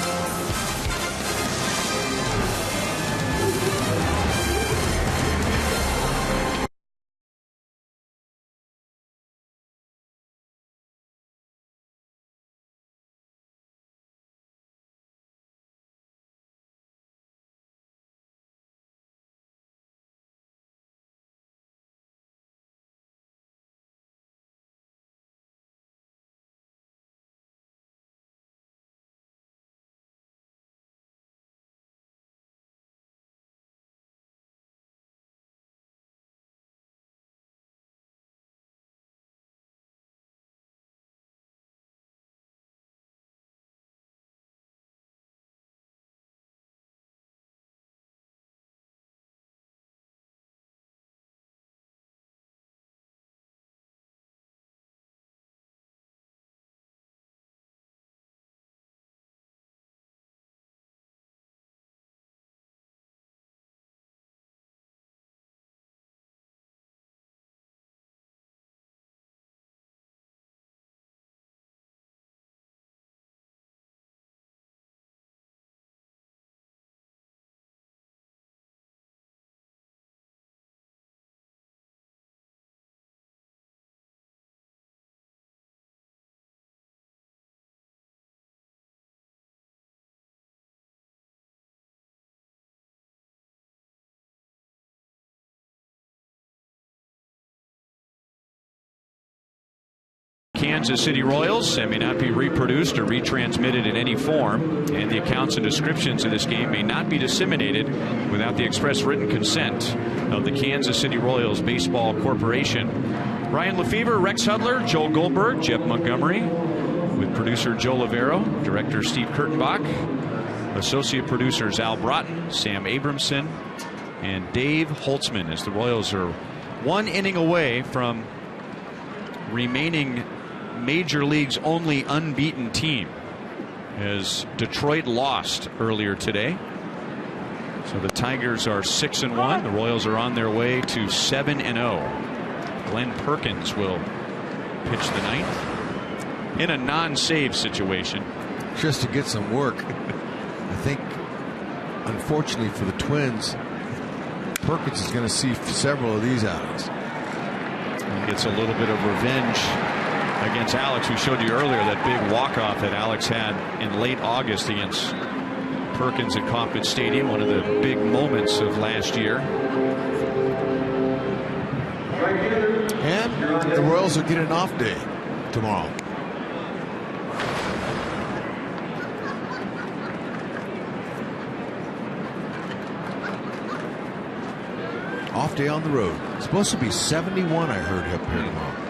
Kansas City Royals and may not be reproduced or retransmitted in any form, and the accounts and descriptions of this game may not be disseminated without the express written consent of the Kansas City Royals Baseball Corporation. Ryan Lefevre, Rex Hudler, Joel Goldberg, Jeff Montgomery, with producer Joe Lavero, director Steve Kurtenbach, associate producers Al Broughton, Sam Abramson, and Dave Holtzman, as the Royals are one inning away from remaining Major League's only unbeaten team, as Detroit lost earlier today. So the Tigers are 6-1. The Royals are on their way to 7-0. Glenn Perkins will pitch the ninth in a non-save situation. Just to get some work. I think, unfortunately for the Twins, Perkins is going to see several of these outings. He gets a little bit of revenge against Alex. We showed you earlier that big walk-off that Alex had in late August against Perkins at Kauffman Stadium, one of the big moments of last year. And the Royals will get an off day tomorrow. Off day on the road. It's supposed to be 71, I heard, up here tomorrow.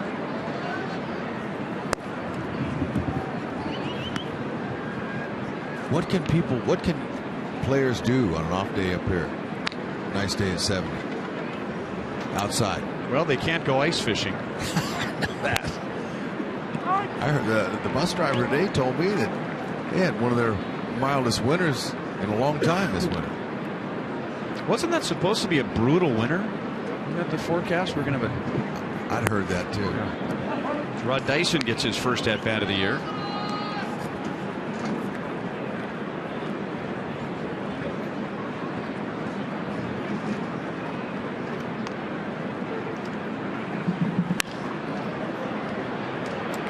What can players do on an off day up here? Nice day at 70. Outside. Well, they can't go ice fishing. That. I heard the bus driver today told me that they had one of their mildest winters in a long time this winter. Wasn't that supposed to be a brutal winter? Isn't that the forecast? We're going to have I'd heard that too. Yeah. Rod Dyson gets his first at bat of the year.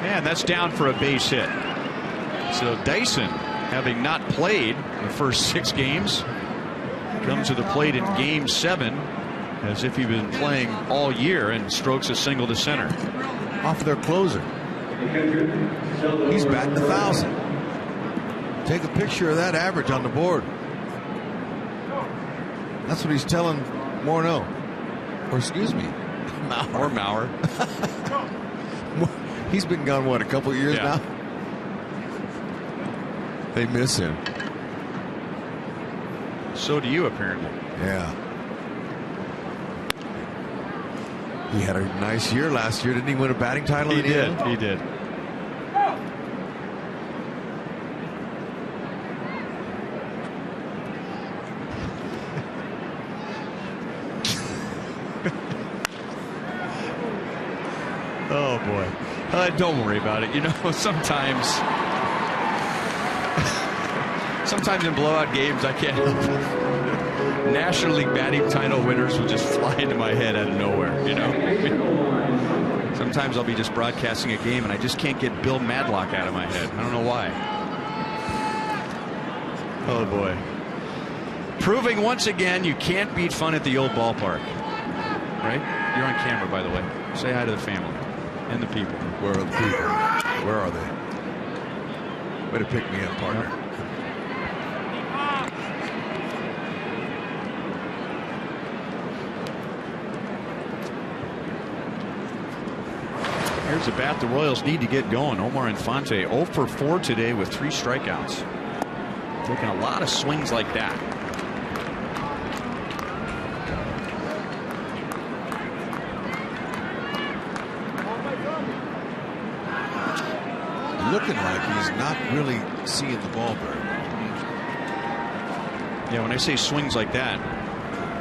And that's down for a base hit. So Dyson, having not played the first 6 games, comes to the plate in Game 7 as if he'd been playing all year and strokes a single to center. Off their closer. He's batting 1,000. Take a picture of that average on the board. That's what he's telling Morneau. Or excuse me, Or Maurer. He's been gone, what, a couple of years now? They miss him. So do you, apparently. Yeah. He had a nice year last year. Didn't he win a batting title? He did. He did. Oh, boy. Don't worry about it. You know, sometimes in blowout games, I can't help it. National League batting title winners will just fly into my head out of nowhere, you know. Sometimes I'll be just broadcasting a game and I just can't get Bill Madlock out of my head. I don't know why. Oh, boy. Proving once again you can't beat fun at the old ballpark. Right? You're on camera, by the way. Say hi to the family and the people. Where are the people? Where are they? Way to pick me up, partner. Yep. Here's a bat the Royals need to get going. Omar Infante 0 for 4 today with 3 strikeouts. Taking a lot of swings like that. Looking like he's not really seeing the ball very well. Yeah, when I say swings like that,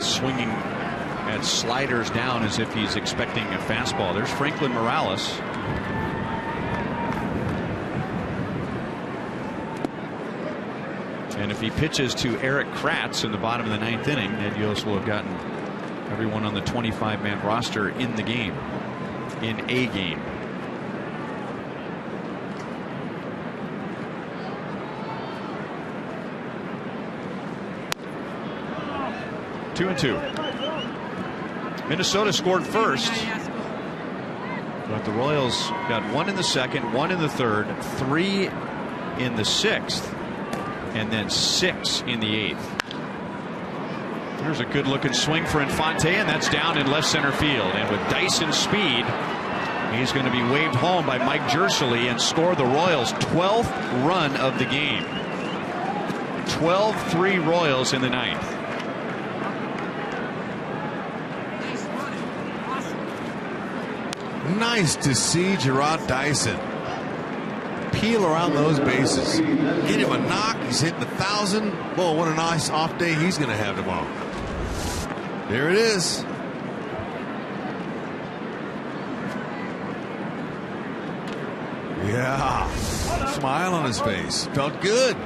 swinging at sliders down as if he's expecting a fastball. There's Franklin Morales. And if he pitches to Eric Kratz in the bottom of the 9th inning, Ned Yost will have gotten everyone on the 25-man roster in the game, in a game. Two and 2. Minnesota scored first, but the Royals got 1 in the 2nd, 1 in the 3rd, 3 in the 6th, and then 6 in the 8th. Here's a good looking swing for Infante, and that's down in left center field. And with Dyson's speed, he's going to be waved home by Mike Jersely and score the Royals' 12th run of the game. 12-3 Royals in the 9th. Nice to see Gerard Dyson peel around those bases. Get him a knock. He's hitting 1,000. Boy, what a nice off day he's going to have tomorrow. There it is. Yeah. Smile on his face. Felt good.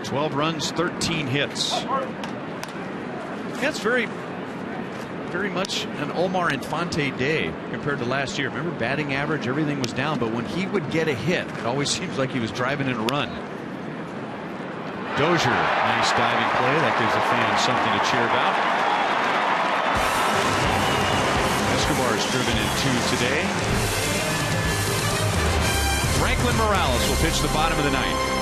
12 runs, 13 hits. That's very much an Omar Infante day compared to last year. Remember, batting average, everything was down, but when he would get a hit, it always seems like he was driving in a run. Dozier, nice diving play. That gives the fans something to cheer about. Escobar is driven in 2 today. Franklin Morales will pitch the bottom of the ninth.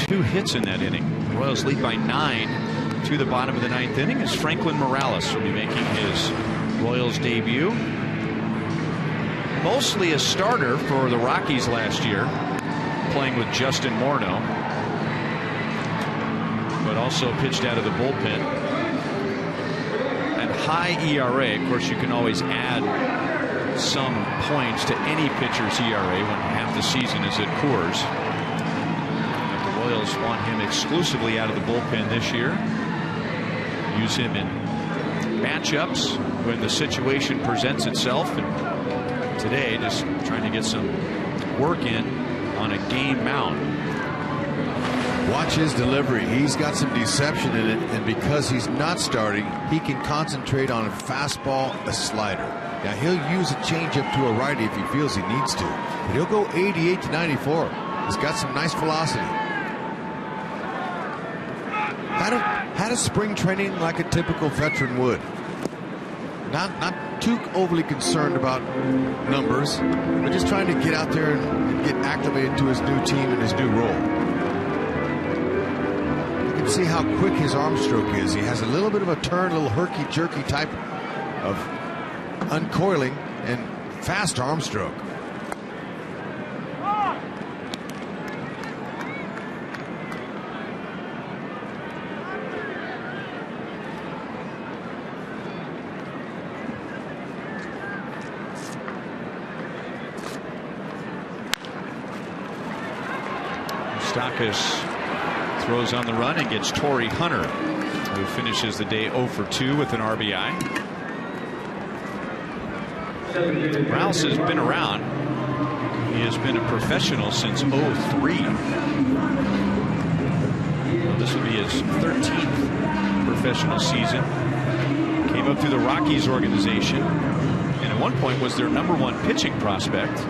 Two hits in that inning. The Royals lead by 9 to the bottom of the 9th inning as Franklin Morales will be making his Royals debut. Mostly a starter for the Rockies last year, playing with Justin Morneau, but also pitched out of the bullpen. And high ERA, of course, you can always add some points to any pitcher's ERA when half the season is at Coors. Royals want him exclusively out of the bullpen this year. Use him in matchups when the situation presents itself. And today, just trying to get some work in on a game mound. Watch his delivery. He's got some deception in it, and because he's not starting, he can concentrate on a fastball, a slider. Now he'll use a changeup to a righty if he feels he needs to, but he'll go 88 to 94. He's got some nice velocity. Had a spring training like a typical veteran would. Not too overly concerned about numbers, but just trying to get out there and get acclimated to his new team and his new role. You can see how quick his arm stroke is. He has a little bit of a turn, a little herky-jerky type of uncoiling and fast arm stroke. Throws on the run and gets Torrey Hunter, who finishes the day 0 for 2 with an RBI. Morales has been around. He has been a professional since 03. Well, this would be his 13th professional season. Came up through the Rockies organization, and at one point was their #1 pitching prospect.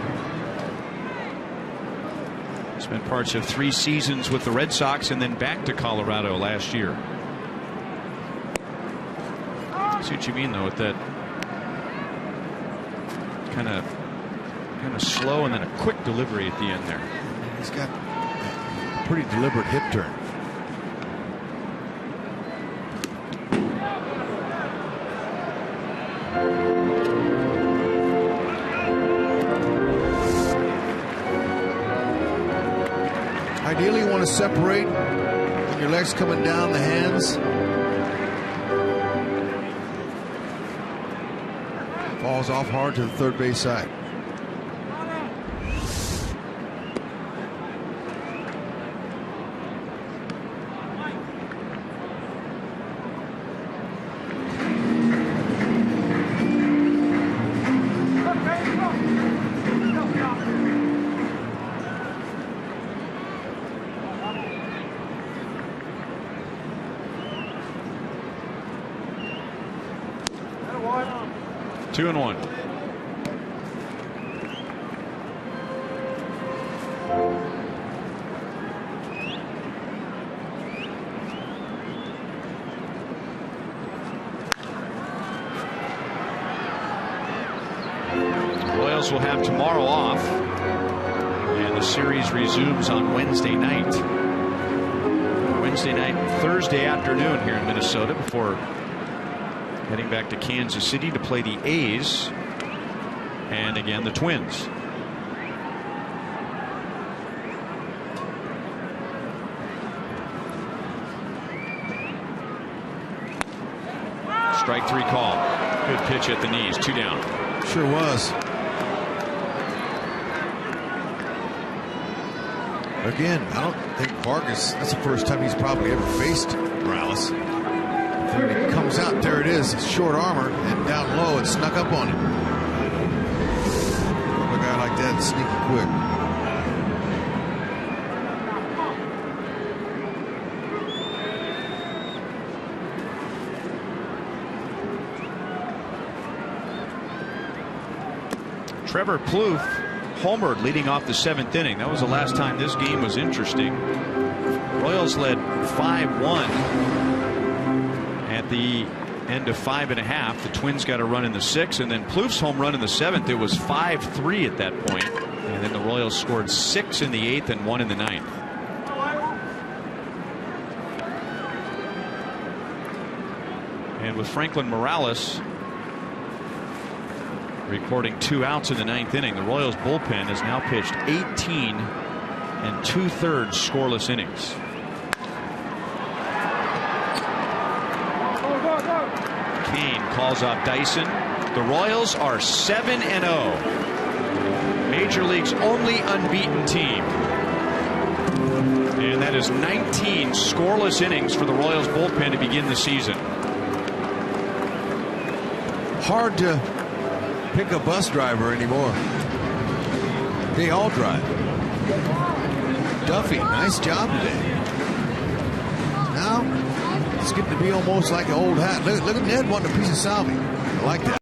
Spent parts of 3 seasons with the Red Sox and then back to Colorado last year. See what you mean, though, with that kind of slow and then a quick delivery at the end there. He's got a pretty deliberate hip turn. Ideally, you want to separate when your leg's coming down the hands. Falls off hard to the third base side. Two and one. Royals will have tomorrow off, and the series resumes on Wednesday night. Thursday afternoon here in Minnesota before heading back to Kansas City to play the A's and again the Twins. Strike three call. Good pitch at the knees. 2 down. Sure was. Again, I don't think Vargas, that's the first time he's probably ever faced Morales. When he comes out, there it is, short armor, and down low, it snuck up on him. A guy like that, sneaky quick. Trevor Plouffe homered leading off the 7th inning. That was the last time this game was interesting. Royals led 5-1 at the end of 5.5. The Twins got a run in the 6th, and then Plouffe's home run in the 7th. It was 5-3 at that point, and then the Royals scored 6 in the 8th and 1 in the 9th. And with Franklin Morales recording 2 outs in the 9th inning, the Royals bullpen has now pitched 18 2/3 scoreless innings. Kane calls up Dyson. The Royals are 7-0. Major League's only unbeaten team. And that is 19 scoreless innings for the Royals bullpen to begin the season. Hard to pick a bus driver anymore. They all drive. Duffy, nice job today. Now it's getting to be almost like an old hat. Look at Ned wanting a piece of salvia. I like that.